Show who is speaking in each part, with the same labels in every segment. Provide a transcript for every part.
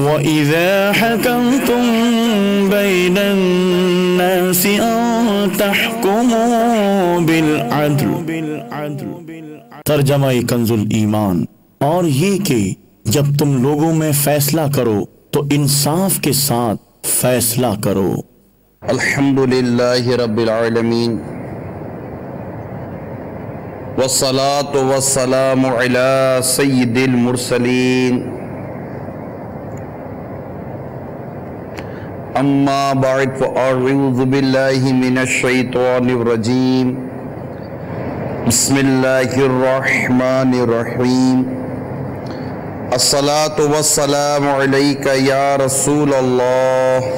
Speaker 1: وَإِذَا حَكَمْتُمْ بَيْنَ النَّاسِ أَن تَحْكُمُوا بِالْعَدْلِ۔ ترجمہ کنز الایمان، اور یہ کہ جب تم لوگوں میں فیصلہ کرو تو انصاف کے ساتھ فیصلہ کرو۔
Speaker 2: الحمدللہ رب العالمین، والصلاة والسلام علی سید المرسلین، اما بعد فاعوذ باللہ من الشیطان الرجیم، بسم اللہ الرحمن الرحیم۔ الصلاة والسلام علیک یا رسول اللہ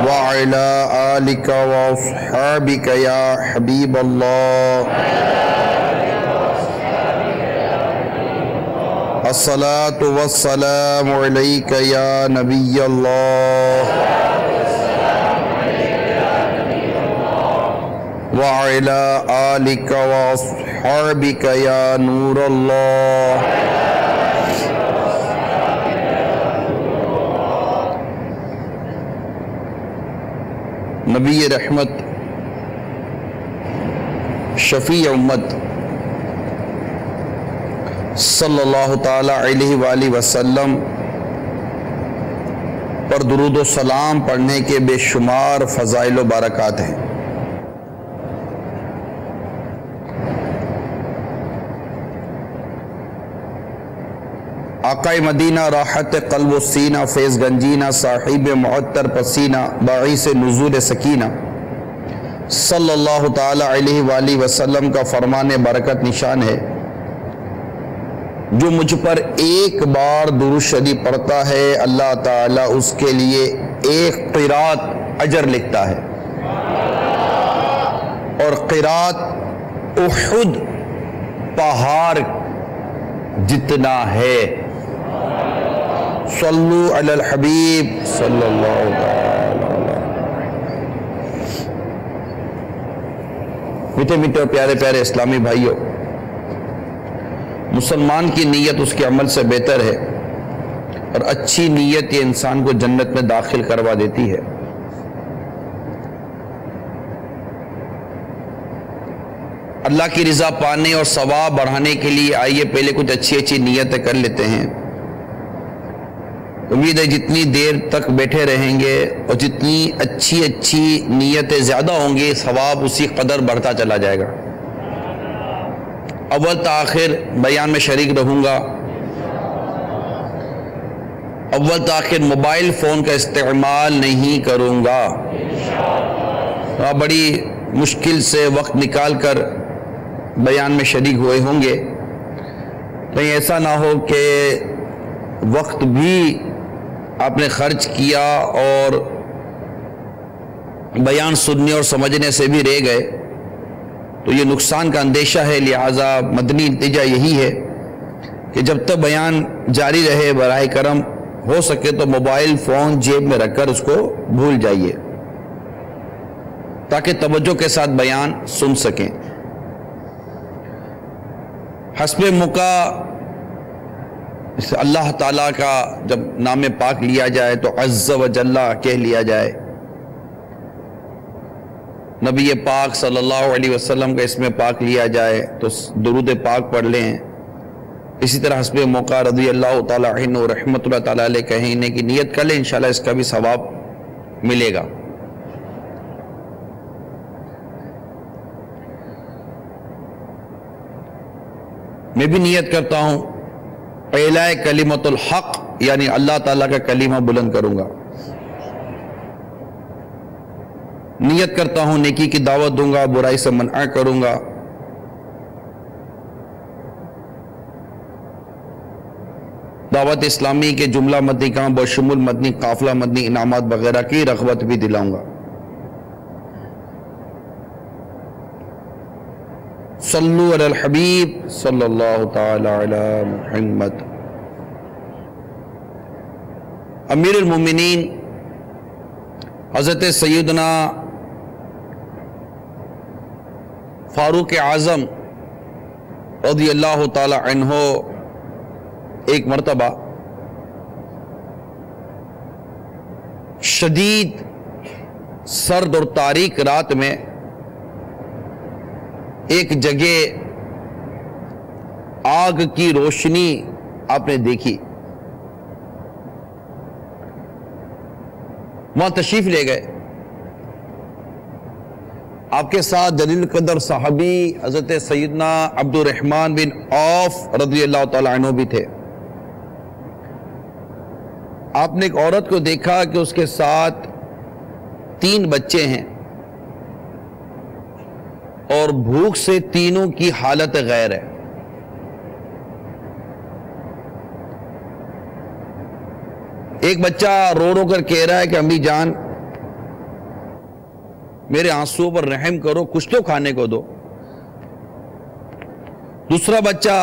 Speaker 2: وعلی آلک واصحابک یا حبیب اللہ۔ الصلاة والسلام علیک یا نبی اللہ وعلی آلک واصحابک یا نور اللہ۔ نبی رحمت، شفیع امت صلی اللہ تعالی علیہ وآلہ وسلم پر درود و سلام پڑھنے کے بے شمار فضائل و برکات ہیں۔ آقائے مدینہ، راحت قلب و سینہ، فیض گنجینہ، صاحب معطر پسینہ، باعث نزول سکینہ، صلی اللہ تعالی علیہ وآلہ وسلم کا فرمان برکت نشان ہے، جو مجھ پر ایک بار درود شریف پڑھتا ہے اللہ تعالیٰ اس کے لیے ایک قرات اجر لکھتا ہے، اور قرات احد پہاڑ جتنا ہے۔ صلو علی الحبیب صلی اللہ تعالی علیہ۔ میٹھے میٹھے اور پیارے پیارے اسلامی بھائیوں، مسلمان کی نیت اس کے عمل سے بہتر ہے، اور اچھی نیت یہ انسان کو جنت میں داخل کروا دیتی ہے۔ اللہ کی رضا پانے اور ثواب بڑھانے کے لیے آئیے پہلے کچھ اچھی نیتیں کر لیتے ہیں۔ امید ہے جتنی دیر تک بیٹھے رہیں گے اور جتنی اچھی نیتیں زیادہ ہوں گی، ثواب اسی قدر بڑھتا چلا جائے گا۔ اول تاخیر بیان میں شریک رہوں گا۔ اول تاخیر موبائل فون کا استعمال نہیں کروں گا۔ آپ بڑی مشکل سے وقت نکال کر بیان میں شریک ہوئے ہوں گے، کہیں ایسا نہ ہو کہ وقت بھی آپ نے خرچ کیا اور بیان سننے اور سمجھنے سے بھی رہ گئے، تو یہ نقصان کا اندیشہ ہے۔ لہٰذا مدنی نتیجہ یہی ہے کہ جب تک بیان جاری رہے براہ کرم ہو سکے تو موبائل فون جیب میں رکھ کر اس کو بھول جائیے، تاکہ توجہ کے ساتھ بیان سن سکیں۔ حسب موقع اللہ تعالیٰ کا جب نام پاک لیا جائے تو عز و جل کہہ لیا جائے، نبی پاک صلی اللہ علیہ وسلم کا اسم پاک لیا جائے تو درود پاک پڑھ لیں۔ اسی طرح حسب موقع رضی اللہ تعالیٰ عنہ رحمت اللہ تعالیٰ علیہ کہنے کی نیت کر لیں، انشاءاللہ اس کا بھی ثواب ملے گا۔ میں بھی نیت کرتا ہوں پہلا کلمۃ الحق، یعنی اللہ تعالیٰ کا کلمہ بلند کروں گا۔ نیت کرتا ہوں نیکی کی دعوت دوں گا، برائی سے منع کروں گا۔ دعوت اسلامی کے جملہ مدنی کام بشمول مدنی قافلہ مدنی انعامات وغیرہ کی رغبت بھی دلاؤں گا۔ صلو علی الحبیب صلی اللہ تعالی علی محمد۔ امیر المومنین حضرت سیدنا فاروق اعظم رضی اللہ تعالی عنہ ایک مرتبہ شدید سرد اور تاریک رات میں ایک جگہ آگ کی روشنی آپ نے دیکھی، وہاں تشریف لے گئے. آپ کے ساتھ جلیل القدر صحابی حضرت سیدنا عبد الرحمن بن عوف رضی اللہ تعالی عنہ بھی تھے. آپ نے ایک عورت کو دیکھا کہ اس کے ساتھ 3 بچے ہیں اور بھوک سے تینوں کی حالت غیر ہے. ایک بچہ رو رو کر کہہ رہا ہے کہ امی جان میرے آنسو پر رحم کرو، کچھ تو کھانے کو دو. دوسرا بچہ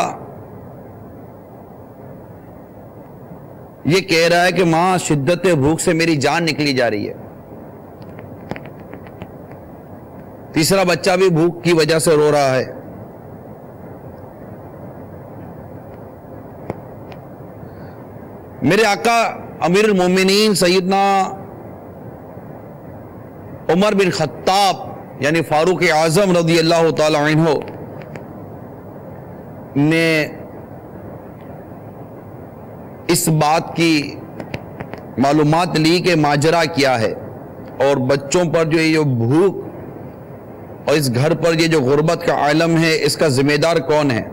Speaker 2: یہ کہہ رہا ہے کہ ماں شدت بھوک سے میری جان نکلی جا رہی ہے. تیسرا بچہ بھی بھوک کی وجہ سے رو رہا ہے. میرے آقا امیر المومنین سیدنا عمر بن خطاب یعنی فاروق اعظم رضی اللہ تعالی عنہ نے اس بات کی معلومات لی کہ ماجرا کیا ہے اور بچوں پر جو یہ بھوک اور اس گھر پر یہ جو غربت کا عالم ہے اس کا ذمہ دار کون ہے.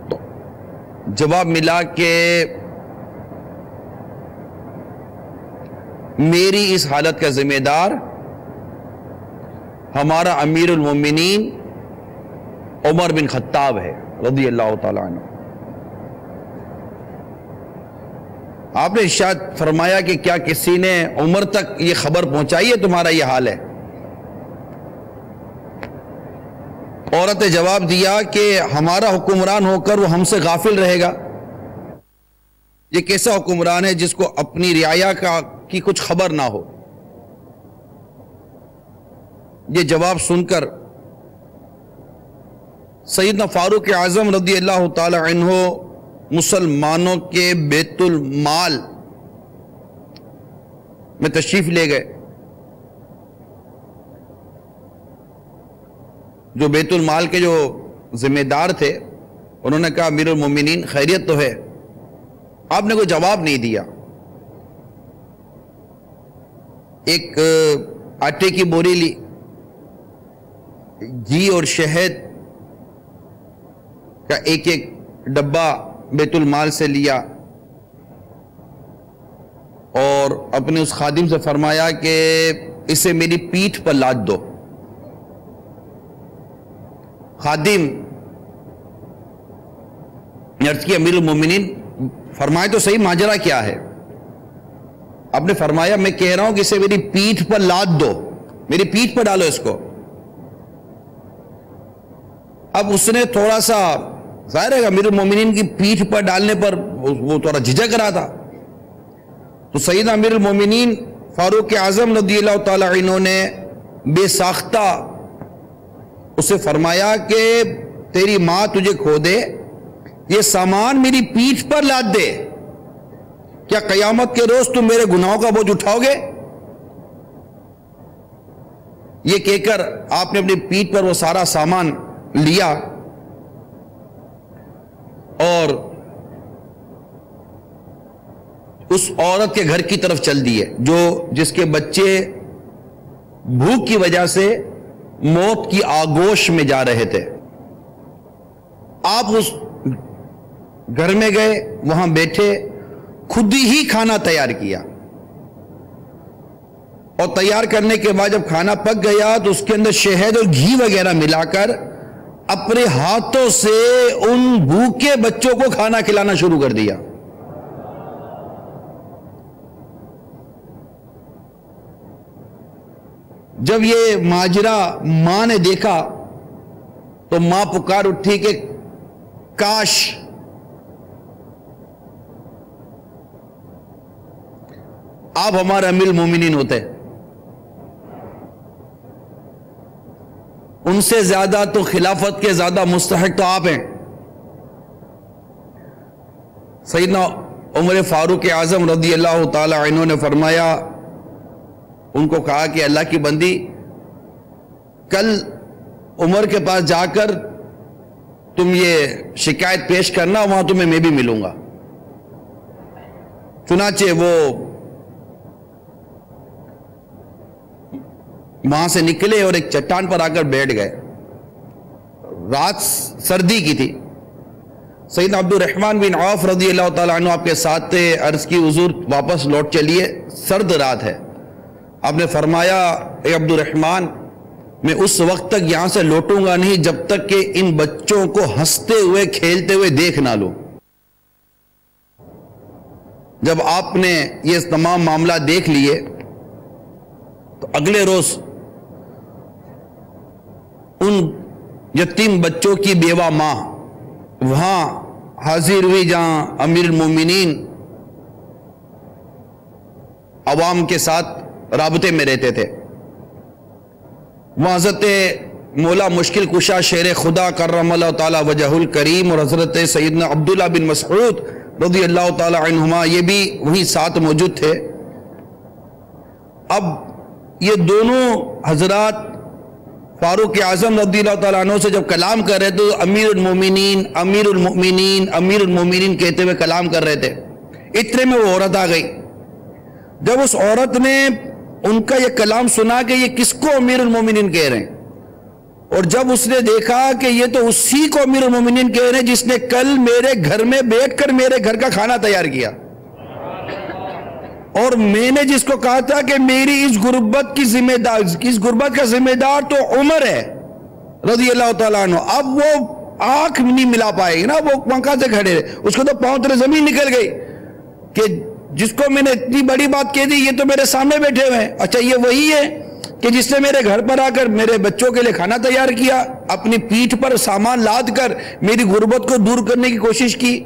Speaker 2: تو جواب ملا کہ میری اس حالت کا ذمہ دار ہمارا امیر المومنین عمر بن خطاب ہے رضی اللہ تعالی عنہ. آپ نے ارشاد فرمایا کہ کیا کسی نے عمر تک یہ خبر پہنچائی ہے تمہارا یہ حال ہے؟ عورت نے جواب دیا کہ ہمارا حکمران ہو کر وہ ہم سے غافل رہے گا. یہ کیسا حکمران ہے جس کو اپنی رعایا کی کچھ خبر نہ ہو؟ یہ جواب سن کر سیدنا فاروق اعظم رضی اللہ تعالی عنہ مسلمانوں کے بیت المال میں تشریف لے گئے. جو بیت المال کے جو ذمہ دار تھے انہوں نے کہا امیر المومنین خیریت تو ہے؟ آپ نے کوئی جواب نہیں دیا. ایک آٹے کی بوری لی، گھی اور شہد کا ایک ڈبہ بیت المال سے لیا اور اپنے اس خادم سے فرمایا کہ اسے میری پیٹھ پر لاد دو. خادم نے عرض کی امیر المومنین فرمائے تو صحیح ماجرا کیا ہے؟ آپ نے فرمایا میں کہہ رہا ہوں کہ اسے میری پیٹھ پر لاد دو، میری پیٹھ پر ڈالو اس کو. اب اس نے تھوڑا سا ظاہر ہے امیر المومنین کی پیٹھ پر ڈالنے پر وہ تھوڑا جھجک رہا تھا. تو سیدنا امیر المومنین فاروق اعظم رضی اللہ تعالی عنہ نے بے ساختہ اسے فرمایا کہ تیری ماں تجھے کھو دے، یہ سامان میری پیٹھ پر لاد دے، کیا قیامت کے روز تم میرے گناہوں کا بوجھ اٹھاؤ گے؟ یہ کہہ کر آپ نے اپنی پیٹھ پر وہ سارا سامان لیا اور اس عورت کے گھر کی طرف چل دیے جس کے بچے بھوک کی وجہ سے موت کی آگوش میں جا رہے تھے. آپ اس گھر میں گئے، وہاں بیٹھے، خود ہی کھانا تیار کیا اور تیار کرنے کے بعد جب کھانا پک گیا تو اس کے اندر شہد اور گھی وغیرہ ملا کر اپنے ہاتھوں سے ان بھوکے بچوں کو کھانا کھلانا شروع کر دیا. جب یہ ماجرا ماں نے دیکھا تو ماں پکار اٹھی کہ کاش آپ ہمارے امیر المومنین ہوتے، ان سے زیادہ تو خلافت کے زیادہ مستحق تو آپ ہیں. سیدنا عمر فاروق اعظم رضی اللہ تعالی عنہ نے فرمایا، ان کو کہا کہ اللہ کی بندی، کل عمر کے پاس جا کر تم یہ شکایت پیش کرنا، وہاں تمہیں میں بھی ملوں گا۔ چنانچہ وہ وہاں سے نکلے اور ایک چٹان پر آ کر بیٹھ گئے۔ رات سردی کی تھی۔ سیدنا عبد الرحمن بن عوف رضی اللہ تعالیٰ عنہ آپ کے ساتھ تھے۔ عرض کی حضور واپس لوٹ چلیے، سرد رات ہے۔ آپ نے فرمایا، اے عبد الرحمن، میں اس وقت تک یہاں سے لوٹوں گا نہیں جب تک کہ ان بچوں کو ہنستے ہوئے کھیلتے ہوئے دیکھ نہ لوں۔ جب آپ نے یہ تمام معاملہ دیکھ لیے تو اگلے روز ان یتیم بچوں کی بیوہ ماں وہاں حاضر ہوئی جہاں امیر المومنین عوام کے ساتھ رابطے میں رہتے تھے۔ وہاں حضرت مولا مشکل کشا شیر خدا کرم اللہ تعالی وجہ الکریم اور حضرت سیدنا عبداللہ بن مسعود رضی اللہ تعالی عنہما یہ بھی وہیں ساتھ موجود تھے۔ اب یہ دونوں حضرات فاروق اعظم رضی اللہ تعالیٰ عنہ سے جب کلام کر رہے تھے تو امیر المومنین امیر المؤمنین امیر المومنین کہتے ہوئے کلام کر رہے تھے۔ اتنے میں وہ عورت آ گئی۔ جب اس عورت نے ان کا یہ کلام سنا کہ یہ کس کو امیر المومنین کہہ رہے ہیں، اور جب اس نے دیکھا کہ یہ تو اسی کو امیر المومنین کہہ رہے ہیں جس نے کل میرے گھر میں بیٹھ کر میرے گھر کا کھانا تیار کیا، اور میں نے جس کو کہا تھا کہ میری اس غربت کی ذمہ دار، اس غربت کا ذمہ دار تو عمر ہے رضی اللہ تعالیٰ عنہ، اب وہ آنکھ نہیں ملا پائے گی نا، وہ پنکھا سے کھڑے رہے، اس کو تو پاؤں تلے زمین نکل گئی کہ جس کو میں نے اتنی بڑی بات کہہ دی یہ تو میرے سامنے بیٹھے ہوئے ہیں۔ اچھا یہ وہی ہے کہ جس نے میرے گھر پر آ کر میرے بچوں کے لیے کھانا تیار کیا، اپنی پیٹھ پر سامان لاد کر میری غربت کو دور کرنے کی کوشش کی۔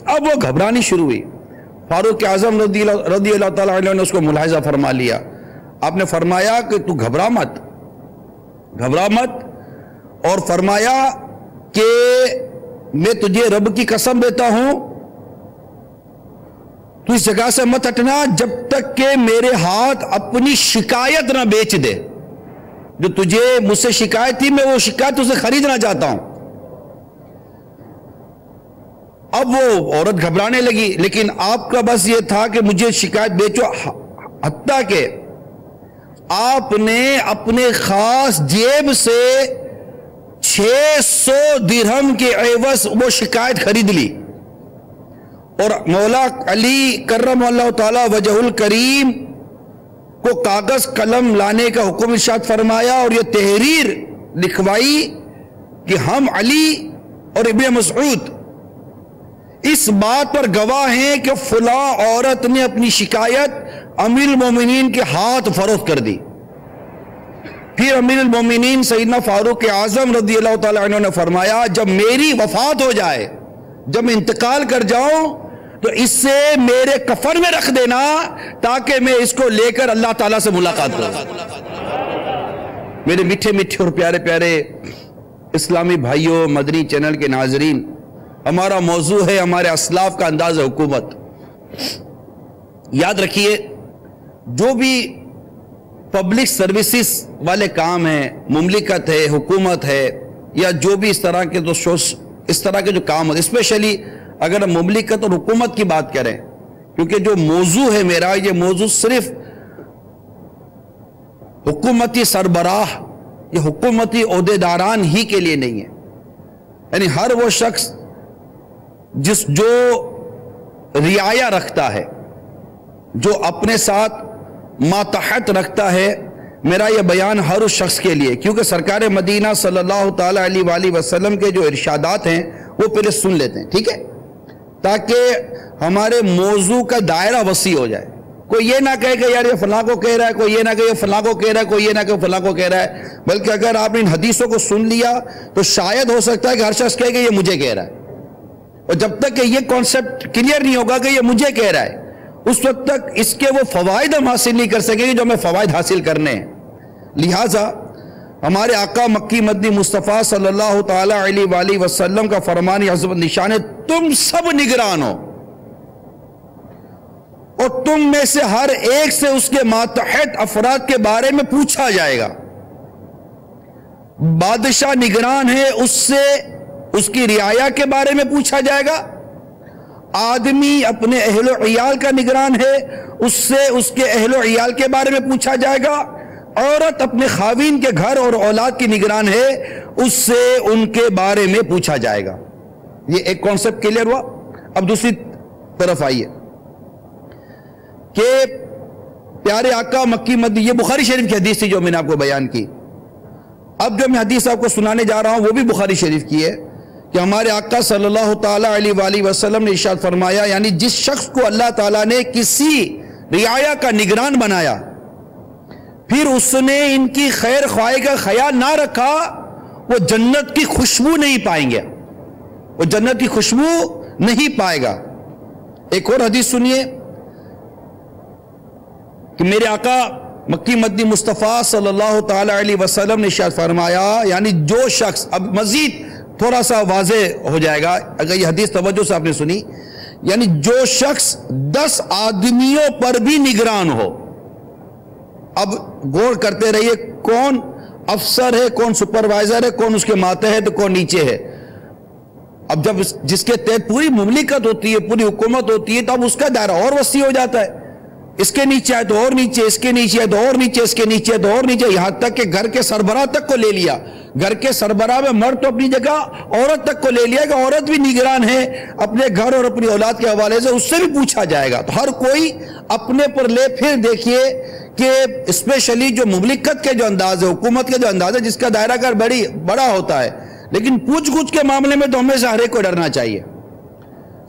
Speaker 2: اب وہ گھبرانی شروع ہوئی۔ فاروق اعظم رضی اللہ تعالیٰ عنہ نے اس کو ملاحظہ فرما لیا۔ آپ نے فرمایا کہ تو گھبرا مت، گھبرا مت، اور فرمایا کہ میں تجھے رب کی قسم دیتا ہوں تو اس جگہ سے مت ہٹنا جب تک کہ میرے ہاتھ اپنی شکایت نہ بیچ دے۔ جو تجھے مجھ سے شکایت تھی میں وہ شکایت اسے خریدنا چاہتا ہوں۔ اب وہ عورت گھبرانے لگی، لیکن آپ کا بس یہ تھا کہ مجھے شکایت بیچو، حتیٰ کہ آپ نے اپنے خاص جیب سے 600 درہم کے عوض وہ شکایت خرید لی، اور مولا علی کرم اللہ تعالی وجہ الکریم کو کاغذ قلم لانے کا حکم ارشاد فرمایا، اور یہ تحریر لکھوائی کہ ہم علی اور ابن مسعود اس بات پر گواہ ہیں کہ فلاں عورت نے اپنی شکایت امیر المومنین کے ہاتھ فروخت کر دی۔ پھر امیر المومنین سیدنا فاروق اعظم رضی اللہ تعالیٰ عنہ نے فرمایا، جب میری وفات ہو جائے، جب میں انتقال کر جاؤں تو اس سے میرے کفن میں رکھ دینا تاکہ میں اس کو لے کر اللہ تعالیٰ سے ملاقات کروں۔ میرے میٹھے میٹھے اور پیارے پیارے اسلامی بھائیوں، مدنی چینل کے ناظرین، ہمارا موضوع ہے ہمارے اسلاف کا انداز حکومت۔ یاد رکھیے، جو بھی پبلک سروسز والے کام ہیں، مملکت ہے، حکومت ہے، یا جو بھی اس طرح کے جو کام ہیں، اسپیشلی اگر ہم مملکت اور حکومت کی بات کریں، کیونکہ جو موضوع ہے میرا، یہ موضوع صرف حکومتی سربراہ یا حکومتی عہدیداران ہی کے لیے نہیں ہے، یعنی ہر وہ شخص جو رعایا رکھتا ہے، جو اپنے ساتھ ماتحت رکھتا ہے، میرا یہ بیان ہر اس شخص کے لیے، کیونکہ سرکار مدینہ صلی اللہ تعالیٰ علیہ وآلہ وسلم کے جو ارشادات ہیں وہ پہلے سن لیتے ہیں، ٹھیک ہے، تاکہ ہمارے موضوع کا دائرہ وسیع ہو جائے۔ کوئی یہ نہ کہے کہ یار یہ فلاں کو کہہ رہا ہے، کوئی یہ نہ کہ یہ فلاں کو کہہ رہا ہے، کوئی یہ نہ کہ فلاں کو کہہ رہا ہے، بلکہ اگر آپ نے ان حدیثوں کو سن لیا تو شاید ہو سکتا ہے کہ ہر شخص کہے کہ یہ مجھے کہہ رہا ہے، اور جب تک کہ یہ کانسیپٹ کلیئر نہیں ہوگا کہ یہ مجھے کہہ رہا ہے، اس وقت تک اس کے وہ فوائد ہم حاصل نہیں کر سکیں گے جو ہمیں فوائد حاصل کرنے ہیں۔ لہٰذا ہمارے آقا مکی مدنی مصطفیٰ صلی اللہ تعالیٰ علیہ وآلہ وسلم کا فرمان عظمت نشان ہے، تم سب نگران ہو، اور تم میں سے ہر ایک سے اس کے ماتحت افراد کے بارے میں پوچھا جائے گا. بادشاہ نگران ہے، اس سے اس کی رعایا کے بارے میں پوچھا جائے گا. آدمی اپنے اہل و عیال کا نگران ہے، اس سے اس کے اہل و عیال کے بارے میں پوچھا جائے گا. عورت اپنے خاوین کے گھر اور اولاد کی نگران ہے، اس سے ان کے بارے میں پوچھا جائے گا. یہ ایک کانسیپٹ کلیئر ہوا. اب دوسری طرف آئیے کہ پیارے آقا مکی مدنی، یہ بخاری شریف کی حدیث تھی جو میں نے آپ کو بیان کی. اب جو میں حدیث آپ کو سنانے جا رہا ہوں وہ بھی بخاری شریف کی ہے کہ ہمارے آقا صلی اللہ تعالیٰ علیہ وآلہ وسلم نے ارشاد فرمایا، یعنی جس شخص کو اللہ تعالیٰ نے کسی رعایا کا نگران بنایا پھر اس نے ان کی خیر خواہی کا خیال نہ رکھا، وہ جنت کی خوشبو نہیں پائیں گے، وہ جنت کی خوشبو نہیں پائے گا. ایک اور حدیث سنیے کہ میرے آقا مکی مدنی مصطفیٰ صلی اللہ تعالیٰ علیہ وسلم نے ارشاد فرمایا، یعنی جو شخص، اب مزید تھوڑا سا واضح ہو جائے گا اگر یہ حدیث توجہ سے آپ نے سنی، یعنی جو شخص 10 آدمیوں پر بھی نگران ہو. اب غور کرتے رہیے، کون افسر ہے، کون سپروائزر ہے، کون اس کے ماتحت، کون نیچے ہے. اب جب جس کے تحت پوری مملکت ہوتی ہے، پوری حکومت ہوتی ہے، تو اب اس کا دائرہ اور وسیع ہو جاتا ہے. اس کے نیچے آئے تو اور نیچے، اس کے نیچے آئے تو اور نیچے، اس کے نیچے تو اور نیچے، یہاں تک کہ گھر کے سربراہ تک کو لے لیا. گھر کے سربراہ میں مرد تو اپنی جگہ، عورت تک کو لے لیا کہ عورت بھی نگران ہے اپنے گھر اور اپنی اولاد کے حوالے سے، اس سے بھی پوچھا جائے گا. تو ہر کوئی اپنے پر لے. پھر دیکھیے کہ اسپیشلی جو مملکت کے جو انداز ہے، حکومت کے جو انداز ہے، جس کا دائرہ کار بڑا ہوتا ہے، لیکن پوچھ گچھ کے معاملے میں تو ہمیں سے ہر ایک کو ڈرنا چاہیے.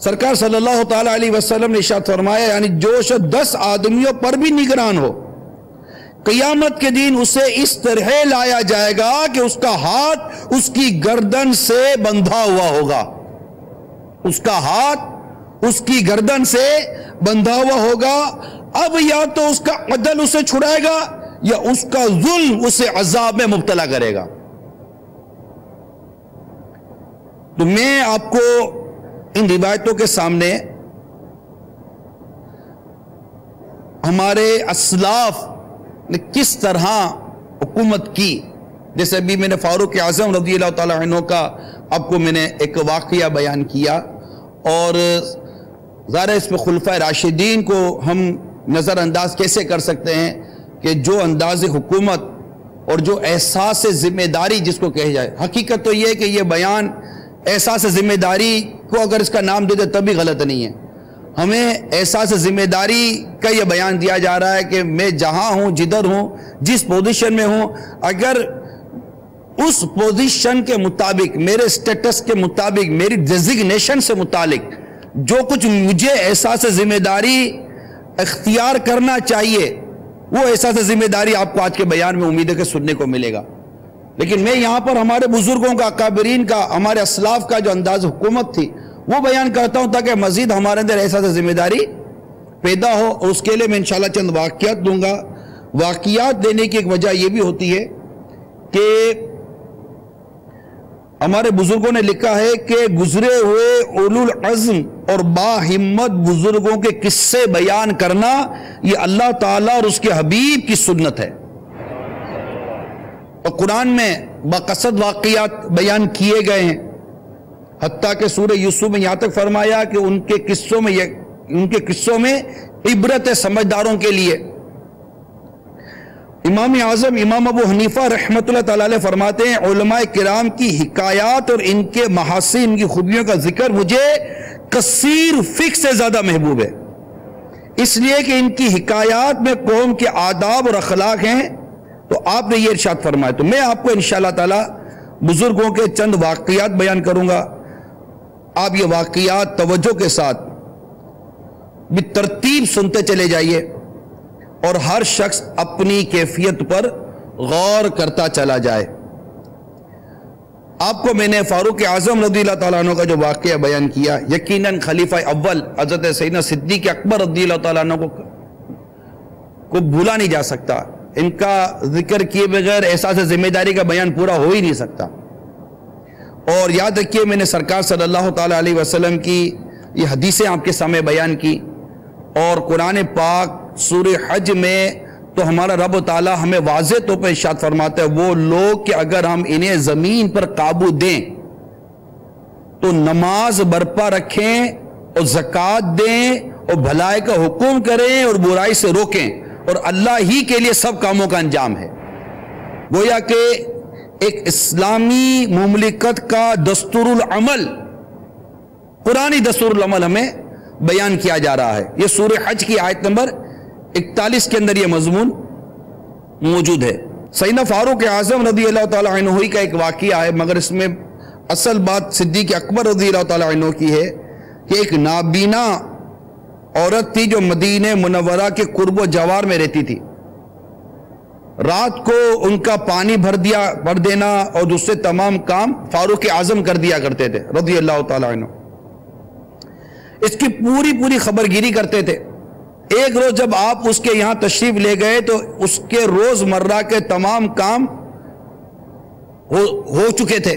Speaker 2: سرکار صلی اللہ تعالیٰ علیہ وسلم نے ارشاد فرمایا، یعنی جو شخص 10 آدمیوں پر بھی نگران ہو، قیامت کے دن اسے اس طرح لایا جائے گا کہ اس کا ہاتھ اس کی گردن سے بندھا ہوا ہوگا. اس کا ہاتھ اس کی گردن سے بندھا ہوا ہوگا. اب یا تو اس کا عدل اسے چھڑائے گا یا اس کا ظلم اسے عذاب میں مبتلا کرے گا. تو میں آپ کو ان روایتوں کے سامنے ہمارے اسلاف نے کس طرح حکومت کی، جیسے ابھی میں نے فاروق اعظم رضی اللہ تعالیٰ عنہ کا آپ کو میں نے ایک واقعہ بیان کیا، اور ظاہر اس میں خلفائے راشدین کو ہم نظر انداز کیسے کر سکتے ہیں کہ جو انداز حکومت اور جو احساس ذمہ داری جس کو کہے جائے. حقیقت تو یہ ہے کہ یہ بیان احساس ذمہ داری کو اگر اس کا نام دے دے تب بھی غلط نہیں ہے. ہمیں احساس ذمہ داری کا یہ بیان دیا جا رہا ہے کہ میں جہاں ہوں، جدھر ہوں، جس پوزیشن میں ہوں، اگر اس پوزیشن کے مطابق، میرے سٹیٹس کے مطابق، میری ڈیزگنیشن سے متعلق جو کچھ مجھے احساس ذمہ داری اختیار کرنا چاہیے، وہ احساس ذمہ داری آپ کو آج کے بیان میں امید ہے کہ سننے کو ملے گا. لیکن میں یہاں پر ہمارے بزرگوں کا، اکابرین کا، ہمارے اسلاف کا جو انداز حکومت تھی وہ بیان کرتا ہوں تاکہ مزید ہمارے اندر احساس ذمہ داری پیدا ہو. اور اس کے لیے میں انشاءاللہ چند واقعات دوں گا. واقعات دینے کی ایک وجہ یہ بھی ہوتی ہے کہ ہمارے بزرگوں نے لکھا ہے کہ گزرے ہوئے اولو العزم اور باہمت بزرگوں کے قصے بیان کرنا یہ اللہ تعالیٰ اور اس کے حبیب کی سنت ہے. اور قرآن میں بقصد واقعات بیان کیے گئے ہیں، حتیٰ کہ سورہ یوسف میں یہاں تک فرمایا کہ ان کے قصوں میں عبرت ہے سمجھداروں کے لیے. امام اعظم امام ابو حنیفہ رحمۃ اللہ تعالی علیہ فرماتے ہیں، علماء کرام کی حکایات اور ان کے محاسن، ان کی خوبیوں کا ذکر مجھے کثیر فقہ سے زیادہ محبوب ہے، اس لیے کہ ان کی حکایات میں قوم کے آداب اور اخلاق ہیں. تو آپ نے یہ ارشاد فرمایا. تو میں آپ کو انشاءاللہ تعالی بزرگوں کے چند واقعات بیان کروں گا. آپ یہ واقعات توجہ کے ساتھ بترتیب سنتے چلے جائیے اور ہر شخص اپنی کیفیت پر غور کرتا چلا جائے. آپ کو میں نے فاروق اعظم رضی اللہ تعالیٰ عنہ کا جو واقعہ بیان کیا، یقیناً خلیفہ اول حضرت سیدنا صدیق اکبر رضی اللہ تعالیٰ عنہ کو بھولا نہیں جا سکتا. ان کا ذکر کیے بغیر احساس ذمہ داری کا بیان پورا ہو ہی نہیں سکتا. اور یاد رکھیے میں نے سرکار صلی اللہ تعالیٰ علیہ وسلم کی یہ حدیثیں آپ کے سامنے بیان کی، اور قرآن پاک سورہ حج میں تو ہمارا رب تعالیٰ ہمیں واضح طور پر ارشاد فرماتا ہے وہ لوگ کہ اگر ہم انہیں زمین پر قابو دیں تو نماز برپا رکھیں اور زکوٰۃ دیں اور بھلائی کا حکم کریں اور برائی سے روکیں اور اللہ ہی کے لیے سب کاموں کا انجام ہے۔ گویا کہ ایک اسلامی مملکت کا دستور العمل، قرآنی دستور العمل ہمیں بیان کیا جا رہا ہے۔ یہ سورہ حج کی آیت نمبر 41 کے اندر یہ مضمون موجود ہے۔ سیدنا فاروق اعظم رضی اللہ تعالیٰ عنہ کا ایک واقعہ ہے، مگر اس میں اصل بات صدیق اکبر رضی اللہ تعالیٰ عنہ کی ہے کہ ایک نابینا عورت تھی جو مدینہ منورہ کے قرب و جوار میں رہتی تھی۔ رات کو ان کا پانی بھر دینا اور دوسرے تمام کام فاروق اعظم کر دیا کرتے تھے رضی اللہ تعالیٰ عنہ۔ اس کی پوری خبر گیری کرتے تھے۔ ایک روز جب آپ اس کے یہاں تشریف لے گئے تو اس کے روز مرہ کے تمام کام ہو چکے تھے۔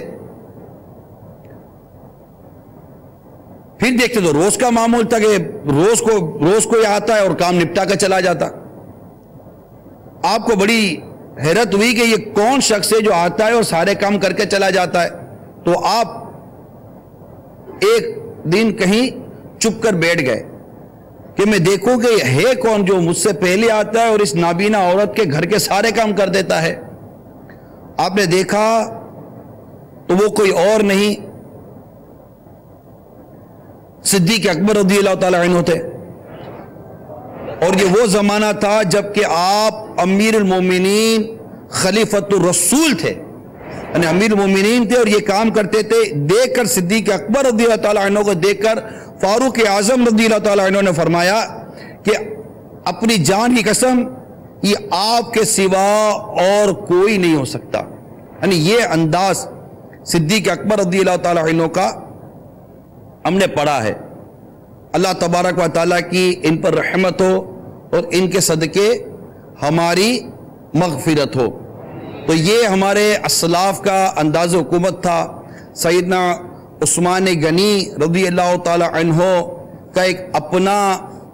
Speaker 2: پھر دیکھتے تو روز کا معمول تھا کہ روز کو یہ آتا ہے اور کام نپٹا کر چلا جاتا۔ آپ کو بڑی حیرت ہوئی کہ یہ کون شخص ہے جو آتا ہے اور سارے کام کر کے چلا جاتا ہے۔ تو آپ ایک دن کہیں چپ کر بیٹھ گئے کہ میں دیکھوں کہ یہ ہے کون جو مجھ سے پہلے آتا ہے اور اس نابینا عورت کے گھر کے سارے کام کر دیتا ہے۔ آپ نے دیکھا تو وہ کوئی اور نہیں صدیق اکبر رضی اللہ تعالیٰ عنہ تھے، اور یہ وہ زمانہ تھا جب کہ آپ امیر المومنین خلیفۃ الرسول تھے، یعنی امیر المومنین تھے اور یہ کام کرتے تھے۔ دیکھ کر صدیق اکبر رضی اللہ تعالیٰ عنہ کو دیکھ کر فاروق اعظم رضی اللہ تعالیٰ عنہ نے فرمایا کہ اپنی جان کی قسم یہ آپ کے سوا اور کوئی نہیں ہو سکتا۔ یعنی یہ انداز صدیق اکبر رضی اللہ تعالیٰ عنہ کا ہم نے پڑھا ہے۔ اللہ تبارک و تعالیٰ کی ان پر رحمت ہو اور ان کے صدقے ہماری مغفرت ہو۔ تو یہ ہمارے اسلاف کا انداز حکومت تھا۔ سیدنا عثمان غنی رضی اللہ تعالیٰ عنہ کا ایک اپنا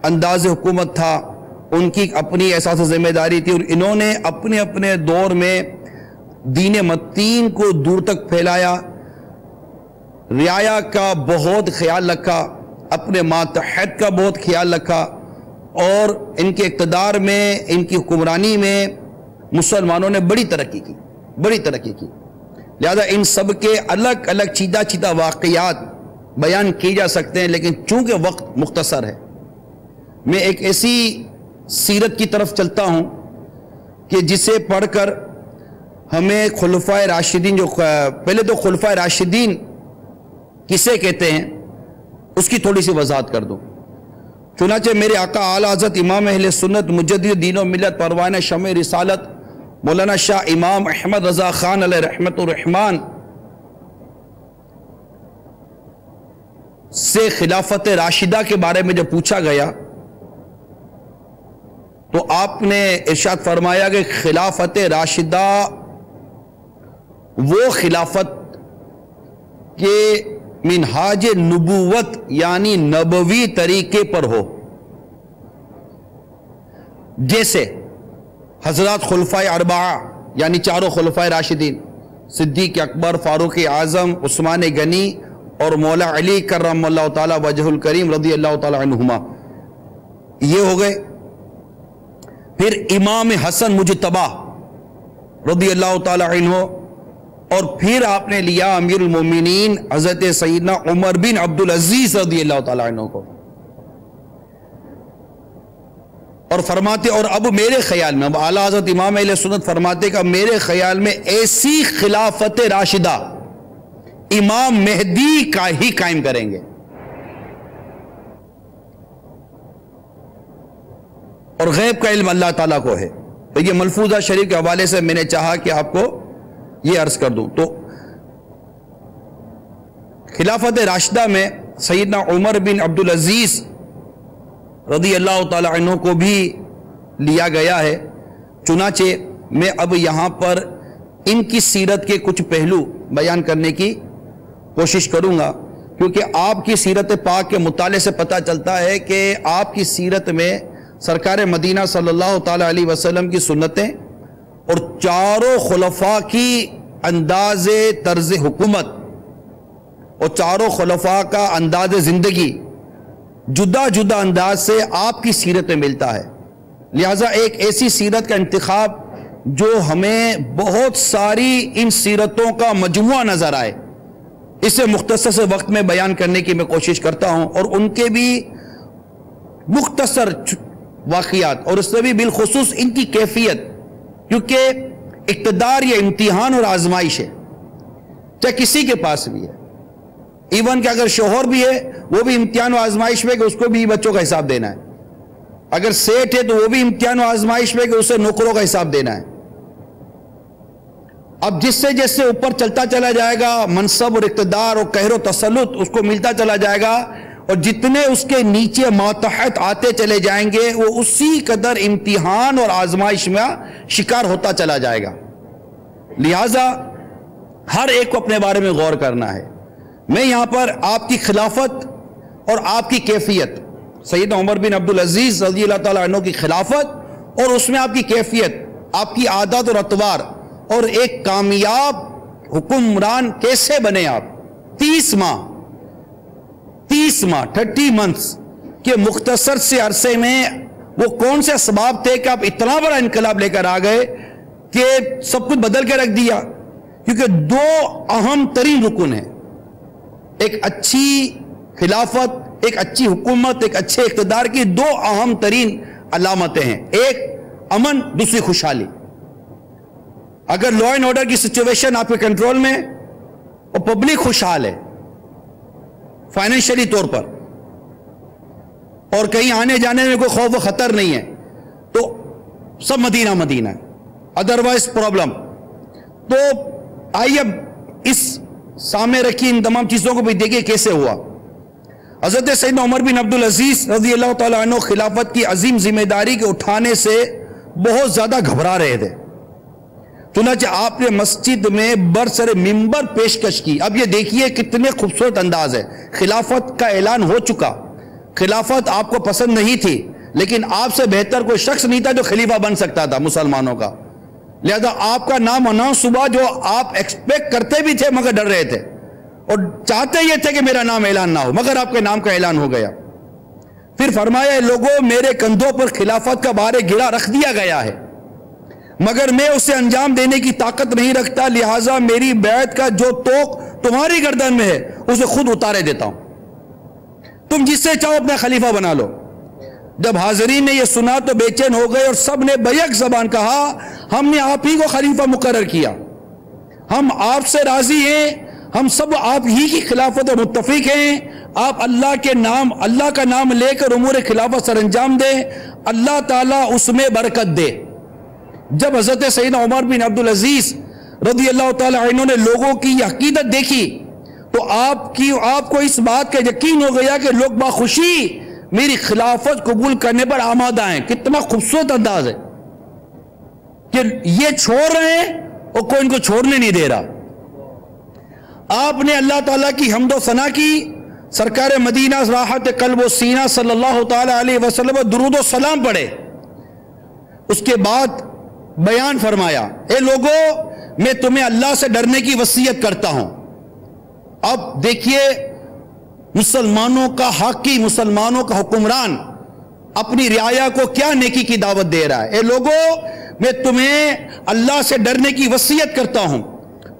Speaker 2: انداز حکومت تھا، ان کی اپنی احساس ذمہ داری تھی، اور انہوں نے اپنے دور میں دین متین کو دور تک پھیلایا، رعایا کا بہت خیال رکھا، اپنے ماتحت کا بہت خیال رکھا، اور ان کے اقتدار میں، ان کی حکمرانی میں مسلمانوں نے بڑی ترقی کی۔ لہذا ان سب کے الگ الگ چیدہ واقعات بیان کی جا سکتے ہیں، لیکن چونکہ وقت مختصر ہے میں ایک ایسی سیرت کی طرف چلتا ہوں کہ جسے پڑھ کر ہمیں خلفائے راشدین پہلے تو خلفائے راشدین کسے کہتے ہیں اس کی تھوڑی سی وضاحت کر دوں۔ چنانچہ میرے آقا اعلیٰ حضرت امام اہل سنت مجدد دین و ملت پروانہ شمع رسالت مولانا شاہ امام احمد رضا خان علیہ رحمت الرحمان سے خلافت راشدہ کے بارے میں جب پوچھا گیا تو آپ نے ارشاد فرمایا کہ خلافت راشدہ وہ خلافت کے منہاج نبوت یعنی نبوی طریقے پر ہو، جیسے حضرات خلفائے اربعہ یعنی چاروں خلفائے راشدین صدیق اکبر، فاروق اعظم، عثمان غنی اور مولا علی کرم اللہ تعالی وجہ الکریم رضی اللہ تعالی عنہما، یہ ہو گئے۔ پھر امام حسن مجتبی رضی اللہ تعالی عنہ، اور پھر آپ نے لیا امیر المومنین حضرت سیدنا عمر بن عبدالعزیز رضی اللہ تعالیٰ عنہ کو، اور فرماتے اور اب میرے خیال میں، اب اعلیٰ حضرت امام اہل سنت فرماتے کہ میرے خیال میں ایسی خلافت راشدہ امام مہدی کا ہی قائم کریں گے، اور غیب کا علم اللہ تعالیٰ کو ہے۔ تو یہ ملفوظہ شریف کے حوالے سے میں نے چاہا کہ آپ کو یہ عرض کر دوں۔ تو خلافت راشدہ میں سیدنا عمر بن عبدالعزیز رضی اللہ تعالی عنہ کو بھی لیا گیا ہے۔ چنانچہ میں اب یہاں پر ان کی سیرت کے کچھ پہلو بیان کرنے کی کوشش کروں گا۔ کیونکہ آپ کی سیرت پاک کے مطالعے سے پتہ چلتا ہے کہ آپ کی سیرت میں سرکار مدینہ صلی اللہ تعالی علیہ وسلم کی سنتیں اور چاروں خلفاء کی انداز طرز حکومت اور چاروں خلفاء کا انداز زندگی جدا جدا انداز سے آپ کی سیرت میں ملتا ہے. لہٰذا ایک ایسی سیرت کا انتخاب جو ہمیں بہت ساری ان سیرتوں کا مجموعہ نظر آئے، اسے مختصر سے وقت میں بیان کرنے کی میں کوشش کرتا ہوں، اور ان کے بھی مختصر واقعات اور اس سے بھی بالخصوص ان کی کیفیت، کیونکہ اقتدار یہ امتحان اور آزمائش ہے، چاہے کسی کے پاس بھی ہے، ایون کہ اگر شوہر بھی ہے وہ بھی امتحان و آزمائش میں کہ اس کو بھی بچوں کا حساب دینا ہے، اگر سیٹ ہے تو وہ بھی امتحان و آزمائش میں کہ اسے نوکروں کا حساب دینا ہے. اب جس سے جس سے اوپر چلتا چلا جائے گا منصب اور اقتدار اور قہر و تسلط اس کو ملتا چلا جائے گا، اور جتنے اس کے نیچے ماتحت آتے چلے جائیں گے وہ اسی قدر امتحان اور آزمائش میں شکار ہوتا چلا جائے گا. لہذا ہر ایک کو اپنے بارے میں غور کرنا ہے. میں یہاں پر آپ کی خلافت اور آپ کی کیفیت، سیدنا عمر بن عبدالعزیز رضی اللہ تعالیٰ عنہ کی خلافت اور اس میں آپ کی کیفیت، آپ کی عادات اور اطوار، اور ایک کامیاب حکمران کیسے بنے آپ. 30 ماہ 30 منتھس کے مختصر سے عرصے میں وہ کون سے اسباب تھے کہ آپ اتنا بڑا انقلاب لے کر آ گئے کہ سب کچھ بدل کے رکھ دیا. کیونکہ 2 اہم ترین رکن ہیں، ایک اچھی خلافت، ایک اچھی حکومت، ایک اچھے اقتدار کی 2 اہم ترین علامتیں ہیں، ایک امن، دوسری خوشحالی. اگر لا اینڈ آرڈر کی سچویشن آپ کے کنٹرول میں اور پبلک خوشحال ہے فائنینشلی طور پر اور کہیں آنے جانے میں کوئی خوف و خطر نہیں ہے تو سب مدینہ مدینہ ہے، ادروائز پرابلم. تو آئیے اب اس سامنے رکھی ان تمام چیزوں کو بھی دیکھیں کیسے ہوا. حضرت سیدنا عمر بن عبدالعزیز رضی اللہ تعالیٰ عنہ خلافت کی عظیم ذمہ داری کے اٹھانے سے بہت زیادہ گھبرا رہے تھے. چنانچہ آپ نے مسجد میں برسر ممبر پیشکش کی. اب یہ دیکھیے کتنے خوبصورت انداز ہے. خلافت کا اعلان ہو چکا، خلافت آپ کو پسند نہیں تھی، لیکن آپ سے بہتر کوئی شخص نہیں تھا جو خلیفہ بن سکتا تھا مسلمانوں کا. لہذا آپ کا نام اناؤنس ہوا جو آپ ایکسپیکٹ کرتے بھی تھے مگر ڈر رہے تھے اور چاہتے یہ تھے کہ میرا نام اعلان نہ ہو، مگر آپ کے نام کا اعلان ہو گیا. پھر فرمایا لوگوں میرے کندھوں پر خلافت کا بار گرا رکھ دیا گیا ہے، مگر میں اسے انجام دینے کی طاقت نہیں رکھتا، لہٰذا میری بیعت کا جو توق تمہاری گردن میں ہے اسے خود اتارے دیتا ہوں، تم جس سے چاہو اپنا خلیفہ بنا لو. جب حاضرین نے یہ سنا تو بے چین ہو گئے اور سب نے بیک زبان کہا ہم نے آپ ہی کو خلیفہ مقرر کیا، ہم آپ سے راضی ہیں، ہم سب آپ ہی کی خلافت اور متفق ہیں. آپ اللہ کا نام لے کر امور خلافت سر انجام دیں، اللہ تعالیٰ اس میں برکت دے. جب حضرت سیدنا عمر بن عبدالعزیز رضی اللہ تعالیٰ عنہ نے لوگوں کی یہ عقیدت دیکھی تو آپ کو اس بات کا یقین ہو گیا کہ لوگ باخوشی میری خلافت قبول کرنے پر آمادہ ہیں. کتنا خوبصورت انداز ہے کہ یہ چھوڑ رہے ہیں اور کوئی ان کو چھوڑنے نہیں دے رہا. آپ نے اللہ تعالیٰ کی حمد و ثنا کی، سرکار مدینہ راحت قلب و سینہ صلی اللہ تعالیٰ علیہ وسلم درود و سلام پڑھے. اس کے بعد بیان فرمایا اے لوگو میں تمہیں اللہ سے ڈرنے کی وصیت کرتا ہوں. اب دیکھیے مسلمانوں کا حاکی، مسلمانوں کا حکمران اپنی رعایا کو کیا نیکی کی دعوت دے رہا ہے. اے لوگو میں تمہیں اللہ سے ڈرنے کی وصیت کرتا ہوں،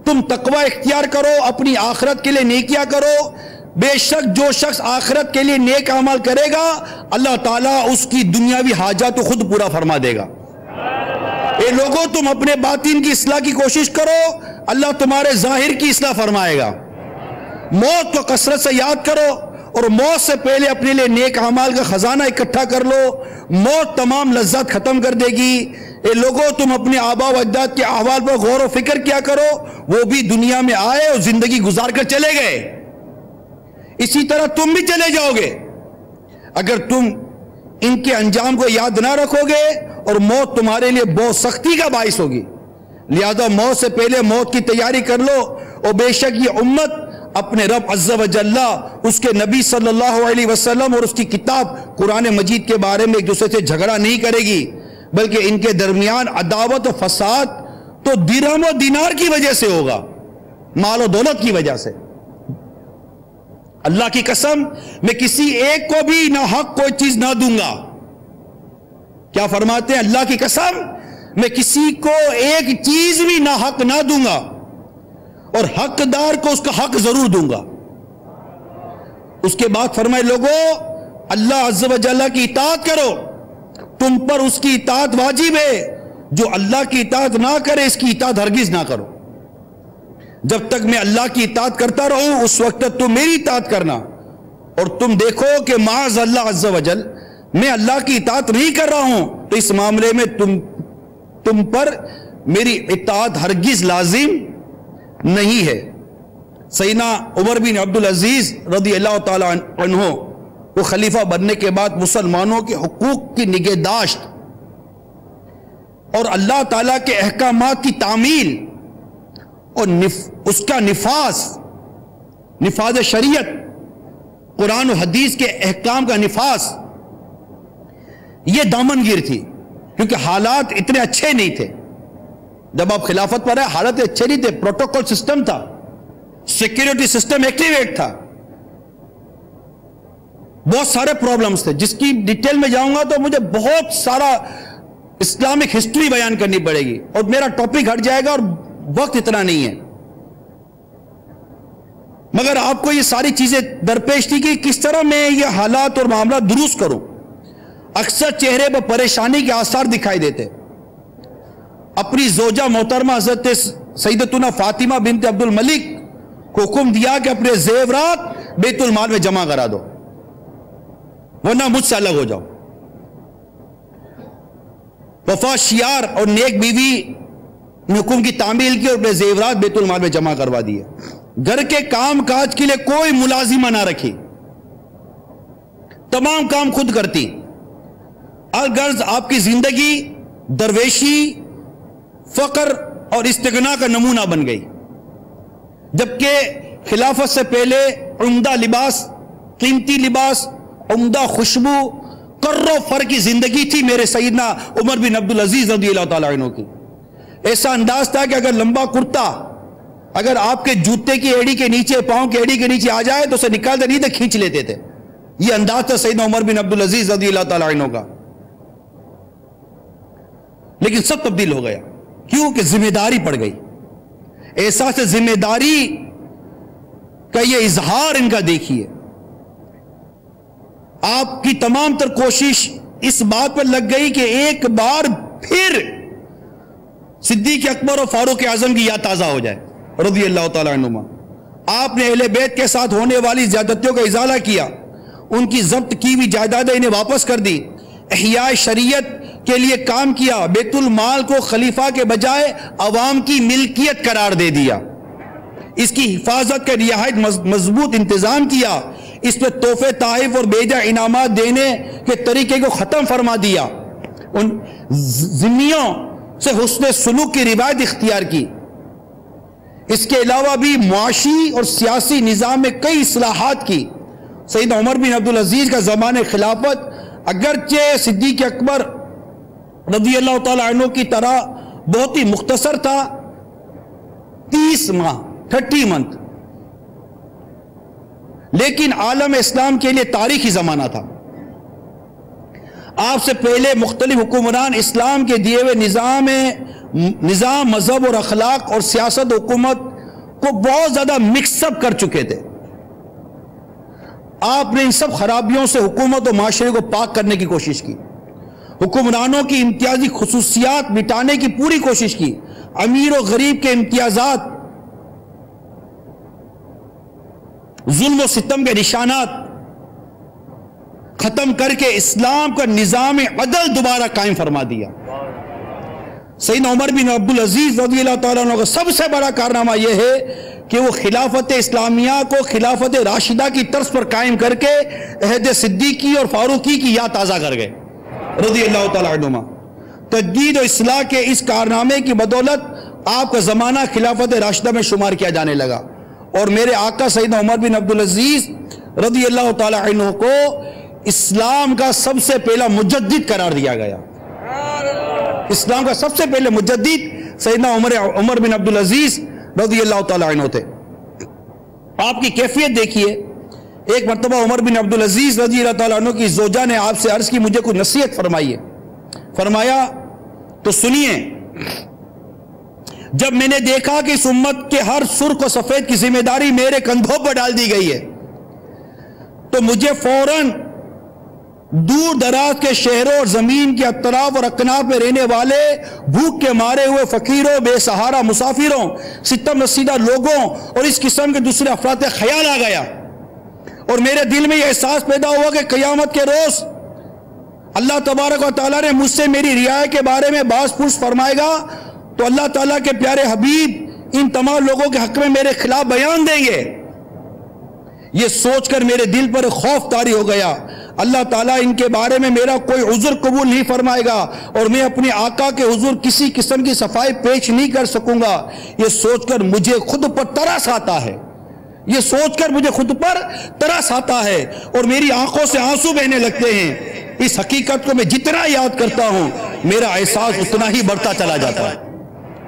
Speaker 2: تم تقوی اختیار کرو، اپنی آخرت کے لیے نیکیاں کرو. بے شک جو شخص آخرت کے لیے نیک عمل کرے گا اللہ تعالیٰ اس کی دنیاوی حاجات خود پورا فرما دے گا. اے لوگوں تم اپنے باطن کی اصلاح کی کوشش کرو، اللہ تمہارے ظاہر کی اصلاح فرمائے گا. موت کو کثرت سے یاد کرو اور موت سے پہلے اپنے لیے نیک اعمال کا خزانہ اکٹھا کر لو، موت تمام لذت ختم کر دے گی. اے لوگوں تم اپنے آبا و اجداد کے احوال پر غور و فکر کیا کرو، وہ بھی دنیا میں آئے اور زندگی گزار کر چلے گئے، اسی طرح تم بھی چلے جاؤ گے. اگر تم ان کے انجام کو یاد نہ رکھو گے اور موت تمہارے لیے بہت سختی کا باعث ہوگی، لہذا موت سے پہلے موت کی تیاری کر لو. اور بے شک یہ امت
Speaker 3: اپنے رب عز و جل، اس کے نبی صلی اللہ علیہ وسلم اور اس کی کتاب قرآن مجید کے بارے میں ایک دوسرے سے جھگڑا نہیں کرے گی، بلکہ ان کے درمیان عداوت و فساد تو درہم و دینار کی وجہ سے ہوگا، مال و دولت کی وجہ سے۔ اللہ کی قسم میں کسی ایک کو بھی نہ حق کوئی چیز نہ دوں گا۔ کیا فرماتے ہیں؟ اللہ کی قسم میں کسی کو ایک چیز بھی نہ حق نہ دوں گا، اور حقدار کو اس کا حق ضرور دوں گا۔ اس کے بعد فرمائے لوگوں اللہ عز و جل کی اطاعت کرو، تم پر اس کی اطاعت واجب ہے، جو اللہ کی اطاعت نہ کرے اس کی اطاعت ہرگز نہ کرو۔ جب تک میں اللہ کی اطاعت کرتا رہوں اس وقت تک تم میری اطاعت کرنا، اور تم دیکھو کہ معاذ اللہ عز و جل میں اللہ کی اطاعت نہیں کر رہا ہوں تو اس معاملے میں تم پر میری اطاعت ہرگز لازم نہیں ہے۔ سیدنا عمر بن عبدالعزیز رضی اللہ تعالی عنہ وہ خلیفہ بننے کے بعد مسلمانوں کے حقوق کی نگہداشت اور اللہ تعالیٰ کے احکامات کی تعمیل اور اس کا نفاذ شریعت، قرآن و حدیث کے احکام کا نفاذ، یہ دامنگیر تھی، کیونکہ حالات اتنے اچھے نہیں تھے۔ جب آپ خلافت پر آئے حالات اچھے نہیں تھے، پروٹوکول سسٹم تھا، سیکیورٹی سسٹم ایکٹیویٹ تھا، بہت سارے پرابلمز تھے جس کی ڈیٹیل میں جاؤں گا تو مجھے بہت سارا اسلامک ہسٹری بیان کرنی پڑے گی اور میرا ٹاپک ہٹ جائے گا اور وقت اتنا نہیں ہے، مگر آپ کو یہ ساری چیزیں درپیش تھی کہ کس طرح میں یہ حالات اور معاملات درست کروں۔ اکثر چہرے پر پریشانی کے آثار دکھائی دیتے۔ اپنی زوجہ محترمہ حضرت سیدتنا فاطمہ بنت عبد الملک کو حکم دیا کہ اپنے زیورات بیت المال میں جمع کرا دو ورنہ مجھ سے الگ ہو جاؤ۔ وفا شیار اور نیک بیوی نے حکم کی تعمیل کی اور اپنے زیورات بیت المال میں جمع کروا دیے۔ گھر کے کام کاج کے لیے کوئی ملازمہ نہ رکھی، تمام کام خود کرتی۔ الغرض آپ کی زندگی درویشی، فقر اور استغنا کا نمونہ بن گئی، جبکہ خلافت سے پہلے عمدہ لباس، قیمتی لباس، عمدہ خوشبو، کر و فر کی زندگی تھی میرے سیدنا عمر بن عبدالعزیز رضی اللہ تعالیٰ عنہ کی۔ ایسا انداز تھا کہ اگر لمبا کرتا اگر آپ کے جوتے کی ایڑی کے نیچے، پاؤں کی ایڑی کے نیچے آ جائے تو اسے نکالتے نہیں تھے، کھینچ لیتے تھے۔ یہ انداز تھا سیدنا عمر بن عبدالعزیز رضی اللہ تعالیٰ عنہ کا، لیکن سب تبدیل ہو گیا۔ کیوں؟ کہ ذمہ داری پڑ گئی۔ احساس ذمہ داری کا یہ اظہار ان کا دیکھیے۔ آپ کی تمام تر کوشش اس بات پر لگ گئی کہ ایک بار پھر صدیق اکبر اور فاروق اعظم کی یاد تازہ ہو جائے رضی اللہ تعالیٰ عنہما۔ آپ نے اہل بیت کے ساتھ ہونے والی زیادتیوں کا ازالہ کیا، ان کی ضبط کی ہوئی جائیدادیں انہیں واپس کر دی، احیاء شریعت کے لیے کام کیا، بیت المال کو خلیفہ کے بجائے عوام کی ملکیت قرار دے دیا، اس کی حفاظت کا نہایت مضبوط انتظام کیا، اس پہ تحفے تحائف اور بیجا انعامات دینے کے طریقے کو ختم فرما دیا، ان ذمیوں سے حسن سلوک کی روایت اختیار کی۔ اس کے علاوہ بھی معاشی اور سیاسی نظام میں کئی اصلاحات کی۔ سیدنا عمر بن عبدالعزیز کا زمانہ خلافت اگرچہ صدیق اکبر رضی اللہ تعالیٰ عنہ کی طرح بہت ہی مختصر تھا، 30 ماہ 30 منتھ، لیکن عالم اسلام کے لیے تاریخی زمانہ تھا۔ آپ سے پہلے مختلف حکمران اسلام کے دیے ہوئے نظام، مذہب اور اخلاق اور سیاست حکومت کو بہت زیادہ مکس اپ کر چکے تھے۔ آپ نے ان سب خرابیوں سے حکومت و معاشرے کو پاک کرنے کی کوشش کی، حکمرانوں کی امتیازی خصوصیات مٹانے کی پوری کوشش کی، امیر و غریب کے امتیازات، ظلم و ستم کے نشانات ختم کر کے اسلام کا نظام عدل دوبارہ قائم فرما دیا۔ سیدنا عمر بن عبدالعزیز رضی اللہ تعالیٰ عنہ کا سب سے بڑا کارنامہ یہ ہے کہ وہ خلافت اسلامیہ کو خلافت راشدہ کی طرز پر قائم کر کے عہد صدیقی اور فاروقی کی یاد تازہ کر گئے رضی اللہ تعالیٰ عنہما۔ تجدید و اصلاح کے اس کارنامے کی بدولت آپ کا زمانہ خلافت راشدہ میں شمار کیا جانے لگا، اور میرے آقا سیدنا عمر بن عبدالعزیز رضی اللہ تعالی عنہ کو اسلام کا سب سے پہلا مجدد قرار دیا گیا. اسلام کا سب سے پہلے مجدد سیدنا عمر بن عبدالعزیز رضی اللہ تعالی عنہ تھے. آپ کی کیفیت دیکھیے. ایک مرتبہ عمر بن عبدالعزیز رضی اللہ تعالیٰ عنہ کی زوجہ نے آپ سے عرض کی مجھے کوئی نصیحت فرمائیے. فرمایا تو سنیے، جب میں نے دیکھا کہ اس امت کے ہر سرخ و سفید کی ذمہ داری میرے کندھوں پر ڈال دی گئی ہے تو مجھے فوراً دور دراز کے شہروں اور زمین کے اطراف اور اکناف میں رہنے والے بھوک کے مارے ہوئے فقیروں، بے سہارا مسافروں، ستم رسیدہ لوگوں اور اس قسم کے دوسرے افراد کا خیال آ گیا، اور میرے دل میں یہ احساس پیدا ہوا کہ قیامت کے روز اللہ تبارک و تعالیٰ نے مجھ سے میری رعایا کے بارے میں باز پرس فرمائے گا تو اللہ تعالیٰ کے پیارے حبیب ان تمام لوگوں کے حق میں میرے خلاف بیان دیں گے. یہ سوچ کر میرے دل پر خوف طاری ہو گیا. اللہ تعالیٰ ان کے بارے میں میرا کوئی عذر قبول نہیں فرمائے گا اور میں اپنے آقا کے حضور کسی قسم کی صفائی پیش نہیں کر سکوں گا. یہ سوچ کر مجھے خود پر ترس آتا ہے. یہ سوچ کر مجھے خود پر ترس آتا ہے اور میری آنکھوں سے آنسو بہنے لگتے ہیں. اس حقیقت کو میں جتنا یاد کرتا ہوں میرا احساس اتنا ہی بڑھتا چلا جاتا ہے.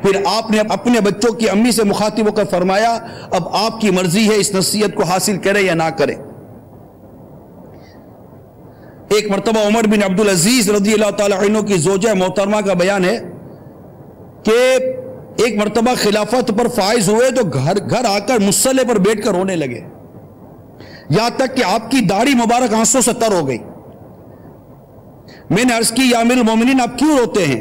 Speaker 3: پھر آپ نے اپنے بچوں کی امی سے مخاطب ہو کر فرمایا اب آپ کی مرضی ہے اس نصیحت کو حاصل کرے یا نہ کرے. ایک مرتبہ عمر بن عبدالعزیز رضی اللہ تعالی عنہ کی زوجہ محترمہ کا بیان ہے کہ ایک مرتبہ خلافت پر فائز ہوئے تو گھر آ کر مصلے پر بیٹھ کر رونے لگے، یہاں تک کہ آپ کی داڑھی مبارک آنسوں سے تر ہو گئی. میں نے عرض کی یا امیر المومنین آپ کیوں روتے ہیں؟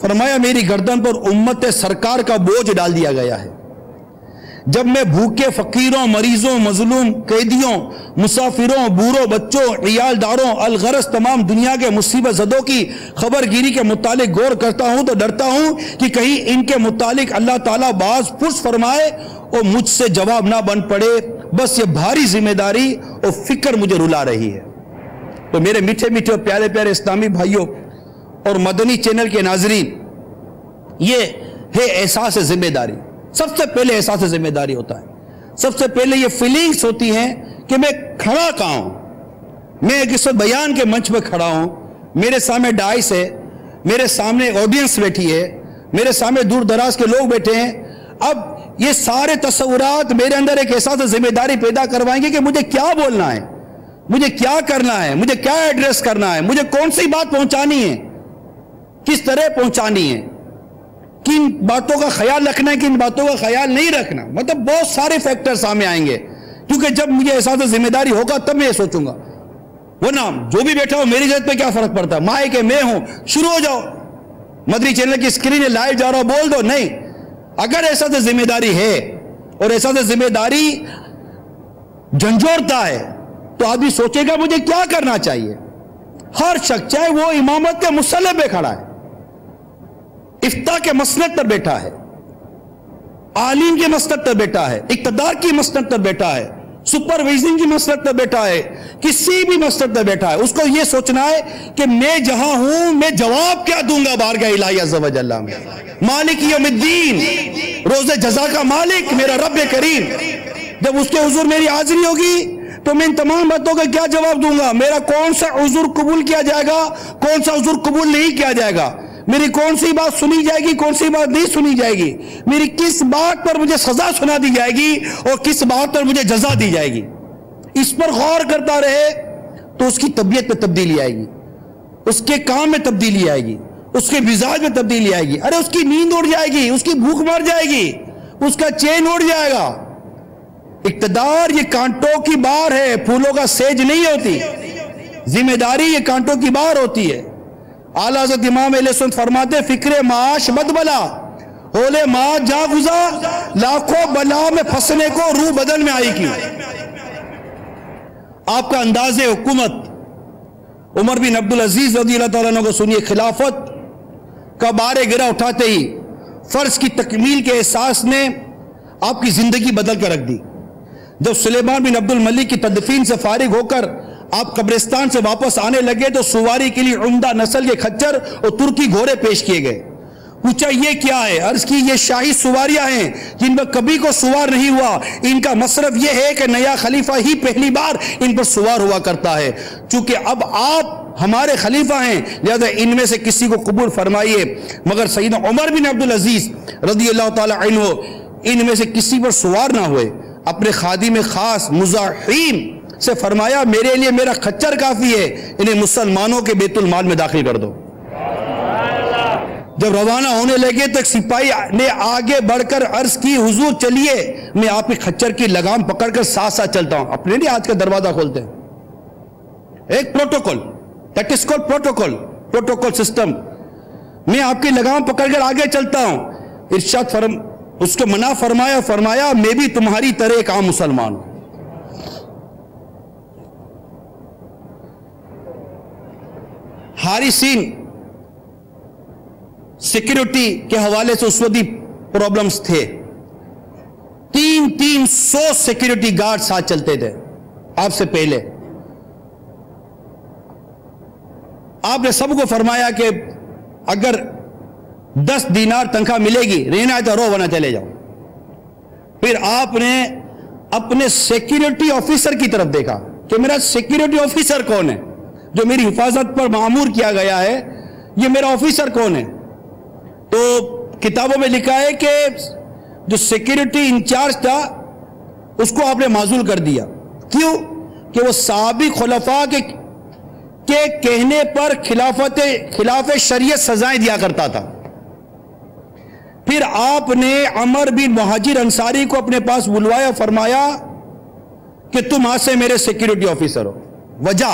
Speaker 3: فرمایا میری گردن پر امت سرکار کا بوجھ ڈال دیا گیا ہے. جب میں بھوکے فقیروں، مریضوں، مظلوم قیدیوں، مسافروں، بوڑھوں، بچوں، عیال داروں، الغرض تمام دنیا کے مصیبت زدوں کی خبر گیری کے متعلق غور کرتا ہوں تو ڈرتا ہوں کہ کہیں ان کے متعلق اللہ تعالیٰ باز پرس فرمائے اور مجھ سے جواب نہ بن پڑے. بس یہ بھاری ذمہ داری اور فکر مجھے رلا رہی ہے. تو میرے میٹھے میٹھے اور پیارے پیارے اسلامی بھائیوں اور مدنی چینل کے ناظرین، یہ ہے احساس ذمہ داری. سب سے پہلے احساس ذمہ داری ہوتا ہے. سب سے پہلے یہ فیلنگز ہوتی ہیں کہ میں کھڑا کہاں ہوں. میں ایک اس بیان کے منچ پہ کھڑا ہوں، میرے سامنے ڈائس ہے، میرے سامنے آڈینس بیٹھی ہے، میرے سامنے دور دراز کے لوگ بیٹھے ہیں. اب یہ سارے تصورات میرے اندر ایک احساس ذمہ داری پیدا کروائیں گے کہ مجھے کیا بولنا ہے، مجھے کیا کرنا ہے، مجھے کیا ایڈریس کرنا ہے، مجھے کون سی بات پہنچانی ہے، کس طرح پہنچانی ہے، کن باتوں کا خیال رکھنا ہے، کن باتوں کا خیال نہیں رکھنا. مطلب بہت سارے فیکٹر سامنے آئیں گے کیونکہ جب مجھے احساس ذمہ داری ہوگا تب میں یہ سوچوں گا. ورنہ جو بھی بیٹھا ہو میری ذات پہ کیا فرق پڑتا ہے، مائک ہے، میں ہوں، شروع ہو جاؤ، مدنی چینل کی اسکرین ہے، لائیو جا رہا ہو، بول دو. نہیں، اگر احساس ذمہ داری ہے اور احساس ذمہ داری جھنجھوڑتا ہے تو آدمی سوچے گا مجھے کیا کرنا چاہیے. ہر شخص چاہے وہ امامت کے مصلی پہ کھڑا ہے، افتاء کے مسند پر بیٹھا ہے، عالم کے مسند پر بیٹھا ہے، اقتدار کی مسند پر بیٹھا ہے، سپروائزنگ کی مسند پر بیٹھا ہے، کسی بھی مسند پر بیٹھا ہے، اس کو یہ سوچنا ہے کہ میں جہاں ہوں میں جواب کیا دوں گا بارگاہ الہی عز و جل میں. مالک یوم الدین، روز جزا کا مالک میرا رب کریم، جب اس کے حضور میری حاضری ہوگی تو میں ان تمام باتوں کا کیا جواب دوں گا. میرا کون سا عذر قبول کیا جائے گا، کون سا عذر قبول نہیں کیا جائے گا، میری کون سی بات سنی جائے گی، کون سی بات نہیں سنی جائے گی، میری کس بات پر مجھے سزا سنا دی جائے گی اور کس بات پر مجھے جزا دی جائے گی. اس پر غور کرتا رہے تو اس کی طبیعت میں تبدیلی آئے گی، اس کے کام میں تبدیلی آئے گی، اس کے مزاج میں تبدیلی آئے گی. ارے اس کی نیند اڑ جائے گی، اس کی بھوک مر جائے گی، اس کا چین اڑ جائے گا. اقتدار یہ کانٹوں کی بار ہے، پھولوں کا سیج نہیں ہوتی. ذمہ داری یہ کانٹوں کی بار ہوتی ہے. اعلیٰ حضرت امام اہل سنت فرماتے فکر معاش مت بلا، ہولے معاش جا گزار، لاکھوں بلا میں پھنسنے کو روح بدن میں آئی کی. آپ کا انداز حکومت عمر بن عبدالعزیز رضی اللہ تعالیٰ عنہ کو سنیے. خلافت کا بار گرہ اٹھاتے ہی فرض کی تکمیل کے احساس نے آپ کی زندگی بدل کر رکھ دی. جب سلیمان بن عبد الملک کی تدفین سے فارغ ہو کر آپ قبرستان سے واپس آنے لگے تو سواری کے لیے عمدہ نسل کے کھچر اور ترکی گھوڑے پیش کیے گئے. پوچھا یہ کیا ہے؟ عرض کی یہ شاہی سواریاں ہیں جن پر کبھی کو سوار نہیں ہوا، ان کا مصرف یہ ہے کہ نیا خلیفہ ہی پہلی بار ان پر سوار ہوا کرتا ہے، چونکہ اب آپ ہمارے خلیفہ ہیں لہذا ان میں سے کسی کو قبول فرمائیے۔ مگر سیدنا عمر بن عبدالعزیز رضی اللہ تعالی عنہ ان میں سے کسی پر سوار نہ ہوئے، اپنے خادم خاص مزاحیم سے فرمایا میرے لیے میرا خچر کافی ہے، انہیں مسلمانوں کے بیت المال میں داخل کر دو۔ جب روانہ ہونے لگے تو ایک سپاہی نے آگے بڑھ کر عرض کی حضور چلیے میں آپ کے خچر کی لگام پکڑ کر ساتھ ساتھ چلتا ہوں۔ اپنے لیے آج کا دروازہ کھولتے ہیں، ایک protocol, that is called protocol system, میں آپ کی لگام پکڑ کر آگے چلتا ہوں۔ ارشاد اس کو منع فرمایا میں بھی تمہاری طرح ایک عام مسلمان ہوں۔ حارثین سیکیورٹی کے حوالے سے اس وقت پرابلمز تھے، 300 سیکیورٹی گارڈ ساتھ چلتے تھے آپ سے پہلے۔ آپ نے سب کو فرمایا کہ اگر 10 دینار تنخواہ ملے گی رہنا ہے تو رو ورنہ چلے جاؤ۔ پھر آپ نے اپنے سیکیورٹی آفیسر کی طرف دیکھا کہ میرا سیکیورٹی آفیسر کون ہے جو میری حفاظت پر مامور کیا گیا ہے، یہ میرا آفیسر کون ہے؟ تو کتابوں میں لکھا ہے کہ جو سیکیورٹی انچارج تھا اس کو آپ نے معزول کر دیا۔ کیوں؟ کہ وہ سابق خلفاء کے کہنے پر خلاف شریعت سزائیں دیا کرتا تھا۔ پھر آپ نے عمر بن مہاجر انصاری کو اپنے پاس بلوایا، فرمایا کہ تم آج سے میرے سیکیورٹی آفیسر ہو۔ وجہ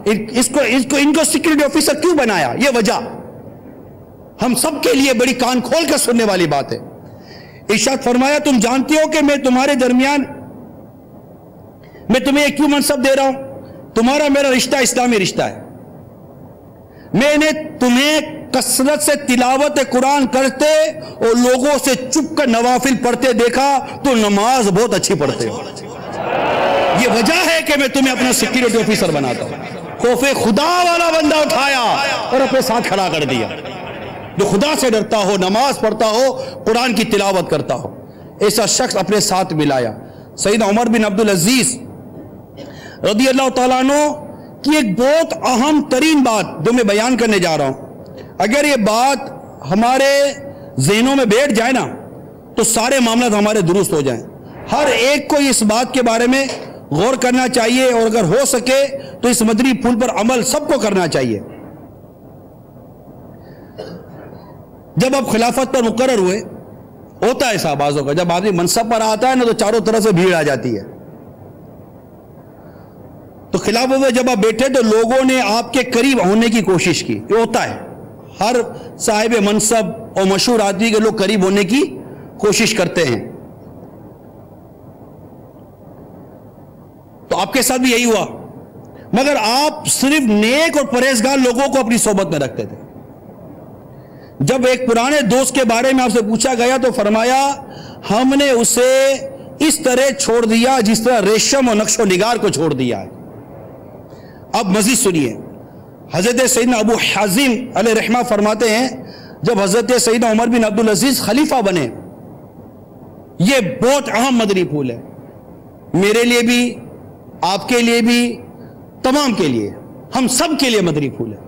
Speaker 3: ان کو سیکیورٹی آفیسر کیوں بنایا؟ یہ وجہ ہم سب کے لیے بڑی کان کھول کر سننے والی بات ہے۔ ارشاد فرمایا تم جانتے ہو کہ میں تمہارے درمیان میں تمہیں ایک کیوں منصب دے رہا ہوں؟ تمہارا میرا رشتہ اسلامی رشتہ ہے۔ میں نے تمہیں کثرت سے تلاوت قرآن کرتے اور لوگوں سے چپ کر نوافل پڑھتے دیکھا تو نماز بہت اچھی پڑھتے ہو۔ یہ وجہ ہے کہ میں تمہیں اپنا سیکیورٹی آفیسر بناتا ہوں۔ خوف خدا والا بندہ اٹھایا اور اپنے ساتھ کھڑا کر دیا، جو خدا سے ڈرتا ہو، نماز پڑھتا ہو، قرآن کی تلاوت کرتا ہو، ایسا شخص اپنے ساتھ ملایا۔ سیدنا عمر بن عبدالعزیز رضی اللہ تعالیٰ عنہ کی ایک بہت اہم ترین بات جو میں بیان کرنے جا رہا ہوں، اگر یہ بات ہمارے ذہنوں میں بیٹھ جائے نا تو سارے معاملات ہمارے درست ہو جائیں۔ ہر ایک کو اس بات کے بارے میں غور کرنا چاہیے اور اگر ہو سکے تو اس مدنی پھول پر عمل سب کو کرنا چاہیے۔ جب آپ خلافت پر مقرر ہوئے، ہوتا ہے صاحبازوں کا، جب آدمی منصب پر آتا ہے نا تو چاروں طرف سے بھیڑ آ جاتی ہے۔ تو خلافت میں جب آپ بیٹھے تو لوگوں نے آپ کے قریب ہونے کی کوشش کی، یہ ہوتا ہے، ہر صاحب منصب اور مشہور آدمی کے لوگ قریب ہونے کی کوشش کرتے ہیں۔ تو آپ کے ساتھ بھی یہی ہوا، مگر آپ صرف نیک اور پرہیزگار لوگوں کو اپنی صحبت میں رکھتے تھے۔ جب ایک پرانے دوست کے بارے میں آپ سے پوچھا گیا تو فرمایا ہم نے اسے اس طرح چھوڑ دیا جس طرح ریشم اور نقش و نگار کو چھوڑ دیا ہے۔ اب مزید سنیے، حضرت سیدنا ابو حازم علیہ رحمہ فرماتے ہیں جب حضرت سیدنا عمر بن عبدالعزیز خلیفہ بنے، یہ بہت اہم مدنی پھول ہے میرے لیے بھی، آپ کے لیے بھی، تمام کے لیے، ہم سب کے لیے مدنی پھول ہے،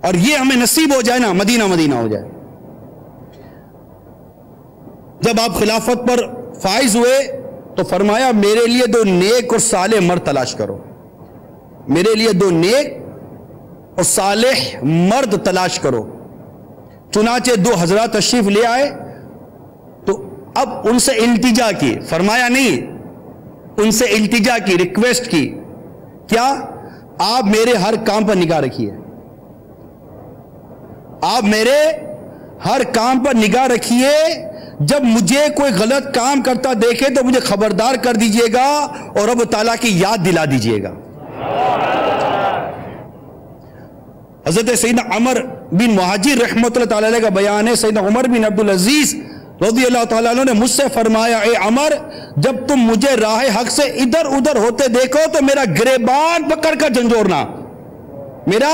Speaker 3: اور یہ ہمیں نصیب ہو جائے نا مدینہ مدینہ ہو جائے۔ جب آپ خلافت پر فائز ہوئے تو فرمایا میرے لیے 2 نیک اور صالح مرد تلاش کرو، میرے لیے 2 نیک اور صالح مرد تلاش کرو۔ چنانچہ 2 حضرات تشریف لے آئے تو اب ان سے التجا کی، فرمایا نہیں، ان سے التجا کی، ریکویسٹ کی، کیا؟ آپ میرے ہر کام پر نگاہ رکھیے، آپ میرے ہر کام پر نگاہ رکھیے، جب مجھے کوئی غلط کام کرتا دیکھے تو مجھے خبردار کر دیجئے گا اور رب تعالیٰ کی یاد دلا دیجئے گا۔ حضرت سیدنا عمر بن مہاجر رحمۃ اللہ تعالیٰ علیہ کا بیان ہے، سیدنا عمر بن عبدالعزیز رضی اللہ تعالیٰ عنہ نے مجھ سے فرمایا اے عمر، جب تم مجھے راہ حق سے ادھر ادھر ہوتے دیکھو تو میرا گریبان پکڑ کر جھنجھوڑنا، میرا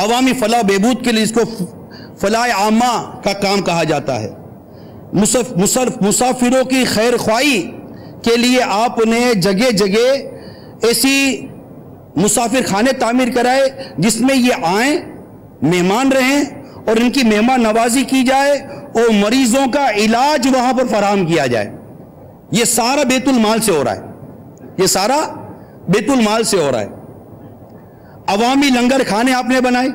Speaker 3: عوامی فلاح بہبود کے لیے اس کو فلاح عامہ کا کام کہا جاتا ہے. مسافروں کی خیر خواہی کے لیے آپ نے جگہ جگہ ایسی مسافر خانے تعمیر کرائے جس میں یہ آئیں، مہمان رہیں اور ان کی مہمان نوازی کی جائے اور مریضوں کا علاج وہاں پر فراہم کیا جائے. یہ سارا بیت المال سے ہو رہا ہے، یہ سارا بیت المال سے ہو رہا ہے. عوامی لنگر کھانے آپ نے بنائے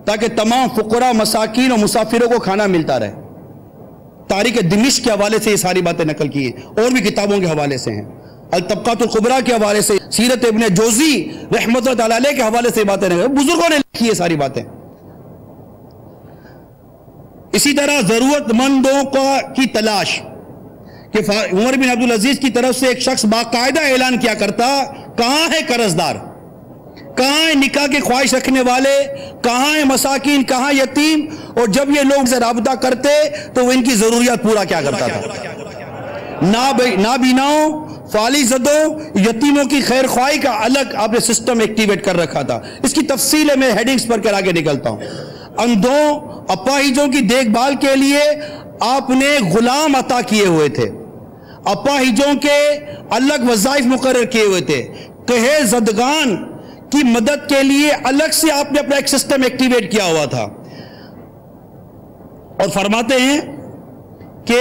Speaker 3: تاکہ تمام فقراء، مساکین اور مسافروں کو کھانا ملتا رہے. تاریخ دمشق کے حوالے سے یہ ساری باتیں نقل کی ہیں، اور بھی کتابوں کے حوالے سے ہیں. الطبقات الکبریٰ کے حوالے سے، سیرت ابن جوزی رحمۃ اللہ علیہ کے حوالے سے باتیں نقل، بزرگوں نے لکھی یہ ساری باتیں. اسی طرح ضرورت مندوں کی تلاش کہ عمر بن عبدالعزیز کی طرف سے ایک شخص باقاعدہ اعلان کیا کرتا، کہاں ہے قرض دار، کہاں ہیں نکاح کی خواہش رکھنے والے، کہاں ہیں مساکین، کہاں یتیم. اور جب یہ لوگ سے رابطہ کرتے تو وہ ان کی ضروریات پورا کیا کرتا تھا. نابیناؤں، فعالی زدوں، یتیموں کی خیر خواہی کا الگ آپ نے سسٹم ایکٹیویٹ کر رکھا تھا. اس کی تفصیل میں ہیڈنگز پر کر آگے نکلتا ہوں. اندھوں، اپاہجوں کی دیکھ بھال کے لیے آپ نے غلام عطا کیے ہوئے تھے. اپاہجوں کے الگ وظائف مقرر کیے ہوئے تھے. کہے زدگان کی مدد کے لیے الگ سے آپ نے اپنا ایک سسٹم ایکٹیویٹ کیا ہوا تھا. اور فرماتے ہیں کہ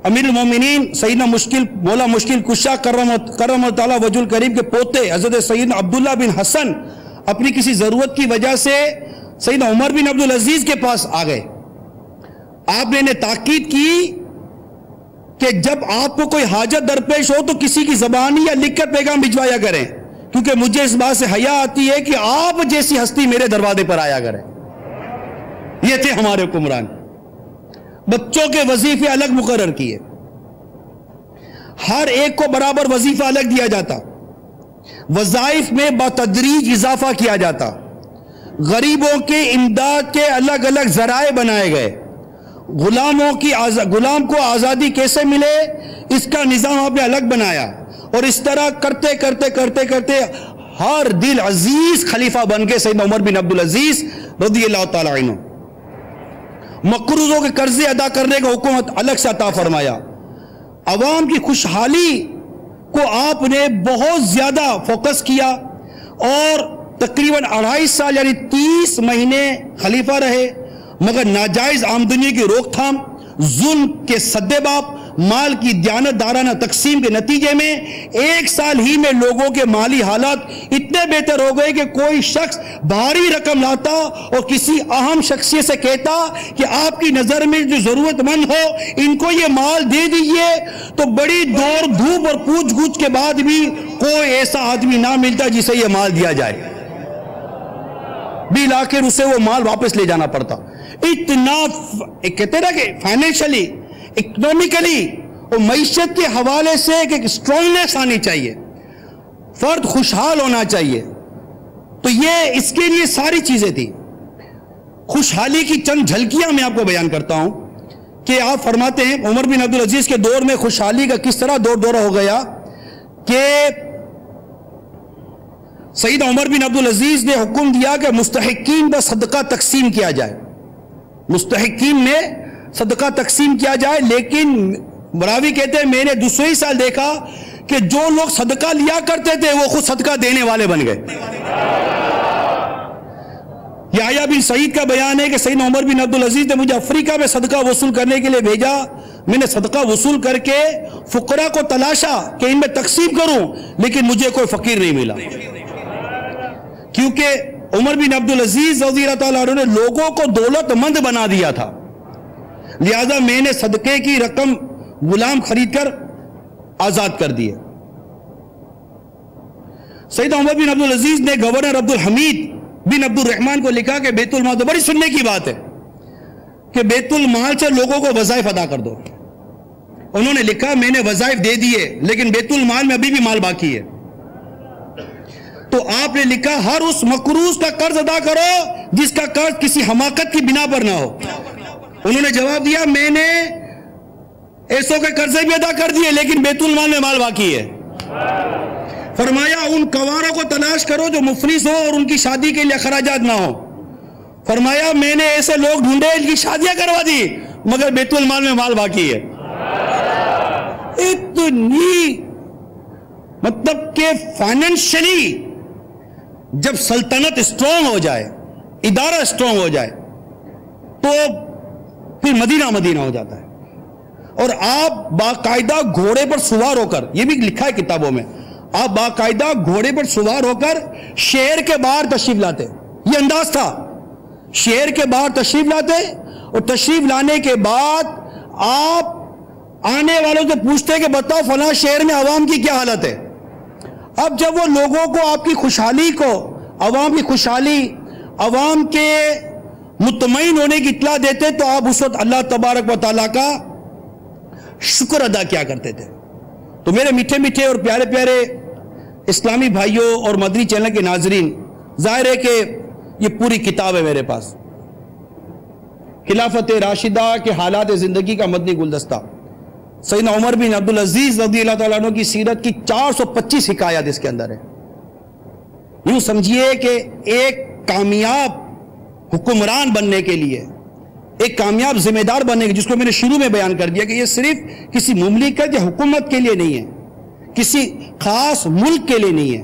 Speaker 3: امیر المومنین سیدنا مولا مشکل کشا کرم تعالیٰ وجہ الکریم کے پوتے حضرت سیدنا عبداللہ بن حسن اپنی کسی ضرورت کی وجہ سے سیدنا عمر بن عبدالعزیز کے پاس آ گئے. آپ نے انہیں تاکید کی کہ جب آپ کو کوئی حاجت درپیش ہو تو کسی کی زبانی یا لکھ کر پیغام بھجوایا کریں، کیونکہ مجھے اس بات سے حیا آتی ہے کہ آپ جیسی ہستی میرے دروازے پر آیا کریں. یہ تھے ہمارے حکمران. بچوں کے وظیفے الگ مقرر کیے، ہر ایک کو برابر وظیفہ الگ دیا جاتا، وظائف میں بتدریج اضافہ کیا جاتا، غریبوں کے امداد کے الگ الگ ذرائع بنائے گئے، غلام کو آزادی کیسے ملے اس کا نظام آپ نے الگ بنایا. اور اس طرح کرتے کرتے کرتے کرتے ہر دل عزیز خلیفہ بن کے سیدنا عمر بن عبدالعزیز رضی اللہ تعالی عنہ. مقروضوں کے قرضے ادا کرنے کا حکومت الگ سے عطا فرمایا. عوام کی خوشحالی کو آپ نے بہت زیادہ فوکس کیا اور تقریباً 2.5 سال یعنی 30 مہینے خلیفہ رہے، مگر ناجائز آمدنی کی روک تھام، ظلم کے سدے باب، مال کی دیانت دارانہ تقسیم کے نتیجے میں 1 سال ہی میں لوگوں کے مالی حالات اتنے بہتر ہو گئے کہ کوئی شخص بھاری رقم لاتا اور کسی اہم شخصیت سے کہتا کہ آپ کی نظر میں جو ضرورت مند ہو ان کو یہ مال دے دیجئے، تو بڑی دور دھوپ اور پوچھ گچھ کے بعد بھی کوئی ایسا آدمی نہ ملتا جسے یہ مال دیا جائے. بالآخر اسے وہ مال واپس لے جانا پڑتا. اتنا کہتے نا کہ فائنینشلی، اکنومیکلی اور معیشت کے حوالے سے ایک اسٹرانگنیس آنی چاہیے، فرد خوشحال ہونا چاہیے. تو یہ اس کے لیے ساری چیزیں تھی. خوشحالی کی چند جھلکیاں میں آپ کو بیان کرتا ہوں کہ آپ فرماتے ہیں عمر بن عبدالعزیز کے دور میں خوشحالی کا کس طرح دورہ ہو گیا کہ سیدنا عمر بن عبدالعزیز نے حکم دیا کہ مستحقین کا صدقہ تقسیم کیا جائے، مستحقین میں صدقہ تقسیم کیا جائے. لیکن راوی کہتے ہیں میں نے دوسرے سال دیکھا کہ جو لوگ صدقہ لیا کرتے تھے وہ خود صدقہ دینے والے بن گئے. یحییٰ بن سعید کا بیان ہے کہ سیدنا عمر بن عبدالعزیز نے مجھے افریقہ میں صدقہ وصول کرنے کے لیے بھیجا. میں نے صدقہ وصول کر کے فقراء کو تلاشا کہ ان میں تقسیم کروں، لیکن مجھے کوئی فقیر نہیں ملا، کیونکہ عمر بن عبدالعزیز رضی اللہ تعالیٰ عنہ نے لوگوں کو دولت مند بنا دیا تھا. لہذا میں نے صدقے کی رقم غلام خرید کر آزاد کر دیے. سیدنا عمر بن عبدالعزیز نے گورنر عبدالحمید بن عبد الرحمن کو لکھا کہ بیت المال، تو بڑی سننے کی بات ہے کہ بیت المال سے لوگوں کو وظائف ادا کر دو. انہوں نے لکھا میں نے وظائف دے دیے لیکن بیت المال میں ابھی بھی مال باقی ہے. تو آپ نے لکھا ہر اس مقروض کا قرض ادا کرو جس کا قرض کسی حماقت کی بنا پر نہ ہو. انہوں نے جواب دیا میں نے ایسوں کے قرضے بھی ادا کر دیے لیکن بیت المال میں مال باقی ہے. فرمایا ان کنواروں کو تلاش کرو جو مفلس ہو اور ان کی شادی کے لیے اخراجات نہ ہو. فرمایا میں نے ایسے لوگ ڈھونڈے ان کی شادیاں کروا دی مگر بیت المال میں مال باقی ہے. اتنی مطلب کہ فائنینشلی جب سلطنت اسٹرانگ ہو جائے، ادارہ اسٹرانگ ہو جائے تو پھر مدینہ مدینہ ہو جاتا ہے. اور آپ باقاعدہ گھوڑے پر سوار ہو کر، یہ بھی لکھا ہے کتابوں میں، آپ باقاعدہ گھوڑے پر سوار ہو کر شہر کے باہر تشریف لاتے. یہ انداز تھا، شہر کے باہر تشریف لاتے اور تشریف لانے کے بعد آپ آنے والوں سے پوچھتے کہ بتاؤ فلاں شہر میں عوام کی کیا حالت ہے. اب جب وہ لوگوں کو آپ کی خوشحالی کو، عوام کی خوشحالی، عوام کے مطمئن ہونے کی اطلاع دیتے تو آپ اس وقت اللہ تبارک و تعالیٰ کا شکر ادا کیا کرتے تھے. تو میرے میٹھے میٹھے اور پیارے پیارے اسلامی بھائیوں اور مدنی چینل کے ناظرین، ظاہر ہے کہ یہ پوری کتاب ہے میرے پاس، خلافت راشدہ کے حالات زندگی کا مدنی گلدستہ. سیدنا عمر بن عبدالعزیز رضی اللہ تعالیٰ عنہ کی سیرت کی 425 حکایات اس کے اندر ہے. یوں سمجھیے کہ ایک کامیاب حکمران بننے کے لیے، ایک کامیاب ذمہ دار بننے کے، جس کو میں نے شروع میں بیان کر دیا کہ یہ صرف کسی مملکت یا حکومت کے لیے نہیں ہے، کسی خاص ملک کے لیے نہیں ہے.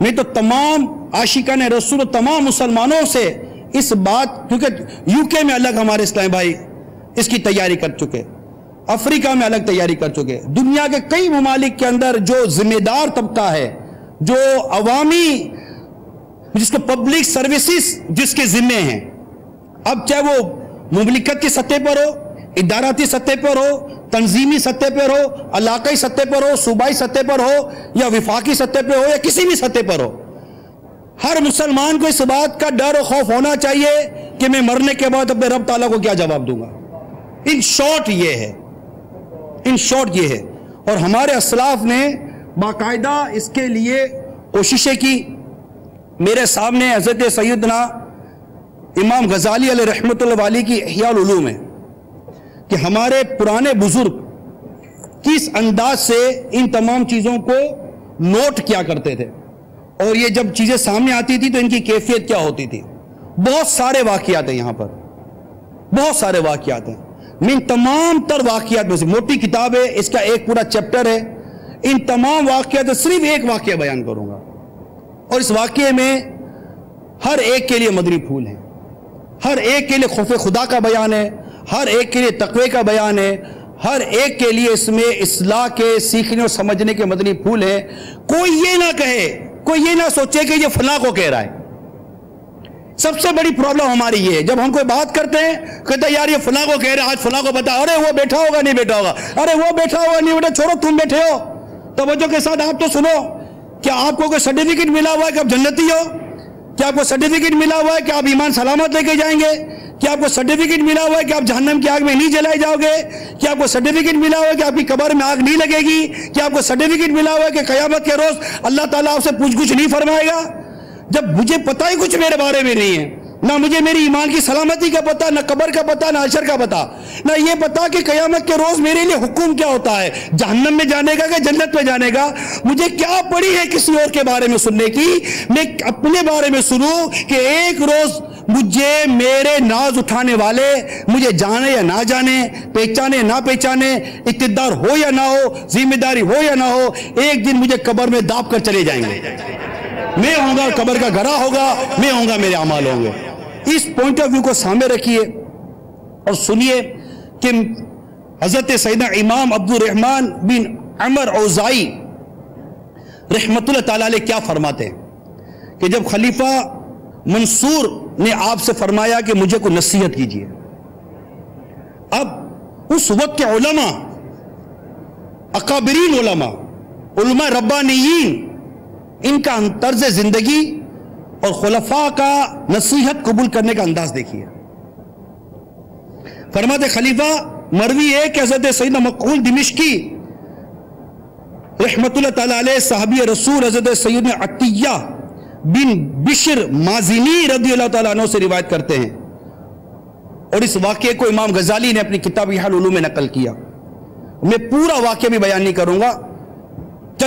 Speaker 3: میں تو تمام عاشقان رسول و تمام مسلمانوں سے اس بات، کیونکہ یو کے میں الگ ہمارے اسلام بھائی اس کی تیاری کر چکے، افریقہ میں الگ تیاری کر چکے، دنیا کے کئی ممالک کے اندر جو ذمہ دار طبقہ ہے، جو عوامی، جس کو پبلک سروسز جس کے ذمے ہیں، اب چاہے وہ مملکت کی سطح پر ہو، اداراتی سطح پر ہو، تنظیمی سطح پر ہو، علاقائی سطح پر ہو، صوبائی سطح پر ہو، یا وفاقی سطح پر ہو، یا کسی بھی سطح پر ہو، ہر مسلمان کو اس بات کا ڈر و خوف ہونا چاہیے کہ میں مرنے کے بعد اپنے رب تعالیٰ کو کیا جواب دوں گا. ان شارٹ یہ ہے، ان شارٹ یہ ہے. اور ہمارے اسلاف نے باقاعدہ اس کے لیے کوششیں کی. میرے سامنے حضرت سیدنا امام غزالی علیہ رحمۃ اللہ علیہ کی احیاء العلوم ہے کہ ہمارے پرانے بزرگ کس انداز سے ان تمام چیزوں کو نوٹ کیا کرتے تھے، اور یہ جب چیزیں سامنے آتی تھی تو ان کی کیفیت کیا ہوتی تھی. بہت سارے واقعات ہیں یہاں پر، بہت سارے واقعات ہیں. میں ان تمام تر واقعات میں سے، موٹی کتاب ہے، اس کا ایک پورا چیپٹر ہے، ان تمام واقعات صرف ایک واقعہ بیان کروں گا، اور اس واقعے میں ہر ایک کے لیے مدنی پھول ہیں، ہر ایک کے لیے خوف خدا کا بیان ہے، ہر ایک کے لیے تقوی کا بیان ہے، ہر ایک کے لیے اس میں اصلاح کے سیکھنے اور سمجھنے کے مدنی پھول ہیں. کوئی یہ نہ کہے، کوئی یہ نہ سوچے کہ یہ فلاں کو کہہ رہا ہے. سب سے بڑی پرابلم ہماری یہ ہے، جب ہم کوئی بات کرتے ہیں کہتے ہیں یار یہ فلاں کو کہہ رہا ہے، آج فلاں کو بتا، ارے وہ بیٹھا ہوگا نہیں بیٹھا ہوگا، ارے وہ بیٹھا ہوگا نہیں بیٹھا، چھوڑو تم بیٹھے ہو. توجہ کے ساتھ آپ تو سنو، کیا آپ کو کوئی سرٹیفکیٹ ملا ہوا ہے کہ آپ جنتی ہو؟ کیا آپ کو سرٹیفکیٹ ملا ہوا ہے کہ آپ ایمان سلامت لے کے جائیں گے؟ کیا آپ کو سرٹیفکیٹ ملا ہوا ہے کہ آپ جہنم کی آگ میں نہیں جلائے جاؤ گے؟ کیا آپ کو سرٹیفکیٹ ملا ہوا ہے کہ آپ کی قبر میں آگ نہیں لگے گی؟ کیا آپ کو سرٹیفکیٹ ملا ہوا ہے کہ قیامت کے روز اللہ تعالیٰ آپ سے پوچھ گچھ نہیں فرمائے گا؟ جب مجھے پتہ ہی کچھ میرے بارے میں نہیں ہے، نہ مجھے میری ایمان کی سلامتی کا پتہ، نہ قبر کا پتہ، نہ حشر کا پتہ، نہ یہ پتہ کہ قیامت کے روز میرے لیے حکم کیا ہوتا ہے، جہنم میں جانے کا کہ جنت میں جانے کا، مجھے کیا پڑی ہے کسی اور کے بارے میں سننے کی؟ میں اپنے بارے میں سنوں کہ ایک روز مجھے میرے ناز اٹھانے والے، مجھے جانے یا نہ جانے، پہچانے نہ پہچانے، اقتدار ہو یا نہ ہو، ذمہ داری ہو یا نہ ہو، ایک دن مجھے قبر میں داب کر چلے جائیں گے. میں ہوں گا، قبر کا گھرا ہوگا، میں ہوں گا، میرے اعمال ہوں گے. اس پوائنٹ آف ویو کو سامنے رکھیے اور سنیے کہ حضرت سیدنا امام عبد الرحمن بن عمر اوزائی رحمت اللہ تعالیٰ علیہ کیا فرماتے ہیں کہ جب خلیفہ منصور نے آپ سے فرمایا کہ مجھے کوئی نصیحت کیجیے. اب اس وقت کے علماء، اکابرین علماء ربانیین، ان کا طرز زندگی اور خلفاء کا نصیحت قبول کرنے کا انداز دیکھیے. فرماتے خلیفہ مروی ہے کہ حضرت سیدنا مقبول دمشقی رحمت اللہ تعالیٰ علیہ صحابی رسول حضرت سیدنا عطیہ بن بشر مازنی رضی اللہ تعالیٰ عنہ سے روایت کرتے ہیں، اور اس واقعے کو امام غزالی نے اپنی کتاب احیاء العلوم میں نقل کیا. میں پورا واقعہ بھی بیان نہیں کروں گا.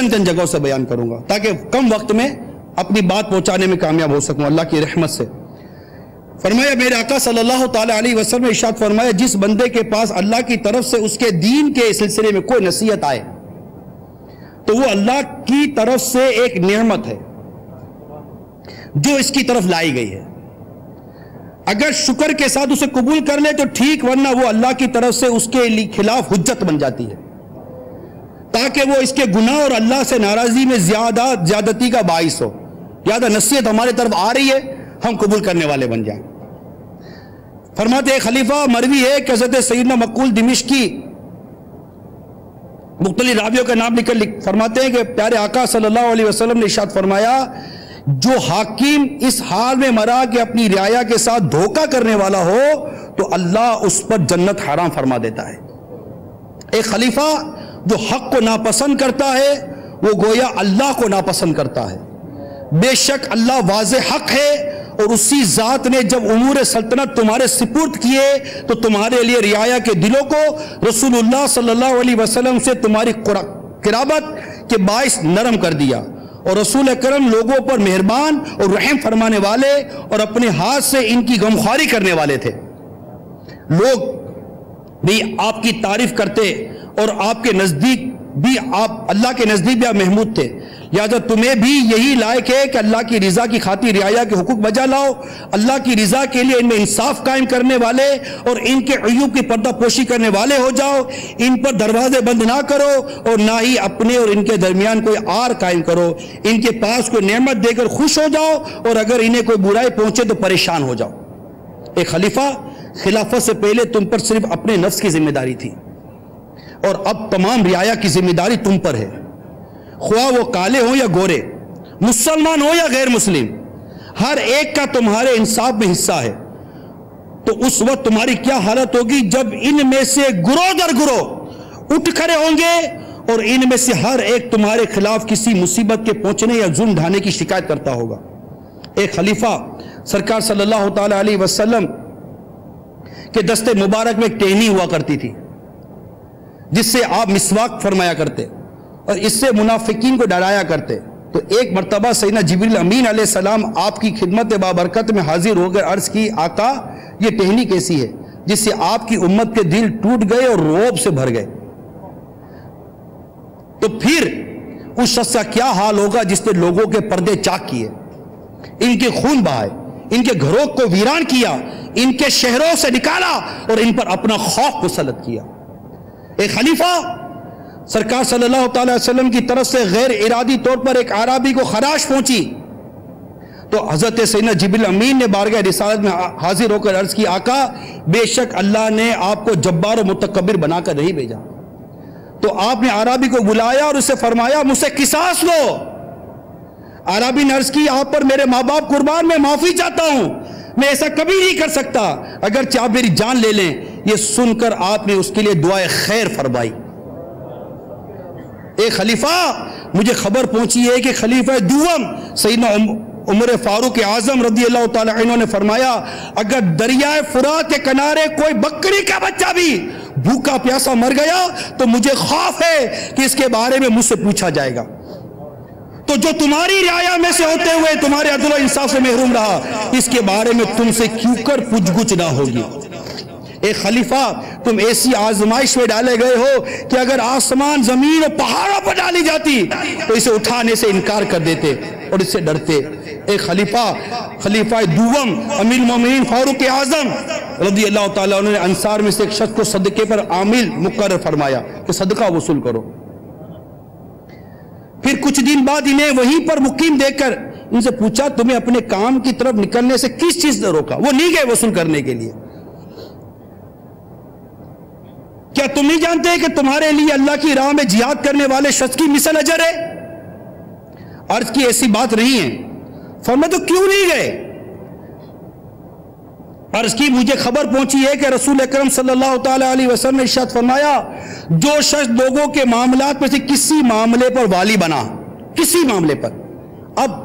Speaker 3: چند جگہوں سے بیان کروں گا تاکہ کم وقت میں اپنی بات پہنچانے میں کامیاب ہو سکوں اللہ کی رحمت سے۔ فرمایا میرے آقا صلی اللہ تعالی علیہ وسلم نے ارشاد فرمایا جس بندے کے پاس اللہ کی طرف سے اس کے دین کے سلسلے میں کوئی نصیحت آئے تو وہ اللہ کی طرف سے ایک نعمت ہے جو اس کی طرف لائی گئی ہے، اگر شکر کے ساتھ اسے قبول کر لے تو ٹھیک، ورنہ وہ اللہ کی طرف سے اس کے خلاف حجت بن جاتی ہے تاکہ وہ اس کے گناہ اور اللہ سے ناراضی میں زیادتی کا باعث ہو۔ لہذا نصیحت ہمارے طرف آ رہی ہے، ہم قبول کرنے والے بن جائیں۔ فرماتے ہیں خلیفہ مروی ہے کہ حضرت سیدنا مقبول دمشقی مختلف راویوں کا نام فرماتے ہیں کہ پیارے آقا صلی اللہ علیہ وسلم نے ارشاد فرمایا جو حاکم اس حال میں مرا کہ اپنی رعایا کے ساتھ دھوکہ کرنے والا ہو تو اللہ اس پر جنت حرام فرما دیتا ہے۔ ایک خلیفہ جو حق کو ناپسند کرتا ہے وہ گویا اللہ کو ناپسند کرتا ہے۔ بے شک اللہ واضح حق ہے اور اسی ذات نے جب امور سلطنت تمہارے سپرد کیے تو تمہارے لیے رعایا کے دلوں کو رسول اللہ صلی اللہ علیہ وسلم سے تمہاری قرابت کے باعث نرم کر دیا، اور رسول اکرم لوگوں پر مہربان اور رحم فرمانے والے اور اپنے ہاتھ سے ان کی غمخواری کرنے والے تھے۔ لوگ بھی آپ کی تعریف کرتے اور آپ کے نزدیک بھی آپ اللہ کے نزدیک بھی آپ محمود تھے، لہذا تمہیں بھی یہی لائق ہے کہ اللہ کی رضا کی خاطر رعایا کے حقوق بجا لاؤ، اللہ کی رضا کے لیے ان میں انصاف قائم کرنے والے اور ان کے عیوب کی پردہ پوشی کرنے والے ہو جاؤ، ان پر دروازے بند نہ کرو اور نہ ہی اپنے اور ان کے درمیان کوئی آر قائم کرو، ان کے پاس کوئی نعمت دے کر خوش ہو جاؤ اور اگر انہیں کوئی برائی پہنچے تو پریشان ہو جاؤ۔ ایک خلیفہ خلافت سے پہلے تم پر صرف اپنے نفس کی ذمہ داری تھی اور اب تمام رعایا کی ذمہ داری تم پر ہے، خواہ وہ کالے ہوں یا گورے، مسلمان ہو یا غیر مسلم، ہر ایک کا تمہارے انصاف میں حصہ ہے۔ تو اس وقت تمہاری کیا حالت ہوگی جب ان میں سے گروہ در گروہ اٹھ کھڑے ہوں گے اور ان میں سے ہر ایک تمہارے خلاف کسی مصیبت کے پہنچنے یا ظلم ڈھانے کی شکایت کرتا ہوگا۔ ایک خلیفہ سرکار صلی اللہ تعالی علیہ وسلم کے دستے مبارک میں ایک ٹہنی ہوا کرتی تھی جس سے آپ مسواک فرمایا کرتے اور اس سے منافقین کو ڈرایا کرتے۔ تو ایک مرتبہ سیدنا جبریل امین علیہ السلام آپ کی خدمت بابرکت میں حاضر ہو کر عرض کی آقا یہ ٹہنی کیسی ہے جس سے آپ کی امت کے دل ٹوٹ گئے اور رعب سے بھر گئے، تو پھر اس شخص کا کیا حال ہوگا جس نے لوگوں کے پردے چاک کیے، ان کے خون بہائے، ان کے گھروں کو ویران کیا، ان کے شہروں سے نکالا اور ان پر اپنا خوف مسلط کیا۔ ایک خلیفہ سرکار صلی اللہ تعالی وسلم کی طرف سے غیر ارادی طور پر ایک اعرابی کو خراش پہنچی تو حضرت سیدنا جبریل امین نے بارگاہ رسالت میں حاضر ہو کر عرض کی آقا بے شک اللہ نے آپ کو جبار و متکبر بنا کر نہیں بھیجا۔ تو آپ نے اعرابی کو بلایا اور اسے فرمایا مجھ سے قصاص لو۔ اعرابی نے عرض کی آپ پر میرے ماں باپ قربان، میں معافی چاہتا ہوں، میں ایسا کبھی نہیں کر سکتا اگرچہ آپ میری جان لے لیں۔ یہ سن کر آپ نے اس کے لیے دعائے خیر فرمائی۔ ایک خلیفہ مجھے خبر پہنچی ہے کہ خلیفہ دوم سیدنا عمر فاروق اعظم رضی اللہ تعالی عنہ نے فرمایا اگر دریائے فرات کے کنارے کوئی بکری کا بچہ بھی بھوکا پیاسا مر گیا تو مجھے خوف ہے کہ اس کے بارے میں مجھ سے پوچھا جائے گا، تو جو تمہاری رعایا میں سے ہوتے ہوئے تمہارے عدل و انصاف سے محروم رہا اس کے بارے میں تم سے کیوں کر پوچھ گچھ نہ ہوگی۔ ایک خلیفہ تم ایسی آزمائش میں ڈالے گئے ہو کہ اگر آسمان زمین اور پہاڑوں پر ڈالی جاتی تو اسے اٹھانے سے انکار کر دیتے اور اس سے ڈرتے۔ ایک خلیفہ دوم امیر المومنین فاروق اعظم رضی اللہ تعالیٰ عنہ نے انصار میں سے ایک شخص کو صدقے پر عامل مقرر فرمایا کہ صدقہ وصول کرو۔ پھر کچھ دن بعد انہیں وہیں پر مقیم دیکھ کر ان سے پوچھا تمہیں اپنے کام کی طرف نکلنے سے کس چیز نے روکا؟ وہ نہیں گئے وصول کرنے کے لیے۔ کیا تم نہیں جانتے کہ تمہارے لیے اللہ کی راہ میں جہاد کرنے والے شخص کی مثل اجر ہے؟ عرض کی ایسی بات نہیں ہے۔ فرمایا تو کیوں نہیں گئے؟ عرض کی مجھے خبر پہنچی ہے کہ رسول اکرم صلی اللہ تعالی علیہ وسلم نے ارشاد فرمایا جو شخص لوگوں کے معاملات میں سے کسی معاملے پر والی بنا، کسی معاملے پر، اب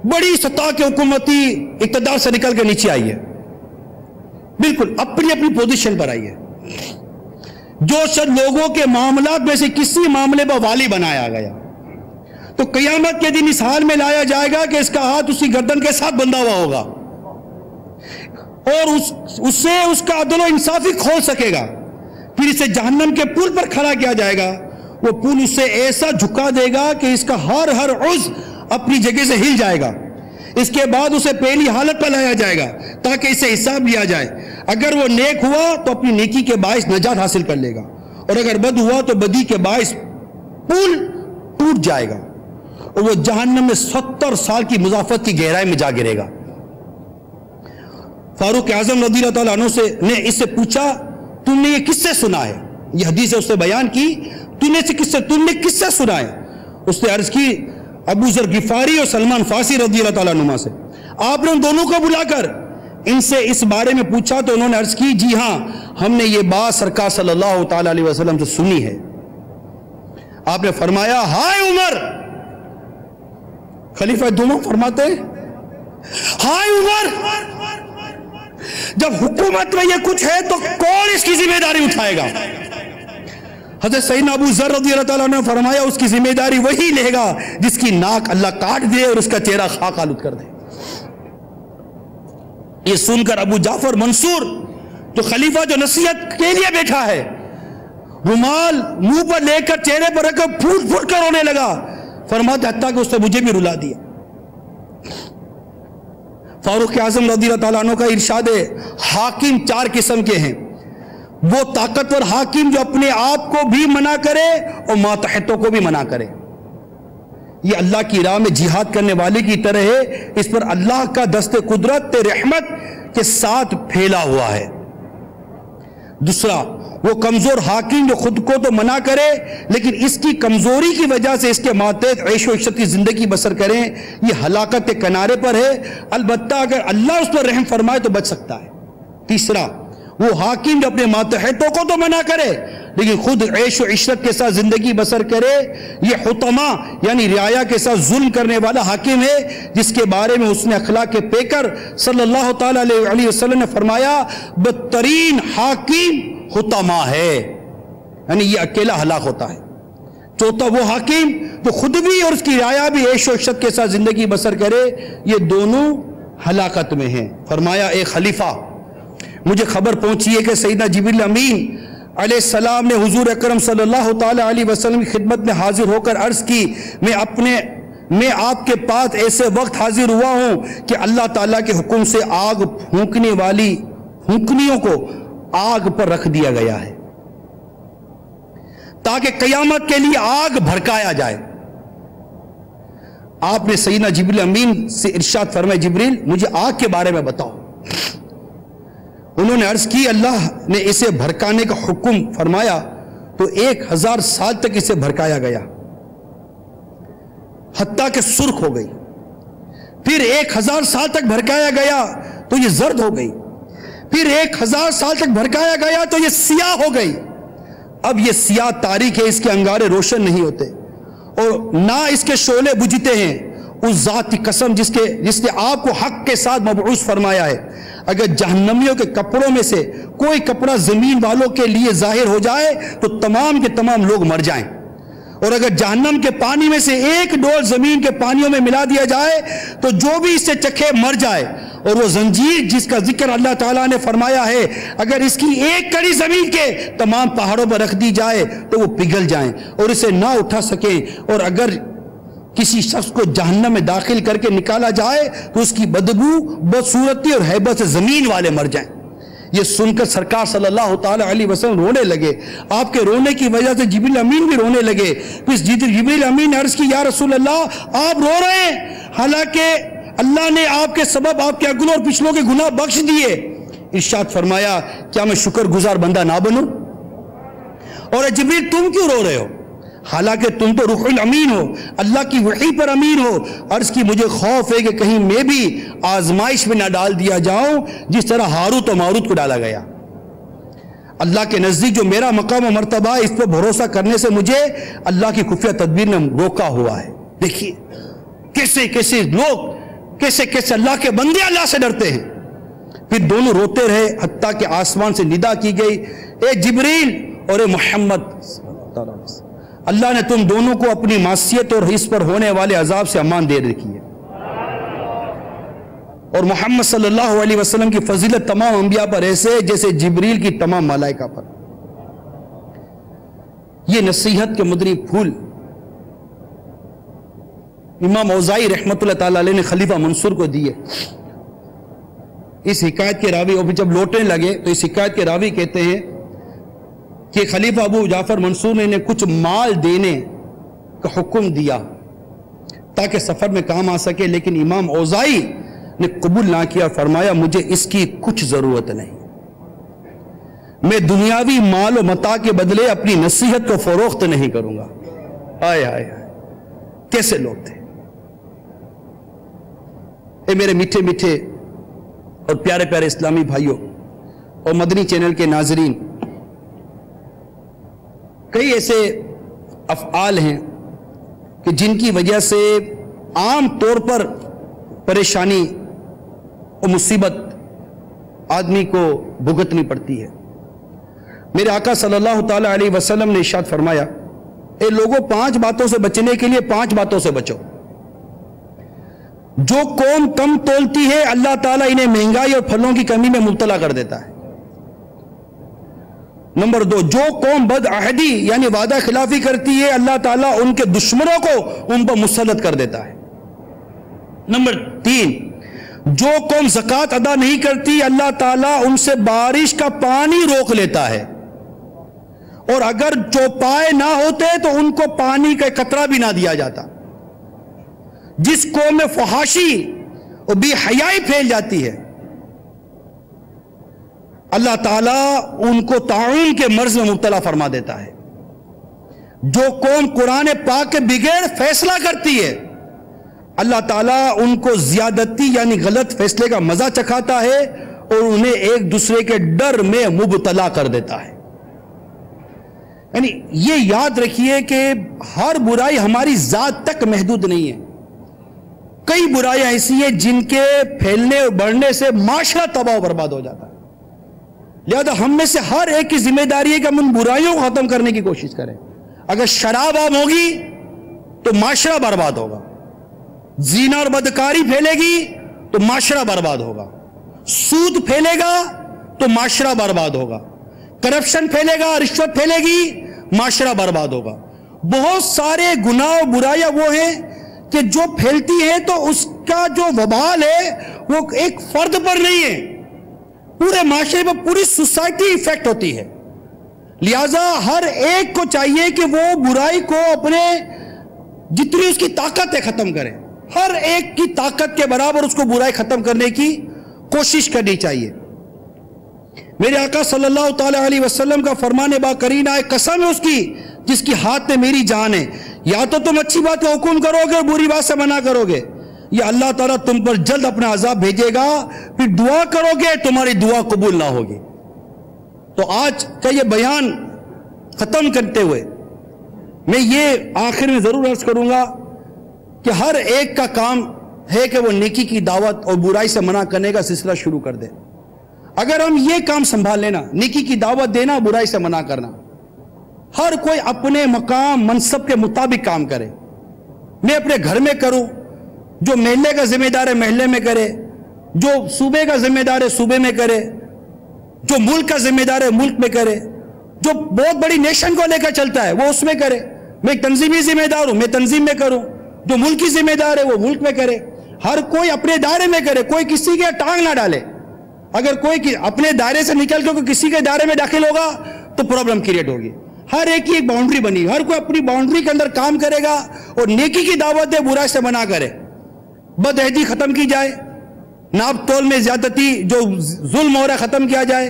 Speaker 3: بڑی سطح کے حکومتی اقتدار سے نکل کے نیچے آئی ہے، بالکل اپنی اپنی پوزیشن پر آئی ہے، جو شخص لوگوں کے معاملات میں سے کسی معاملے پر والی بنایا گیا تو قیامت کے دن اس حال میں لایا جائے گا کہ اس کا ہاتھ اس کی گردن کے ساتھ بندھا ہوا ہوگا اور اس سے اس کا عدل و انصافی کھول سکے گا. پھر اسے جہنم کے پل پر کھڑا کیا جائے گا. وہ پل اسے ایسا جھکا دے گا کہ اس کا ہر عضو اپنی جگہ سے ہل جائے گا. اس کے بعد اسے پہلی حالت پر لایا جائے گا تاکہ اسے حساب لیا جائے. اگر وہ نیک ہوا تو اپنی نیکی کے باعث نجات حاصل کر لے گا, اور اگر بد ہوا تو بدی کے باعث پل ٹوٹ جائے گا اور وہ جہنم میں 70 سال کی مضافت کی گہرائی میں جا گرے گا. فاروق اعظم رضی اللہ تعالیٰ عنہ نے اس سے پوچھا, تم نے یہ کس سے سنا ہے؟ یہ حدیث اس نے بیان کی, تم نے کس سے سنا ہے؟ اس نے عرض کی ابو ذر غفاری اور سلمان فارسی رضی اللہ تعالیٰ عنہ سے. آپ نے ان دونوں کو بلا کر ان سے اس بارے میں پوچھا تو انہوں نے عرض کی, جی ہاں, ہم نے یہ بات سرکار صلی اللہ تعالیٰ علیہ وسلم سے سنی ہے. آپ نے فرمایا, ہائے عمر. خلیفہ دوم فرماتے ہیں, ہائے عمر, جب حکومت میں یہ کچھ ہے تو کون اس کی ذمہ داری اٹھائے گا؟ حضرت سیدنا ابو ذر رضی اللہ تعالیٰ نے فرمایا, اس کی ذمہ داری وہی لے گا جس کی ناک اللہ کاٹ دے اور اس کا چہرہ خاک آلود کر دے. یہ سن کر ابو جعفر منصور جو خلیفہ جو نصیحت کے لیے بیٹھا ہے, رومال منہ پر لے کر چہرے پر رکھ کر پھوٹ پھوٹ کر رونے لگا. فرماتے حتیٰ کہ اس نے مجھے بھی رلا دیا. فاروق اعظم رضی اللہ تعالیٰ عنہ کا ارشاد ہے, حاکم 4 قسم کے ہیں. وہ طاقتور حاکم جو اپنے آپ کو بھی منع کرے اور ماتحتوں کو بھی منع کرے. یہ اللہ کی راہ میں جہاد کرنے والے کی طرح ہے, اس پر اللہ کا دست قدرت رحمت کے ساتھ پھیلا ہوا ہے. دوسرا, وہ کمزور حاکم جو خود کو تو منع کرے لیکن اس کی کمزوری کی وجہ سے اس کے ماتحت عیش و عشرت کی زندگی بسر کریں, یہ ہلاکت کے کنارے پر ہے. البتہ اگر اللہ اس پر رحم فرمائے تو بچ سکتا ہے. تیسرا, وہ حاکم جو اپنے ماتحتوں کو تو منع کرے لیکن خود عیش و عشرت کے ساتھ زندگی بسر کرے, یہ حطمہ یعنی رعایا کے ساتھ ظلم کرنے والا حاکم ہے, جس کے بارے میں حسن اخلاق کے پیکر صلی اللہ تعالیٰ علیہ وسلم نے فرمایا, بدترین حاکم حطمہ ہے, یعنی یہ اکیلا ہلاک ہوتا ہے. چوتھا, وہ حاکم جو خود بھی اور اس کی رعایا بھی عیش و عشرت کے ساتھ زندگی بسر کرے, یہ دونوں ہلاکت میں ہیں. فرمایا, اے خلیفہ, مجھے خبر پہنچی ہے کہ سیدنا جبریل امین علیہ السلام نے حضور اکرم صلی اللہ تعالی علیہ وسلم کی خدمت میں حاضر ہو کر عرض کی, میں آپ کے پاس ایسے وقت حاضر ہوا ہوں کہ اللہ تعالیٰ کے حکم سے آگ پھونکنے والی پھونکنیوں کو آگ پر رکھ دیا گیا ہے تاکہ قیامت کے لیے آگ بھڑکایا جائے. آپ نے سیدنا جبریل امین سے ارشاد فرمایا, جبریل مجھے آگ کے بارے میں بتاؤ. انہوں نے عرض کی, اللہ نے اسے بھڑکانے کا حکم فرمایا تو 1000 سال تک اسے بھڑکایا گیا حتیٰ کہ سرخ ہو گئی. پھر 1000 سال تک بھڑکایا گیا تو یہ زرد ہو گئی. پھر 1000 سال تک بھڑکایا گیا تو یہ سیاہ ہو گئی. اب یہ سیاہ تاریک ہے, اس کے انگارے روشن نہیں ہوتے اور نہ اس کے شعلے بجھتے ہیں. اس ذات کی قسم جس نے آپ کو حق کے ساتھ مبعوث فرمایا ہے, اگر جہنمیوں کے کپڑوں میں سے کوئی کپڑا زمین والوں کے لیے ظاہر ہو جائے تو تمام کے تمام لوگ مر جائیں, اور اگر جہنم کے پانی میں سے ایک ڈول زمین کے پانیوں میں ملا دیا جائے تو جو بھی اس سے چکھے مر جائے. اور وہ زنجیر جس کا ذکر اللہ تعالیٰ نے فرمایا ہے, اگر اس کی ایک کڑی زمین کے تمام پہاڑوں پر رکھ دی جائے تو وہ پگھل جائیں اور اسے نہ اٹھا سکیں, اور اگر کسی شخص کو جہنم میں داخل کر کے نکالا جائے تو اس کی بدبو, بدصورتی اور ہیبت سے زمین والے مر جائیں. یہ سن کر سرکار صلی اللہ تعالی علیہ وسلم رونے لگے. آپ کے رونے کی وجہ سے جبریل امین بھی رونے لگے. پھر جبریل امین نے عرض کی, یا رسول اللہ, آپ رو رہے ہیں حالانکہ اللہ نے آپ کے سبب آپ کے اگلوں اور پچھلوں کے گناہ بخش دیے. ارشاد فرمایا, کیا میں شکر گزار بندہ نہ بنوں؟ اور جبریل تم کیوں رو رہے ہو حالانکہ تم تو روح الامین ہو, اللہ کی وحی پر امین ہو؟ عرض کی, مجھے خوف ہے کہ کہیں میں بھی آزمائش میں نہ ڈال دیا جاؤں جس طرح ہاروت و ماروت کو ڈالا گیا. اللہ کے نزدیک جو میرا مقام و مرتبہ ہے, اس پر بھروسہ کرنے سے مجھے اللہ کی خفیہ تدبیر نے روکا ہوا ہے. دیکھیے کیسے کیسے لوگ, کیسے کیسے اللہ کے بندے اللہ سے ڈرتے ہیں. پھر دونوں روتے رہے حتیٰ کہ آسمان سے ندا کی گئی, اے جبریل اور اے محمد, اللہ نے تم دونوں کو اپنی معصیت اور اس پر ہونے والے عذاب سے امان دے رکھی ہے. اور محمد صلی اللہ علیہ وسلم کی فضیلت تمام انبیاء پر ایسے جیسے جبریل کی تمام ملائکہ پر. یہ نصیحت کے مدری پھول امام اوزائی رحمت اللہ تعالی علیہ نے خلیفہ منصور کو دیے. اس حکایت کے راوی، اور جب لوٹنے لگے تو اس حکایت کے راوی کہتے ہیں کہ خلیفہ ابو جعفر منصور نے انہیں کچھ مال دینے کا حکم دیا تاکہ سفر میں کام آ سکے، لیکن امام اوزائی نے قبول نہ کیا. فرمایا مجھے اس کی کچھ ضرورت نہیں، میں دنیاوی مال و متاع کے بدلے اپنی نصیحت کو فروخت نہیں کروں گا. آئے آئے کیسے لوگ تھے اے میرے میٹھے میٹھے اور پیارے پیارے اسلامی بھائیوں اور مدنی چینل کے ناظرین. کئی ایسے افعال ہیں کہ جن کی وجہ سے عام طور پر پریشانی اور مصیبت آدمی کو بھگتنی پڑتی ہے. میرے آقا صلی اللہ تعالی علیہ وسلم نے ارشاد فرمایا، اے لوگوں 5 باتوں سے بچنے کے لیے 5 باتوں سے بچو. جو قوم کم تولتی ہے اللہ تعالیٰ انہیں مہنگائی اور پھلوں کی کمی میں مبتلا کر دیتا ہے. نمبر 2، جو قوم بد عہدی یعنی وعدہ خلافی کرتی ہے اللہ تعالیٰ ان کے دشمنوں کو ان پر مسلط کر دیتا ہے. نمبر 3، جو قوم زکوٰۃ ادا نہیں کرتی اللہ تعالیٰ ان سے بارش کا پانی روک لیتا ہے، اور اگر چوپائے نہ ہوتے تو ان کو پانی کا قطرہ بھی نہ دیا جاتا. جس قوم میں فحاشی اور بے حیائی پھیل جاتی ہے اللہ تعالیٰ ان کو طاعون کے مرض میں مبتلا فرما دیتا ہے. جو قوم قرآن پاک کے بغیر فیصلہ کرتی ہے اللہ تعالیٰ ان کو زیادتی یعنی غلط فیصلے کا مزہ چکھاتا ہے اور انہیں ایک دوسرے کے ڈر میں مبتلا کر دیتا ہے. یعنی یہ یاد رکھیے کہ ہر برائی ہماری ذات تک محدود نہیں ہے. کئی برائیاں ایسی ہیں جن کے پھیلنے اور بڑھنے سے معاشرہ تباہ و برباد ہو جاتا ہے. لہذا ہم میں سے ہر ایک کی ذمہ داری ہے کہ ہم ان برائیوں کو ختم کرنے کی کوشش کریں. اگر شراب عام ہوگی تو معاشرہ برباد ہوگا، زنا اور بدکاری پھیلے گی تو معاشرہ برباد ہوگا، سود پھیلے گا تو معاشرہ برباد ہوگا، کرپشن پھیلے گا، رشوت پھیلے گی، معاشرہ برباد ہوگا. بہت سارے گناہ و برائیاں وہ ہیں کہ جو پھیلتی ہیں تو اس کا جو وبال ہے وہ ایک فرد پر نہیں ہے، پورے معاشرے پر، پوری سوسائٹی ایفیکٹ ہوتی ہے. لہذا ہر ایک کو چاہیے کہ وہ برائی کو اپنے جتنی اس کی طاقت ہے ختم کرے. ہر ایک کی طاقت کے برابر اس کو برائی ختم کرنے کی کوشش کرنی چاہیے. میرے آقا صلی اللہ تعالی علیہ وسلم کا فرمان با کرینہ ہے، قسم ہے اس کی جس کی ہاتھ میں میری جان ہے، یا تو تم اچھی بات کا حکم کرو گے اور بری بات سے منع کرو گے، یا اللہ تعالیٰ تم پر جلد اپنا عذاب بھیجے گا، پھر دعا کرو گے تمہاری دعا قبول نہ ہوگی. تو آج کا یہ بیان ختم کرتے ہوئے میں یہ آخر میں ضرور عرض کروں گا کہ ہر ایک کا کام ہے کہ وہ نیکی کی دعوت اور برائی سے منع کرنے کا سلسلہ شروع کر دے. اگر ہم یہ کام سنبھال لینا، نیکی کی دعوت دینا، برائی سے منع کرنا، ہر کوئی اپنے مقام منصب کے مطابق کام کرے. میں اپنے گھر میں کروں، جو محلے کا ذمہ دار ہے محلے میں کرے، جو صوبے کا ذمہ دار ہے صوبے میں کرے، جو ملک کا ذمہ دار ہے ملک میں کرے، جو بہت بڑی نیشن کو لے کر چلتا ہے وہ اس میں کرے. میں ایک تنظیمی ذمہ دار ہوں، میں تنظیم میں کروں، جو ملکی ذمہ دار ہے وہ ملک میں کرے. ہر کوئی اپنے دائرے میں کرے، کوئی کسی کے ٹانگ نہ ڈالے. اگر کوئی اپنے دائرے سے نکل کے کسی کے دائرے میں داخل ہوگا تو پرابلم کریٹ ہوگی. ہر ایک کی ایک باؤنڈری بنی، ہر کوئی اپنی باؤنڈری کے اندر کام کرے گا اور نیکی کی دعوت دے، برائی سے منع کرے. بد عہدی ختم کی جائے، ناپ تول میں زیادتی جو ظلم ہو رہا ہے ختم کیا جائے،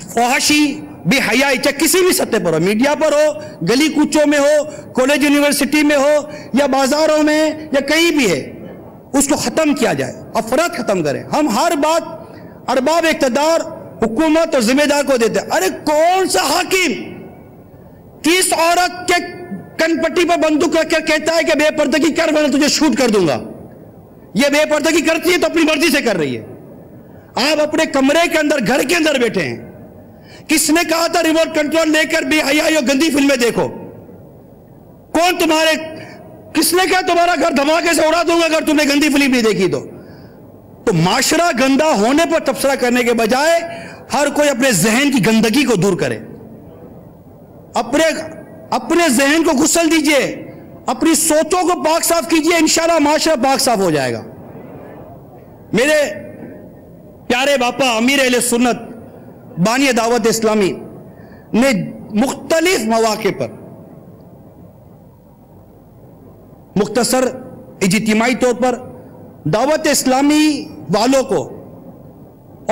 Speaker 3: فحاشی بے حیائی چاہے کسی بھی سطح پر ہو، میڈیا پر ہو، گلی کوچوں میں ہو، کالج یونیورسٹی میں ہو یا بازاروں میں یا کہیں بھی ہے، اس کو ختم کیا جائے. افراد ختم کریں. ہم ہر بات ارباب اقتدار، حکومت اور ذمہ دار کو دیتے ہیں. ارے کون سا حاکم کس عورت کے کن پٹی پر بندوق رکھ کر کہتا ہے کہ بے پردگی کر میں تجھے شوٹ کر دوں گا؟ یہ بے پردگی کرتی ہے تو اپنی مرضی سے کر رہی ہے. آپ اپنے کمرے کے اندر، گھر کے اندر بیٹھے ہیں، کس نے کہا تھا ریموٹ کنٹرول لے کر بے حیائی اور گندی فلمیں دیکھو؟ کون کس نے کہا تمہارا گھر دھماکے سے اڑا دوں گا اگر تم نے گندی فلم نہیں دیکھی تو معاشرہ گندا ہونے پر تبصرہ کرنے کے بجائے ہر کوئی اپنے ذہن کی گندگی کو دور کرے، اپنے ذہن کو غسل دیجئے، اپنی سوچوں کو پاک صاف کیجئے، انشاءاللہ معاشرہ پاک صاف ہو جائے گا۔ میرے پیارے باپا امیر اہل سنت بانی دعوت اسلامی نے مختلف مواقع پر مختصر اجتماعی طور پر دعوت اسلامی والوں کو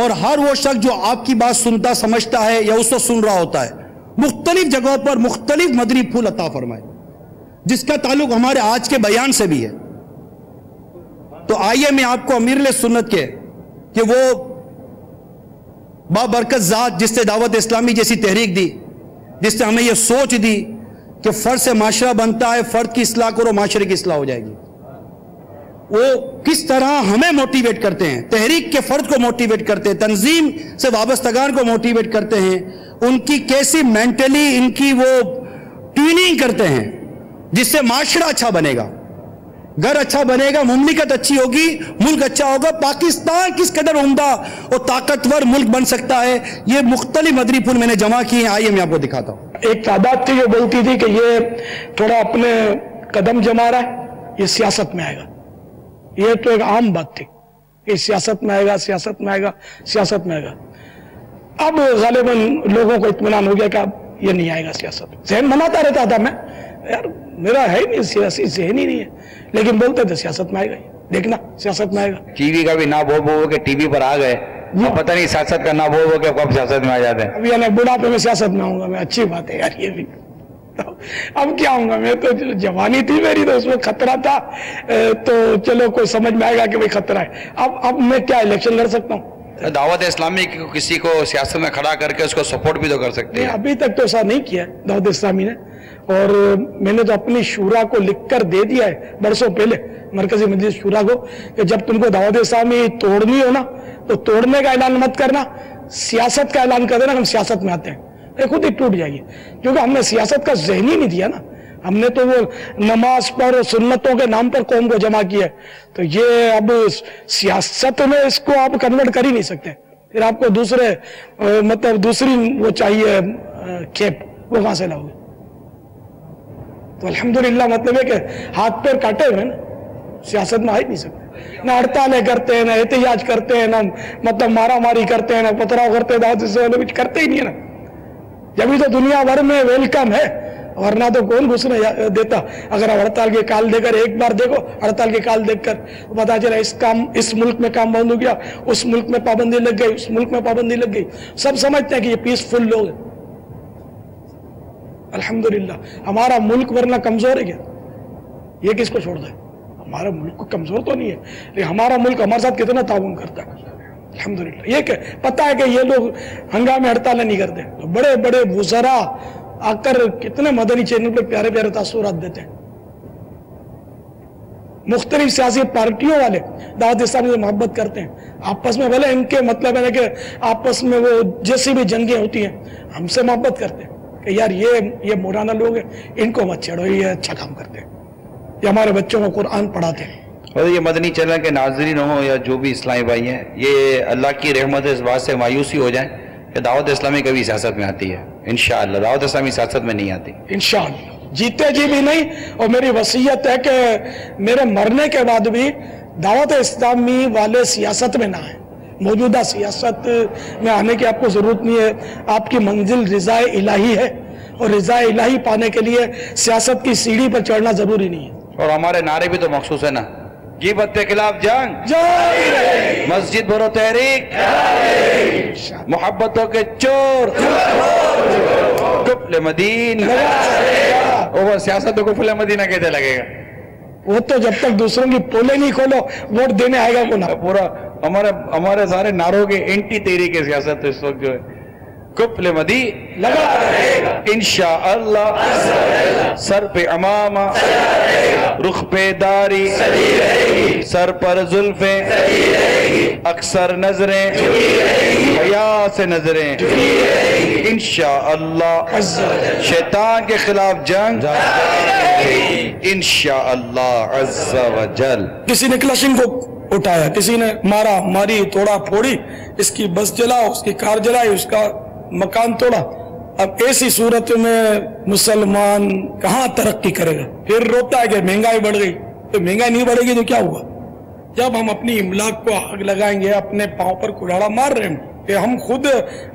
Speaker 3: اور ہر وہ شخص جو آپ کی بات سنتا سمجھتا ہے یا اس کو سن رہا ہوتا ہے، مختلف جگہوں پر مختلف مدنی پھول عطا فرمائے، جس کا تعلق ہمارے آج کے بیان سے بھی ہے۔ تو آئیے میں آپ کو امیر اہل سنت کے کہ وہ بابرکت ذات جس نے دعوت اسلامی جیسی تحریک دی، جس نے ہمیں یہ سوچ دی کہ فرد سے معاشرہ بنتا ہے، فرد کی اصلاح کرو معاشرے کی اصلاح ہو جائے گی، وہ کس طرح ہمیں موٹیویٹ کرتے ہیں، تحریک کے فرد کو موٹیویٹ کرتے ہیں، تنظیم سے وابستگان کو موٹیویٹ کرتے ہیں، ان کی کیسی مینٹلی ان کی وہ ٹیوننگ کرتے ہیں جس سے معاشرہ اچھا بنے گا، گھر اچھا بنے گا، مملکت اچھی ہوگی، ملک اچھا ہوگا، پاکستان کس قدر عمدہ اور طاقتور ملک بن سکتا ہے۔ یہ مختلف مدنی پھول میں نے جمع کیے ہیں، آئیے میں آپ کو دکھاتا ہوں۔
Speaker 4: ایک تعداد تھی جو بولتی تھی کہ یہ تھوڑا اپنے قدم جما رہا ہے، یہ سیاست میں آئے گا۔ یہ تو ایک عام بات تھی کہ سیاست میں آئے گا، سیاست میں آئے گا، سیاست میں آئے گا۔ اب غالباً لوگوں کو اطمینان ہو گیا کہ اب یہ نہیں آئے گا سیاست۔ ذہن مناتا رہتا تھا میں، یار میرا ہے نہیں سیاسی ذہن ہی نہیں ہے، لیکن بولتے تھے سیاست میں آئے گا، دیکھنا سیاست میں آئے گا۔
Speaker 2: ٹی وی کا بھی نہ بول کہ ٹی وی پر آ گئے، پتہ نہیں سیاست کا نہ بول کہ کب سیاست میں آ جاتے ہیں۔
Speaker 4: اب یعنی بڑھاپے میں سیاست میں آؤں گا میں، اچھی بات ہے یار یہ بھی۔ اب کیا ہوں گا میں، تو جوانی تھی میری تو اس میں خطرہ تھا، تو چلو کوئی سمجھ میں آئے گا کہ بھئی خطرہ ہے۔ اب میں کیا الیکشن لڑ سکتا ہوں؟
Speaker 2: دعوت اسلامی کسی کو سیاست میں کھڑا کر کے اس کو سپورٹ بھی تو کر سکتے ہیں۔
Speaker 4: ابھی تک تو ایسا نہیں کیا ہے دعوت اسلامی نے، اور میں نے تو اپنی شورا کو لکھ کر دے دیا ہے برسوں پہلے، مرکزی مجلس شورا کو، کہ جب تم کو دعوت اسلامی توڑنی ہو نا تو توڑنے کا اعلان مت کرنا، سیاست کا اعلان کر دینا ہم سیاست میں آتے ہیں، یہ خود ہی ٹوٹ جائے گی، کیونکہ ہم نے سیاست کا ذہن ہی نہیں دیا نا، ہم نے تو وہ نماز پر اور سنتوں کے نام پر قوم کو جمع کیا ہے، تو یہ اب سیاست میں اس کو آپ کنورٹ کر ہی نہیں سکتے، پھر آپ کو دوسرے مطلب دوسری وہ چاہیے کھیپ، وہ کہاں سے لاؤ گے؟ تو الحمدللہ مطلب ہے کہ ہاتھ پیر کاٹے ہوئے نا، سیاست میں آ ہی نہیں سکتے، نہ ہڑتالیں کرتے ہیں، نہ احتجاج کرتے ہیں، نہ مطلب مارا ماری کرتے ہیں، نہ پتھراؤ کرتے ہیں، دعوت اسلامی کچھ کرتے ہی نہیں ہے نا، جبھی تو دنیا بھر میں ویلکم ہے، ورنہ تو کون گھسنے دیتا۔ اگر آپ ہڑتال کے کال دے کر ایک بار دیکھو، ہڑتال کے کال دیکھ کر پتا چلا اس ملک میں کام بند ہو گیا، اس ملک میں پابندی لگ گئی، اس ملک میں پابندی لگ گئی، سب سمجھتے ہیں کہ یہ پیسفل لوگ ہیں۔ الحمدللہ ہمارا ملک ورنہ کمزور ہے کیا؟ یہ کس کو چھوڑ دے؟ ہمارا ملک کمزور تو نہیں ہے، لیکن ہمارا ملک ہمارے ساتھ کتنا تعاون کرتا ہے الحمدللہ۔ یہ کہ پتہ ہے کہ یہ لوگ ہنگامے ہڑتالیں نہیں کرتے، تو بڑے بڑے وزراء آ کر کتنے مدنی چینل پہ پیارے پیارے تاثرات دیتے ہیں۔ مختلف سیاسی پارٹیوں والے دعوت اسلامی سے محبت کرتے ہیں، آپس میں بھلے ان کے مطلب ہے کہ آپس میں وہ جیسی بھی جنگیں ہوتی ہیں، ہم سے محبت کرتے ہیں کہ یار یہ مولانا لوگ ہیں، ان کو مت چھیڑو، یہ اچھا کام کرتے ہیں، یہ ہمارے بچوں کو قرآن پڑھاتے ہیں۔ اور
Speaker 2: یہ مدنی چینل کے ناظرین ہوں یا جو بھی اسلامی بھائی ہیں، یہ اللہ کی رحمت اس بات سے مایوسی ہو جائیں کہ دعوت اسلامی کبھی سیاست میں آتی ہے، انشاءاللہ دعوت اسلامی سیاست میں نہیں آتی،
Speaker 4: انشاءاللہ جیتے جی بھی نہیں۔ اور میری وصیت ہے کہ میرے مرنے کے بعد بھی دعوت اسلامی والے سیاست میں نہ آئیں، موجودہ سیاست میں آنے کی آپ کو ضرورت نہیں ہے، آپ کی منزل رضا الہی ہے، اور رضا الہی پانے کے لیے سیاست کی سیڑھی پر چڑھنا ضروری نہیں ہے۔
Speaker 2: اور ہمارے نعرے بھی تو مخصوص ہے نا، غیبت کے خلاف جنگ، مسجد بھرو تحریک، محبتوں کے چور، کفل مدینہ، اور سیاست تو کفل مدینہ کہتے لگے گا،
Speaker 4: وہ تو جب تک دوسروں کی پولے نہیں کھولو ووٹ دینے آئے گا کو نہ۔
Speaker 2: پورا ہمارے سارے نعروں کے اینٹی تحریک سیاست اس وقت جو ہے، کفل مدینہ لگا رہے گا انشاءاللہ، سر پہ امامہ، رخ پہ داری، سر پر زلفیں، اکثر نظریں، حیا سے نظریں،
Speaker 3: انشاءاللہ شیطان کے خلاف جنگ انشاءاللہ عز و جل.
Speaker 4: کسی نے کلشن کو اٹھایا، کسی نے مارا ماری توڑا پھوڑی، اس کی بس جلا، اس کی کار جلائی، اس کا مکان توڑا. اب ایسی صورت میں مسلمان کہاں ترقی کرے گا؟ پھر روتا ہے کہ مہنگائی بڑھ گئی. تو مہنگائی نہیں بڑھے گی تو کیا ہوا؟ جب ہم اپنی املاک کو آگ لگائیں گے، اپنے پاؤں پر کلاڑا مار رہے ہیں کہ ہم خود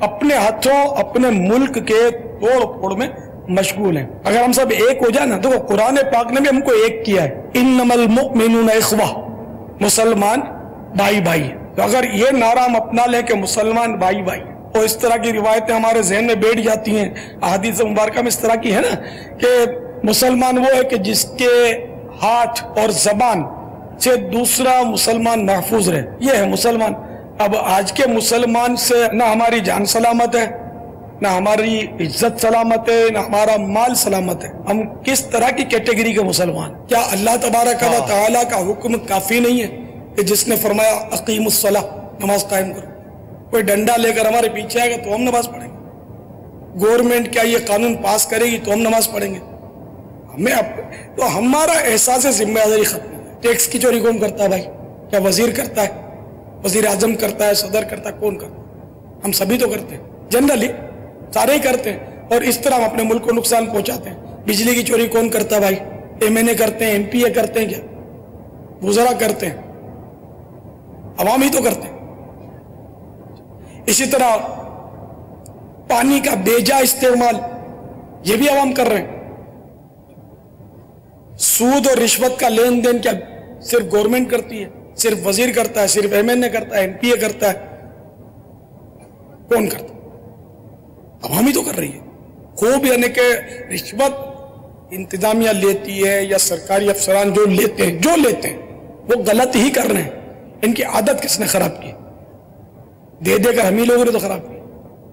Speaker 4: اپنے ہاتھوں اپنے ملک کے توڑ پھوڑ میں مشغول ہیں. اگر ہم سب ایک ہو جائے نا، تو قرآن پاک نے بھی ہم کو ایک کیا ہے، انما المؤمنون اخوہ، مسلمان بھائی بھائی. تو اگر یہ نعرہ ہم اپنا لیں کہ مسلمان بھائی بھائی، اور اس طرح کی روایتیں ہمارے ذہن میں بیٹھ جاتی ہیں، احادیث مبارکہ میں اس طرح کی ہے نا کہ مسلمان وہ ہے کہ جس کے ہاتھ اور زبان سے دوسرا مسلمان محفوظ رہے، یہ ہے مسلمان. اب آج کے مسلمان سے نہ ہماری جان سلامت ہے، نہ ہماری عزت سلامت ہے، نہ ہمارا مال سلامت ہے. ہم کس طرح کی کیٹیگری کے مسلمان؟ کیا اللہ تبارک و تعالیٰ کا حکم کافی نہیں ہے کہ جس نے فرمایا اقیم الصلاۃ، نماز قائم کرو؟ کوئی ڈنڈا لے کر ہمارے پیچھے آئے گا تو ہم نماز پڑھیں گے. گورنمنٹ کیا یہ قانون پاس کرے گی تو ہم نماز پڑھیں گے. تو ہمارا احساس ذمہ داری ختم ہے. ٹیکس کی چوری کون کرتا ہے بھائی؟ کیا وزیر کرتا ہے؟ وزیر اعظم کرتا ہے؟ صدر کرتا ہے؟ کون کرتا ہے؟ ہم سبھی تو کرتے ہیں، جنرلی سارے ہی کرتے ہیں. اور اس طرح ہم اپنے ملک کو نقصان پہنچاتے ہیں. بجلی کی چوری کون کرتا ہے بھائی؟ MNA کرتے ہیں، MPA کرتے ہیں، کیا وزراء کرتے ہیں؟ عوام ہی تو کرتے ہیں. اسی طرح پانی کا بیجا استعمال یہ بھی عوام کر رہے ہیں. سود اور رشوت کا لین دین کیا صرف گورنمنٹ کرتی ہے؟ صرف وزیر کرتا ہے؟ صرف MNA کرتا ہے؟ MPA کرتا ہے؟ کون کرتا ہے؟ عوام ہی تو کر رہی ہے. خوب یعنی کہ رشوت انتظامیہ لیتی ہے یا سرکاری افسران جو لیتے ہیں وہ غلط ہی کر رہے ہیں. ان کی عادت کس نے خراب کی؟ دے کر ہم ہی لوگوں نے تو خراب کی.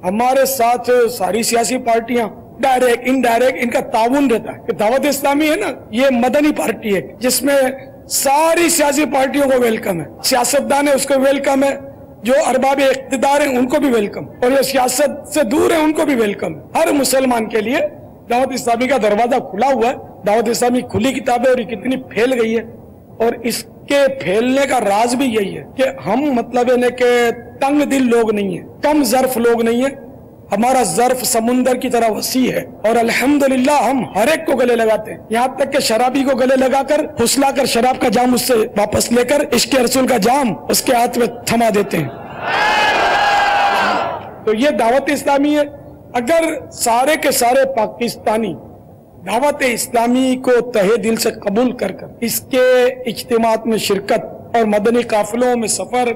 Speaker 4: ہمارے ساتھ ساری سیاسی پارٹیاں ڈائریکٹ انڈائریکٹ ان کا تعاون رہتا ہے. کہ دعوت اسلامی ہے نا، یہ مدنی پارٹی ہے جس میں ساری سیاسی پارٹیوں کو ویلکم ہے. سیاستدان ہے اس کو ویلکم ہے، جو ارباب اقتدار ہیں ان کو بھی ویلکم، اور جو سیاست سے دور ہیں ان کو بھی ویلکم. ہر مسلمان کے لیے دعوت اسلامی کا دروازہ کھلا ہوا ہے. دعوت اسلامی کھلی کتاب ہے اور یہ کتنی پھیل گئی ہے. اور اس کے پھیلنے کا راز بھی یہی ہے کہ ہم مطلب ہے کہ تنگ دل لوگ نہیں ہیں، کم ظرف لوگ نہیں ہیں. ہمارا ظرف سمندر کی طرح وسیع ہے اور الحمدللہ ہم ہر ایک کو گلے لگاتے ہیں. یہاں تک کہ شرابی کو گلے لگا کر پھسلا کر شراب کا جام اس سے واپس لے کر عشق رسول کا جام اس کے ہاتھ میں تھما دیتے ہیں. تو یہ دعوت اسلامی ہے. اگر سارے کے سارے پاکستانی دعوت اسلامی کو تہے دل سے قبول کر اس کے اجتماعات میں شرکت اور مدنی قافلوں میں سفر،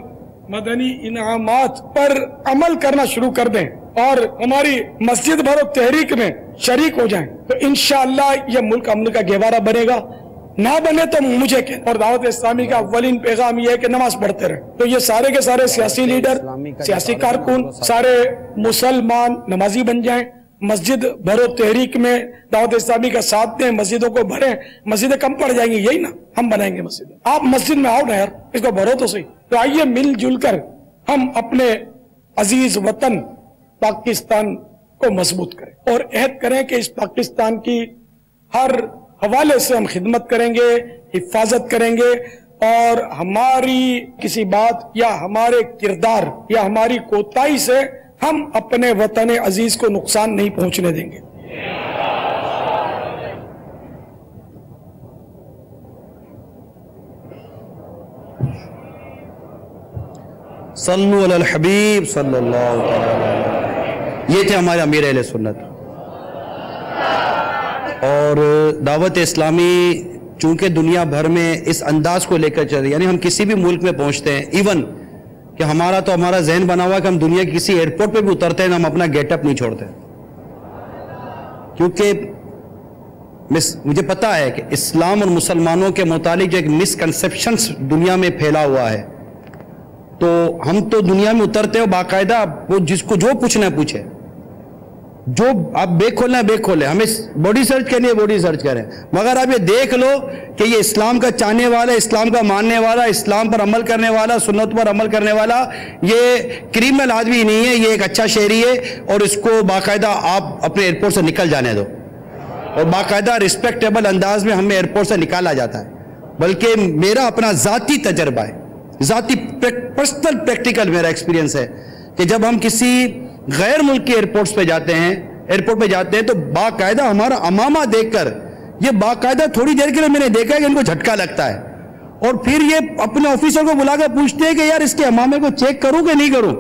Speaker 4: مدنی انعامات پر عمل کرنا شروع کر دیں اور ہماری مسجد بھرو تحریک میں شریک ہو جائیں، تو انشاءاللہ یہ ملک امن کا گہوارہ بنے گا. نہ بنے تو مجھے کہ اور دعوت اسلامی کا اولین پیغام یہ ہے کہ نماز پڑھتے رہیں. تو یہ سارے کے سارے سیاسی لیڈر، سیاسی کارکن، سارے مسلمان نمازی بن جائیں. مسجد بھرو تحریک میں دعوت اسلامی کا ساتھ دیں، مسجدوں کو بھریں. مسجدیں کم پڑ جائیں گی، یہی نا ہم بنائیں گے مسجد. آپ مسجد میں آؤ نا یار، اس کو بھرو تو صحیح. تو آئیے مل جل کر ہم اپنے عزیز وطن پاکستان کو مضبوط کریں اور عہد کریں کہ اس پاکستان کی ہر حوالے سے ہم خدمت کریں گے، حفاظت کریں گے، اور ہماری کسی بات یا ہمارے کردار یا ہماری کوتاہی سے ہم اپنے وطن عزیز کو نقصان نہیں پہنچنے دیں گے.
Speaker 2: صلو علی الحبیب صلی اللہ علیہ وسلم. یہ تھے ہمارے امیر اہل سنت. اور دعوت اسلامی چونکہ دنیا بھر میں اس انداز کو لے کر چل رہی ہے، یعنی ہم کسی بھی ملک میں پہنچتے ہیں، ایون کہ ہمارا ذہن بنا ہوا کہ ہم دنیا کی کسی ایئرپورٹ پہ بھی اترتے ہیں، ہم اپنا گیٹ اپ نہیں چھوڑتے، کیونکہ مجھے پتا ہے کہ اسلام اور مسلمانوں کے متعلق جو ایک مسکنسیپشنز دنیا میں پھیلا ہوا ہے، تو ہم تو دنیا میں اترتے ہیں باقاعدہ وہ جس کو جو پوچھنا ہے پوچھے.
Speaker 3: جو آپ بیک کھولنا ہے بیک کھولیں, ہمیں باڈی سرچ کرنی ہے باڈی سرچ کریں, مگر آپ یہ دیکھ لو کہ یہ اسلام کا چاہنے والا, اسلام کا ماننے والا, اسلام پر عمل کرنے والا, سنت پر عمل کرنے والا, یہ کریمنل آدمی نہیں ہے, یہ ایک اچھا شہری ہے, اور اس کو باقاعدہ آپ اپنے ایئرپورٹ سے نکل جانے دو, اور باقاعدہ رسپیکٹیبل انداز میں ہمیں ایئرپورٹ سے نکالا جاتا ہے. بلکہ میرا اپنا ذاتی تجربہ ہے, ذاتی پرسنل پریکٹیکل میرا ایکسپیرینس ہے کہ جب ہم کسی غیر ملک کے ایئرپورٹ پہ جاتے ہیں تو باقاعدہ ہمارا امامہ دیکھ کر, یہ باقاعدہ تھوڑی دیر کے لیے میں نے دیکھا ہے کہ ان کو جھٹکا لگتا ہے, اور پھر یہ اپنے آفیسر کو بلا کر پوچھتے ہیں کہ یار اس کے امامے کو چیک کروں کہ نہیں کروں,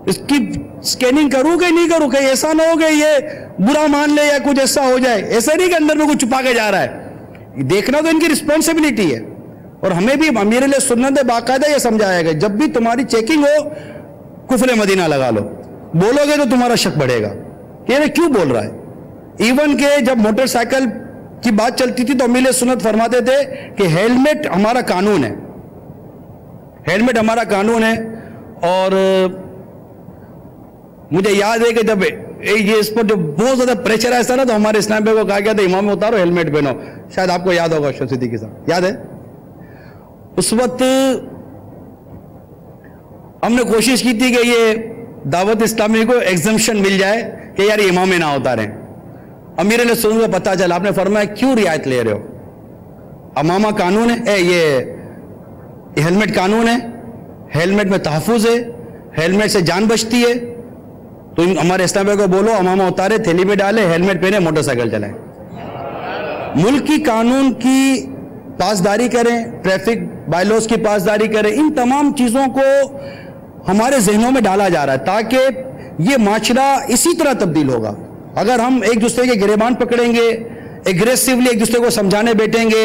Speaker 3: اس کی سکیننگ کروں کہ نہیں کروں, کہ ایسا نہ ہو کہ یہ برا مان لے یا کچھ ایسا ہو جائے. ایسا نہیں کہ اندر میں کچھ چھپا کے جا رہا ہے, دیکھنا تو ان کی رسپانسبلٹی ہے. اور ہمیں بھی امیر علیہ سنت نے باقاعدہ یہ سمجھایا گیا جب بھی تمہاری چیکنگ ہو کفر مدینہ لگا لو, بولو گے تو تمہارا شک بڑھے گا کہ یہ کیوں بول رہا ہے. ایون کہ جب موٹر سائیکل کی بات چلتی تھی تو امیر علیہ سنت فرماتے تھے کہ ہیلمٹ ہمارا قانون ہے, ہیلمٹ ہمارا قانون ہے. اور مجھے یاد ہے کہ جب یہ اس پر جو بہت زیادہ پریشر آیا نا تو ہمارے اسلام بھائی کو کہا گیا تھا امام اتارو ہیلمٹ پہنو, شاید آپ کو یاد ہوگا اشرف صدیقی صاحب, یاد ہے؟ اس وقت ہم نے کوشش کی تھی کہ یہ دعوت اسلامی کو ایگزمپشن مل جائے کہ یار یہ امام نہ اتاریں. امیر علیہ سنت کو پتہ چلا, آپ نے فرمایا کیوں رعایت لے رہے ہو, امامہ قانون ہے, یہ ہیلمٹ قانون ہے, ہیلمٹ میں تحفظ ہے, ہیلمٹ سے جان بچتی ہے, تو ہمارے اسلام بھائی کو بولو امامہ اتارے, تھیلی میں ڈالے, ہیلمٹ پہنے, موٹر سائیکل چلائیں. ملک کی قانون کی پاسداری کریں, ٹریفک بائی لاز کی پاسداری کریں. ان تمام چیزوں کو ہمارے ذہنوں میں ڈالا جا رہا ہے تاکہ یہ معاشرہ اسی طرح تبدیل ہوگا. اگر ہم ایک دوسرے کے گریبان پکڑیں گے, ایگریسیولی ایک دوسرے کو سمجھانے بیٹھیں گے,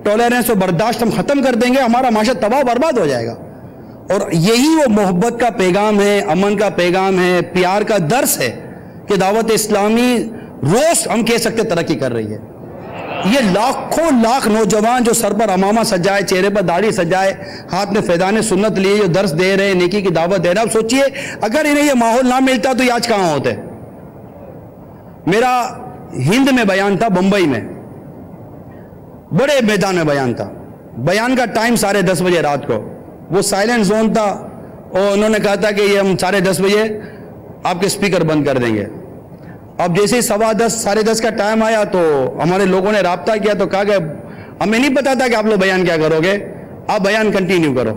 Speaker 3: ٹالرنس اور برداشت ہم ختم کر دیں گے, ہمارا معاشرہ تباہ برباد ہو جائے گا. اور یہی وہ محبت کا پیغام ہے, امن کا پیغام ہے, پیار کا درس ہے کہ دعوت اسلامی روز ہم کہہ سکتے ترقی کر رہی ہے. یہ لاکھوں لاکھ نوجوان جو سر پر امامہ سجائے, چہرے پر داڑھی سجائے, ہاتھ میں فیضان سنت لیے جو درس دے رہے ہیں, نیکی کی دعوت دے رہے ہیں. اب سوچئے اگر انہیں یہ ماحول نہ ملتا تو یہ آج کہاں ہوتے. میرا ہند میں بیان تھا, بمبئی میں, بڑے میدان میں بیان تھا. بیان کا ٹائم 10:30 بجے رات کو, وہ سائلنٹ زون تھا, اور انہوں نے کہا تھا کہ یہ ہم 10:30 بجے آپ کے اسپیکر بند کر دیں گے. اب جیسے 10:15 10:30 کا ٹائم آیا تو ہمارے لوگوں نے رابطہ کیا تو کہا کہ ہمیں نہیں پتا تھا کہ آپ لوگ بیان کیا کرو گے, آپ بیان کنٹینیو کرو,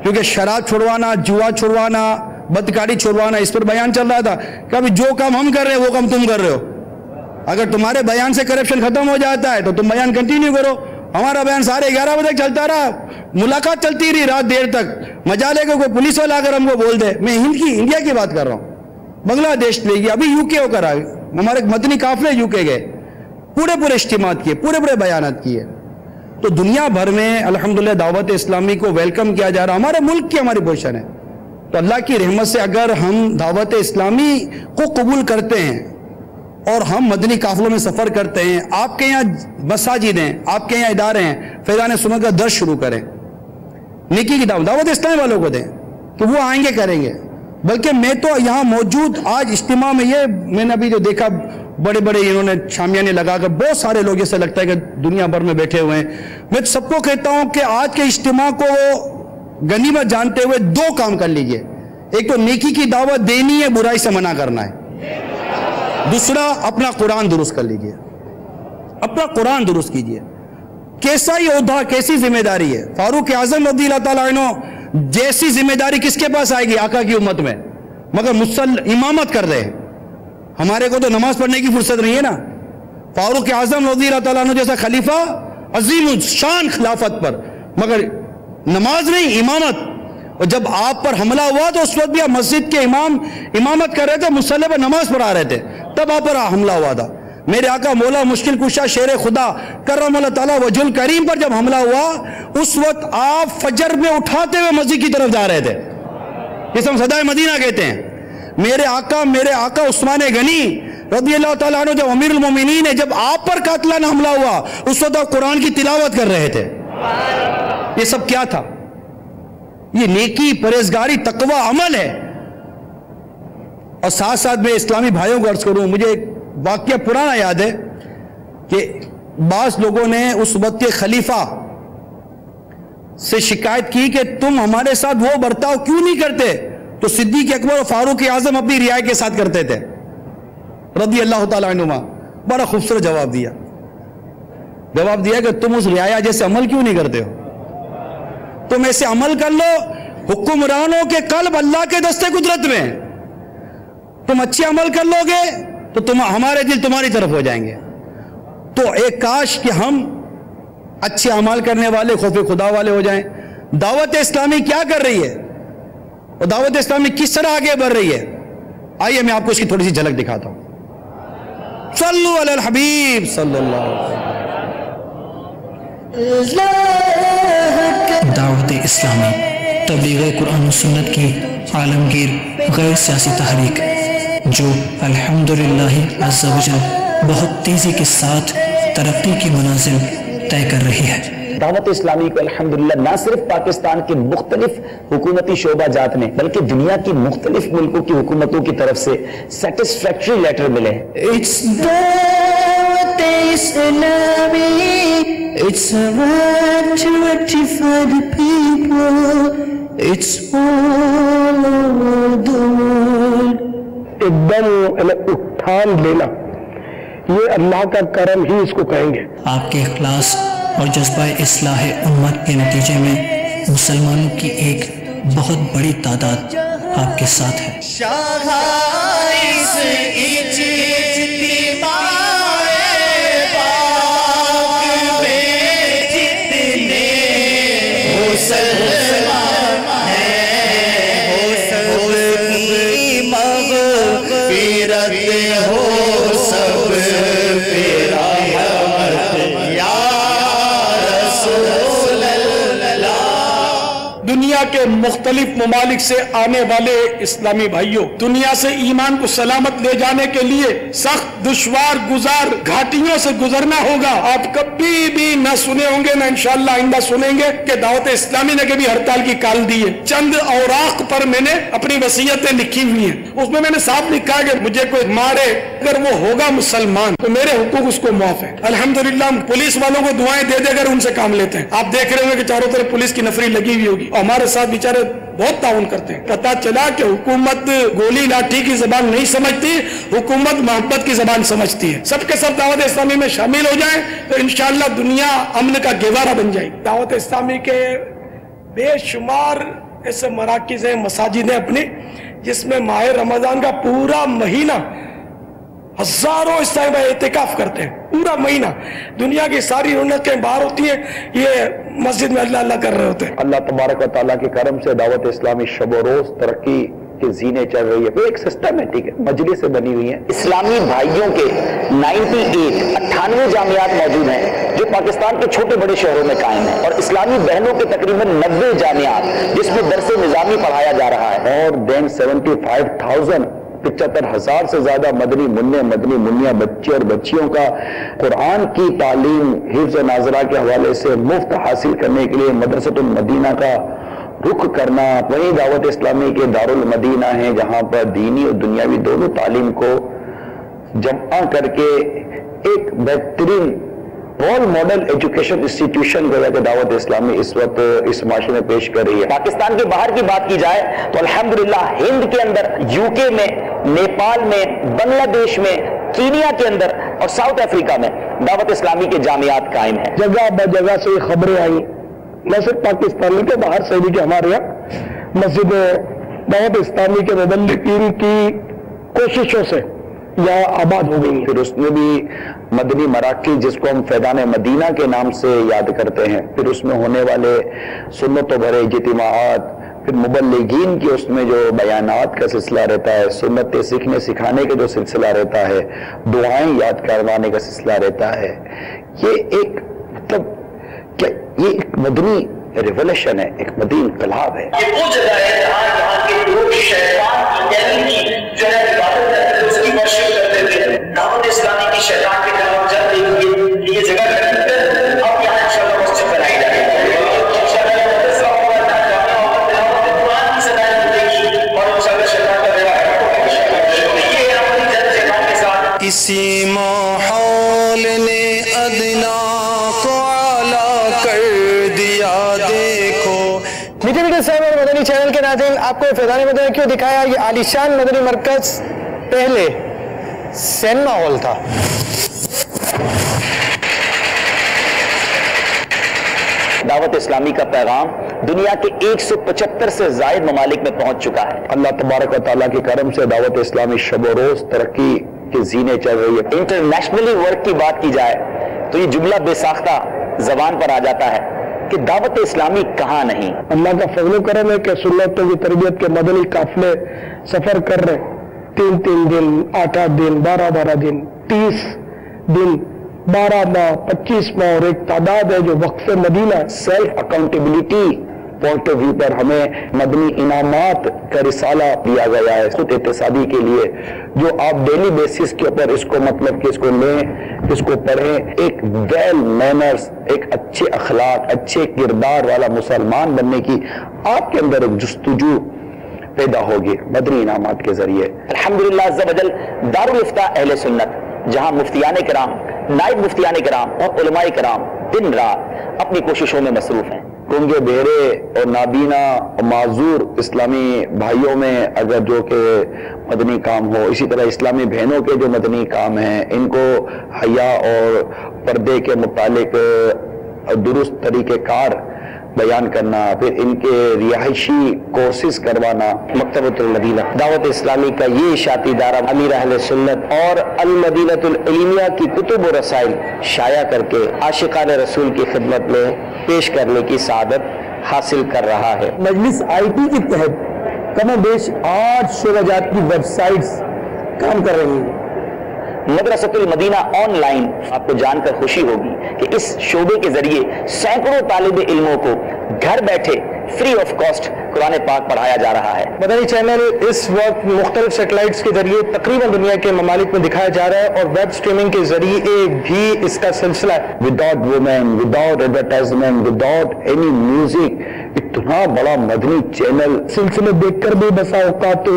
Speaker 3: کیونکہ شراب چھڑوانا, جوا چھڑوانا, بدکاری چھڑوانا, اس پر بیان چل رہا تھا. کہ ابھی جو کام ہم کر رہے ہیں وہ کام تم کر رہے ہو, اگر تمہارے بیان سے کرپشن ختم ہو جاتا ہے تو تم بیان کنٹینیو کرو. ہمارا بیان 11:30 بجے تک چلتا رہا, ملاقات چلتی رہی رات دیر تک, مجالے کو کوئی پولیس والا اگر ہم کو بول دے. میں انڈیا کی بات کر رہا ہوں, بنگلہ دیش لے گی, ابھی یو کے ہو کر آئے, ہمارے مدنی قافلے یو کے گئے, پورے اجتماعات کیے, پورے بیانات کیے. تو دنیا بھر میں الحمدللہ دعوت اسلامی کو ویلکم کیا جا رہا. ہمارے ملک کی ہماری پوزیشن ہے. تو اللہ کی رحمت سے اگر ہم دعوت اسلامی کو قبول کرتے ہیں اور ہم مدنی قافلوں میں سفر کرتے ہیں, آپ کے یہاں مساجد ہیں, آپ کے یہاں ادارے ہیں, فیضان سنت کا درس شروع کریں, نیکی کی دعوت اسلامی والوں کو دیں کہ وہ آئیں گے کریں گے. بلکہ میں تو یہاں موجود آج اجتماع میں, یہ میں نے ابھی جو دیکھا بڑے انہوں نے شامیانے لگا کر, بہت سارے لوگ ایسا لگتا ہے کہ دنیا بھر میں بیٹھے ہوئے ہیں. میں سب کو کہتا ہوں کہ آج کے اجتماع کو غنیمت جانتے ہوئے 2 کام کر لیجئے. ایک تو نیکی کی دعوت دینی ہے, برائی سے منع کرنا ہے. دوسرا اپنا قرآن درست کر لیجئے, اپنا قرآن درست کیجئے. کیسا ہی عہدہ, کیسی ذمہ داری ہے. فاروق اعظم رضی اللہ تعالیٰ عنہ جیسی ذمہ داری کس کے پاس آئے گی آقا کی امت میں, مگر امامت کر رہے ہیں. ہمارے کو تو نماز پڑھنے کی فرصت نہیں ہے نا. فاروق اعظم رضی اللہ تعالیٰ عنہ جیسا خلیفہ, عظیم الشان خلافت پر, مگر نماز نہیں, امامت. اور جب آپ پر حملہ ہوا تو اس وقت بھی آپ مسجد کے امام امامت کر رہے تھے, مصلی پر نماز پڑھا رہے تھے, تب آپ پر حملہ ہوا تھا. میرے آقا مولا مشکل کشا شیر خدا کرم اللہ تعالیٰ وجہ الکریم پر جب حملہ ہوا, اس وقت آپ فجر میں اٹھاتے ہوئے مسجد کی طرف جا رہے تھے, جسے ہم صدائے مدینہ کہتے ہیں. میرے آقا عثمان غنی رضی اللہ تعالیٰ عنہ جب امیر المومنین ہے, جب آپ پر قاتلانہ حملہ ہوا اس وقت آپ قرآن کی تلاوت کر رہے تھے. یہ سب کیا تھا؟ یہ نیکی, پرہیزگاری, تقوی عمل ہے. اور ساتھ ساتھ میں اسلامی بھائیوں کو عرض کروں، مجھے ایک واقعہ پرانا یاد ہے کہ بعض لوگوں نے اس وقت کے خلیفہ سے شکایت کی کہ تم ہمارے ساتھ وہ برتاؤ کیوں نہیں کرتے تو صدیق اکبر اور فاروق اعظم اپنی رعایا کے ساتھ کرتے تھے رضی اللہ تعالیٰ عنہما. بڑا خوبصورت جواب دیا کہ تم اس رعایا جیسے عمل کیوں نہیں کرتے ہو؟ تم ایسے عمل کر لو، حکمرانوں کے قلب اللہ کے دستے قدرت میں، تم اچھے عمل کر لو گے تو ہمارے دل تمہاری طرف ہو جائیں گے. تو ایک کاش کہ ہم اچھے عمل کرنے والے، خوف خدا والے ہو جائیں. دعوت اسلامی کیا کر رہی ہے اور دعوت اسلامی کس طرح آگے بڑھ رہی ہے؟ آئیے میں آپ کو اس کی تھوڑی سی جھلک دکھاتا ہوں. صلو علی الحبیب صلی اللہ علیہ وسلم.
Speaker 5: دعوت اسلامی تبلیغ قرآن و سنت کی عالمگیر غیر سیاسی تحریک جو الحمدللہ عز و جل بہت تیزی کے ساتھ ترقی کی منازل طے کر رہی ہے.
Speaker 6: دعوت اسلامی کو الحمدللہ نہ صرف پاکستان کے مختلف حکومتی شعبہ جات میں بلکہ دنیا کی مختلف ملکوں کی حکومتوں کی طرف سے سیٹسفیکٹری لیٹر ملے ہیں.
Speaker 5: It's دعوت اسلامی, it's a right to rectify the people, it's all over the world.
Speaker 4: ایک دم اٹھان لینا، یہ اللہ کا کرم ہی اس کو کہیں گے.
Speaker 5: آپ کے اخلاص اور جذبہ اصلاح امت کے نتیجے میں مسلمانوں کی ایک بہت بڑی تعداد آپ کے ساتھ ہے.
Speaker 4: دنیا کے مختلف ممالک سے آنے والے اسلامی بھائیوں، دنیا سے ایمان کو سلامت لے جانے کے لیے سخت دشوار گزار گھاٹیوں سے گزرنا ہوگا. آپ کبھی بھی نہ سنے ہوں گے، نہ انشاءاللہ آئندہ سنیں گے کہ دعوت اسلامی نے کبھی ہڑتال کی کال دی ہے. چند اوراق پر میں نے اپنی وصیتیں لکھی ہوئی ہیں، اس میں نے صاف لکھا ہے کہ مجھے کوئی مارے اگر وہ ہوگا مسلمان تو میرے حقوق اس کو معاف ہے. الحمدللہ ہم پولیس والوں کو دعائیں دے دے کر ان سے کام لیتے ہیں. آپ دیکھ رہے ہوں گے کہ چاروں طرف پولیس کی نفری لگی ہوئی ہوگی اور ہمارے ساتھ بیچارے بہت تعاون کرتے ہیں. پتہ چلا کہ حکومت گولی لاٹھی کی زبان نہیں سمجھتی، حکومت محبت کی زبان سمجھتی ہے. سب کے سب دعوت اسلامی میں شامل ہو جائیں تو انشاءاللہ دنیا امن کا گہوارہ بن جائے گی. دعوت اسلامی کے بے شمار ایسے مراکز ہیں، مساجد ہیں اپنی، جس میں ماہ رمضان کا پورا مہینہ ہزاروں اسلامی بھائی اعتکاف کرتے ہیں. پورا مہینہ دنیا کی ساری رونقیں باہر ہوتی ہیں، یہ مسجد میں اللہ اللہ کر رہے ہوتے ہیں.
Speaker 6: اللہ تبارک و تعالیٰ کے کرم سے دعوت اسلامی شب و روز ترقی کے زینے چڑھ رہی ہے. ایک سسٹم ہے، ٹھیک ہے، مجلس سے بنی ہوئی ہیں. اسلامی بھائیوں کے 98 جامعات موجود ہیں جو پاکستان کے چھوٹے بڑے شہروں میں قائم ہیں، اور اسلامی بہنوں کے تقریباً 90 جامعات جس میں درس نظامی پڑھایا جا رہا ہے. اور دین 75,000 سے زیادہ مدنی منیہ بچے اور بچیوں کا قرآن کی تعلیم حفظ و ناظرہ کے حوالے سے مفت حاصل کرنے کے لیے مدرسۃ المدینہ کا رخ کرنا. وہیں دعوت اسلامی کے دارالمدینہ ہیں جہاں پر دینی اور دنیاوی دونوں تعلیم کو جمع کر کے ایک بہترین رول ماڈل ایجوکیشن انسٹیٹیوشن کو دعوت اسلامی اس وقت اس معاشرے میں پیش کر رہی ہے. پاکستان کے باہر کی بات کی جائے تو الحمدللہ ہند کے اندر، UK میں، نیپال میں، بنگلہ دیش میں، کینیا کے اندر اور ساؤتھ افریقہ میں دعوت اسلامی کے جامعات قائم ہیں.
Speaker 4: جگہ بجگہ سے خبریں آئیں، نہ صرف پاکستانی کے باہر سے بھی کہ ہمارے یہاں مسجد دعوت اسلامی کے مبلغین کی کوششوں سے یا آباد ہو گئی.
Speaker 6: پھر اس میں بھی مدنی مراکز جس کو ہم فیضان مدینہ کے نام سے یاد کرتے ہیں، پھر اس میں ہونے والے سنتوں بھرے اجتماعات، پھر مبلغین کی اس میں جو بیانات کا سلسلہ رہتا ہے، سنت سیکھنے سکھانے کا جو سلسلہ رہتا ہے، دعائیں یاد کروانے کا سلسلہ رہتا ہے. یہ ایک مطلب کہ یہ ایک مدنی ریولوشن ہے، ایک مدنی انقلاب ہے.
Speaker 7: یہ وہ جگہ ہے جہاں کے لوگ شیطان کی یعنی جو ہے عبادت کرتے تھے، اس کی ورشپ کرتے تھے. دعوت اسلامی کی شیطان کے خلاف جنگ یہ جگہ کرتی ہے. اب یہاں انشاءاللہ مسجد بنائی جائے گی.
Speaker 8: کسی ماحول نے ادنا کو اعلیٰ کر دیا دیکھو.
Speaker 9: میٹھے میٹھے صاحب اور مدنی چینل کے ناظرین، آپ کو فیضان مدنی کیوں دکھایا؟ یہ عالیشان مدنی مرکز پہلے سینما ہال تھا.
Speaker 6: دعوت اسلامی کا پیغام دنیا کے 175 سے زائد ممالک میں پہنچ چکا ہے. اللہ تبارک و تعالیٰ کے کرم سے دعوت اسلامی شب و روز ترقی کے زینے چڑھ رہی ہے. انٹرنیشنلی ورک کی بات کی جائے تو یہ جملہ بے ساختہ زبان پر آ جاتا ہے کہ دعوت اسلامی کہاں نہیں.
Speaker 4: اللہ کا فضل و کرم ہے کہ سنتوں کی تربیت کے مدنی قافلے سفر کر رہے، 3 دن، 8 دن، 12 دن، 30 دن، 12 ماہ، 25 ماہ، اور ایک تعداد ہے جو وقف مدینہ.
Speaker 6: Self accountability point of view پر ہمیں مدنی انعامات کا رسالہ دیا گیا ہے خود اقتصادی کے لیے، جو آپ ڈیلی بیسس کے اوپر اس کو مطلب کہ اس کو لیں، اس کو پڑھیں. ایک ویل مینرز، ایک اچھے اخلاق، اچھے کردار والا مسلمان بننے کی آپ کے اندر ایک جستجو پیدا ہوگی مدنی انعامات کے ذریعے.
Speaker 7: الحمدللہ عز و جل دارالافتاء اہل سنت، جہاں مفتیان کرام، نائب مفتیان کرام اور علماء کرام دن رات اپنی کوششوں میں مصروف ہیں.
Speaker 6: گونگے بہرے اور نابینا اور معذور اسلامی بھائیوں میں اگر جو کہ مدنی کام ہو، اسی طرح اسلامی بہنوں کے جو مدنی کام ہیں، ان کو حیا اور پردے کے متعلق درست طریقہ کار بیان کرنا، پھر ان کے رہائشی کورسز کروانا.
Speaker 7: مکتبۃ المدینہ دعوت اسلامی کا یہ اشاعتی ادارہ امیر اہل سنت اور المدینۃ العلمیہ کی کتب و رسائل شائع کر کے عاشقان رسول کی خدمت میں پیش کرنے کی سعادت حاصل کر رہا ہے.
Speaker 4: مجلس IT کے تحت کم و بیش 8 شعبہ جات کی ویب سائٹس کام کر رہی ہیں.
Speaker 7: مدرسۃ المدینہ آن لائن، آپ کو جان کر خوشی ہوگی کہ اس شعبے کے ذریعے سینکڑوں طالب علموں کو گھر بیٹھے فری آف کاسٹ قرآن پاک پڑھایا جا رہا ہے.
Speaker 9: مدنی چینل اس وقت مختلف سیٹلائٹس کے ذریعے تقریباً دنیا کے ممالک میں دکھایا جا رہا ہے، اور ویب سٹریمنگ کے ذریعے بھی اس کا سلسلہ ہے.
Speaker 6: Without women, without advertisement, without any music, اتنا بڑا مدنی چینل
Speaker 4: سلسلے دیکھ کر بھی بسا اوقات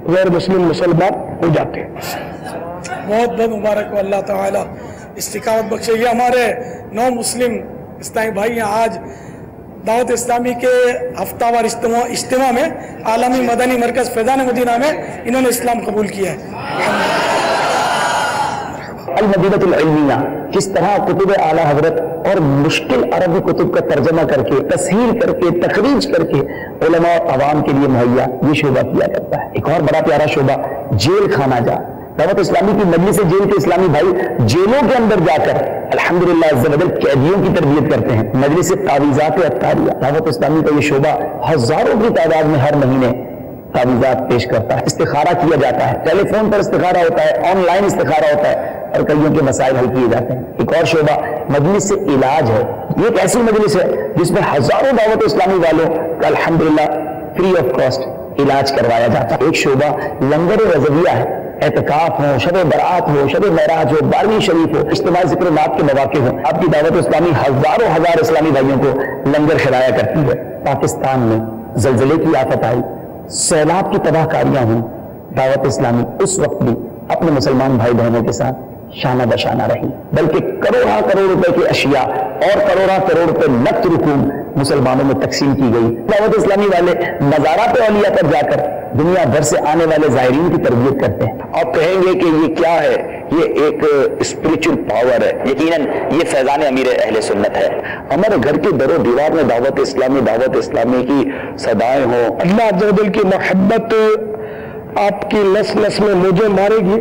Speaker 4: غیر مسلم مسلمان ہو جاتے ہیں. بہت بہت مبارک ہو، اللہ تعالیٰ استقامت بخشے. یہ ہمارے 9 مسلم اسلامی بھائی ہیں آج دعوت اسلامی کے ہفتہ وار اجتماع میں عالمی مدنی مرکز فیضان مدینہ میں انہوں نے اسلام قبول کیا ہے.
Speaker 6: المدینۃ العلمیہ کس طرح کتب اعلیٰ حضرت اور مشکل عربی کتب کا ترجمہ کر کے، تصحیح کر کے، تخریج کر کے علماء اور عوام کے لیے مہیا یہ شعبہ کیا کرتا ہے. ایک اور بڑا پیارا شعبہ جیل خانہ جا. دعوت اسلامی کی مجلس جیل کے اسلامی بھائی جیلوں کے اندر جا کر الحمدللہ عز و جل قیدیوں کی تربیت کرتے ہیں. مجلس تعویذات عطاریہ، دعوت اسلامی کا یہ شعبہ ہزاروں کی تعداد میں ہر مہینے تعویذات پیش کرتا ہے. استخارہ کیا جاتا ہے، ٹیلی فون پر استخارہ ہوتا ہے، آن لائن استخارہ ہوتا ہے، اور کئیوں کے مسائل حل کیے جاتے ہیں. ایک اور شعبہ مجلس سے علاج ہے. یہ ایک ایسی مجلس ہے جس میں ہزاروں دعوت اسلامی والوں کا الحمدللہ فری آف کاسٹ علاج کروایا جاتا ہے. ایک شعبہ لنگر رضویہ ہے. اعتکاف ہو، شب برات ہو، شب معراج ہو، 12ویں شریف ہو، اجتماع ذکر نات کے مواقع ہوں، آپ کی دعوت اسلامی ہزاروں ہزار اسلامی بھائیوں کو لنگر کھلایا کرتی ہے. پاکستان میں زلزلے کی آفت آئی، سیلاب کی تباہ کاریاں ہوں، دعوت اسلامی اس وقت بھی اپنے مسلمان بھائی بہنوں کے ساتھ شانہ بشانہ رہی، بلکہ کروڑاں کروڑ روپے کی اشیاء اور کروڑاں کروڑ روپے نقد رقوم مسلمانوں میں تقسیم کی گئی. دعوت اسلامی والے مزارات اولیاء پر جا کر دنیا بھر سے آنے والے زائرین کی تربیت کرتے ہیں.
Speaker 7: آپ کہیں گے کہ یہ کیا ہے؟ یہ ایک اسپریچول پاور ہے. یقیناً یہ فیضان امیر اہل سنت ہے.
Speaker 6: ہمارے گھر کے در و دیوار میں دعوت اسلامی کی صدائیں ہوں.
Speaker 4: اللہ عز و جل کی محبت آپ کی نس نس میں مجھے مارے گی،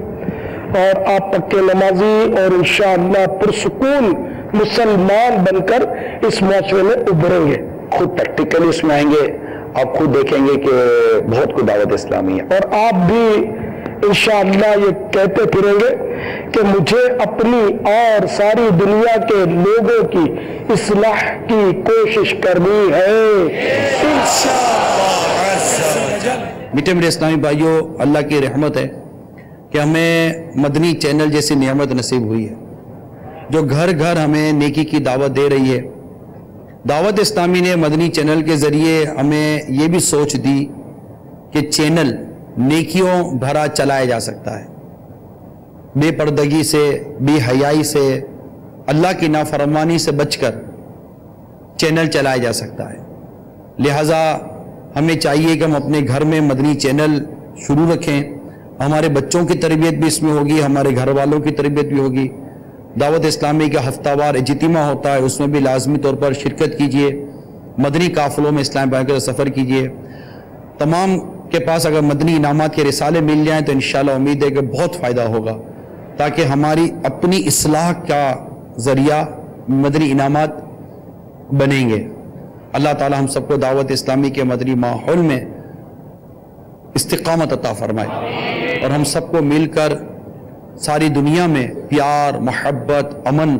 Speaker 4: اور آپ پکے نمازی اور انشاءاللہ پرسکون مسلمان بن کر اس معاشرے میں ابھریں گے.
Speaker 6: خود پریکٹیکلی اس میں آئیں گے، آپ خود دیکھیں گے کہ بہت کچھ دعوت اسلامی ہے.
Speaker 4: اور آپ بھی انشاءاللہ یہ کہتے پھریں گے کہ مجھے اپنی اور ساری دنیا کے لوگوں کی اصلاح کی کوشش کرنی ہے
Speaker 2: میٹھے میٹھے اسلامی بھائیوں، اللہ کی رحمت ہے کہ ہمیں مدنی چینل جیسی نعمت نصیب ہوئی ہے جو گھر گھر ہمیں نیکی کی دعوت دے رہی ہے. دعوت اسلامی نے مدنی چینل کے ذریعے ہمیں یہ بھی سوچ دی کہ چینل نیکیوں بھرا چلایا جا سکتا ہے. بے پردگی سے، بے حیائی سے، اللہ کی نافرمانی سے بچ کر چینل چلایا جا سکتا ہے۔ لہٰذا ہمیں چاہیے کہ ہم اپنے گھر میں مدنی چینل شروع رکھیں، ہمارے بچوں کی تربیت بھی اس میں ہوگی، ہمارے گھر والوں کی تربیت بھی ہوگی۔ دعوت اسلامی کا ہفتہ وار اجتماع ہوتا ہے، اس میں بھی لازمی طور پر شرکت کیجئے، مدنی قافلوں میں اسلام آباد کا سفر کیجئے۔ تمام کے پاس اگر مدنی انعامات کے رسالے مل جائیں تو انشاءاللہ امید ہے کہ بہت فائدہ ہوگا، تاکہ ہماری اپنی اصلاح کا ذریعہ مدنی انعامات بنیں گے۔ اللہ تعالی ہم سب کو دعوت اسلامی کے مدنی ماحول میں استقامت عطا فرمائے، اور ہم سب کو مل کر ساری دنیا میں پیار، محبت، امن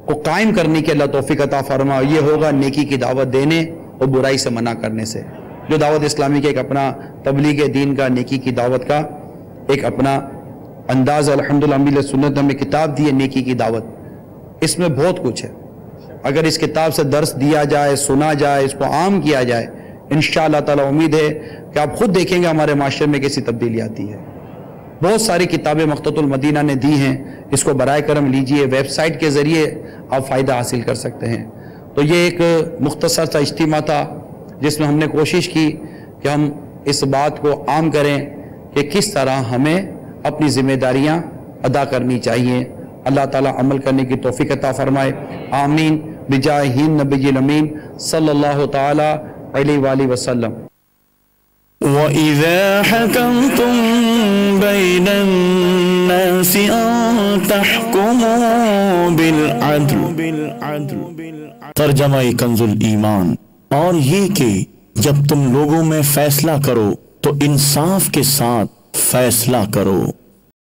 Speaker 2: کو قائم کرنے کی اللہ توفیق عطا فرمائے۔ یہ ہوگا نیکی کی دعوت دینے اور برائی سے منع کرنے سے۔ جو دعوت اسلامی کے ایک اپنا تبلیغ دین کا، نیکی کی دعوت کا ایک اپنا انداز، الحمدللہ اہل سنت ہمیں کتاب دی ہے نیکی کی دعوت، اس میں بہت کچھ ہے۔ اگر اس کتاب سے درس دیا جائے، سنا جائے، اس کو عام کیا جائے، انشاءاللہ تعالی امید ہے کہ آپ خود دیکھیں گے ہمارے معاشرے میں کیسی تبدیلی آتی ہے۔ بہت ساری کتابیں مقتۃ المدینہ نے دی ہیں، اس کو برائے کرم لیجئے، ویب سائٹ کے ذریعے آپ فائدہ حاصل کر سکتے ہیں۔ تو یہ ایک مختصر سا اجتماع تھا جس میں ہم نے کوشش کی کہ ہم اس بات کو عام کریں کہ کس طرح ہمیں اپنی ذمہ داریاں ادا کرنی چاہیے۔ اللہ تعالیٰ عمل کرنے کی توفیق عطا فرمائے، آمین بجاہ النبی الامین صلی اللہ تعالی علیہ وآلہ وسلم۔
Speaker 1: وَإِذَا حَكَمْتُمْ بَيْنَ النَّاسِ أَن تَحْكُمُوا بِالْعَدْلِ۔ ترجمہ کنز الایمان۔ اور یہ کہ جب تم لوگوں میں فیصلہ کرو تو انصاف کے ساتھ فیصلہ کرو۔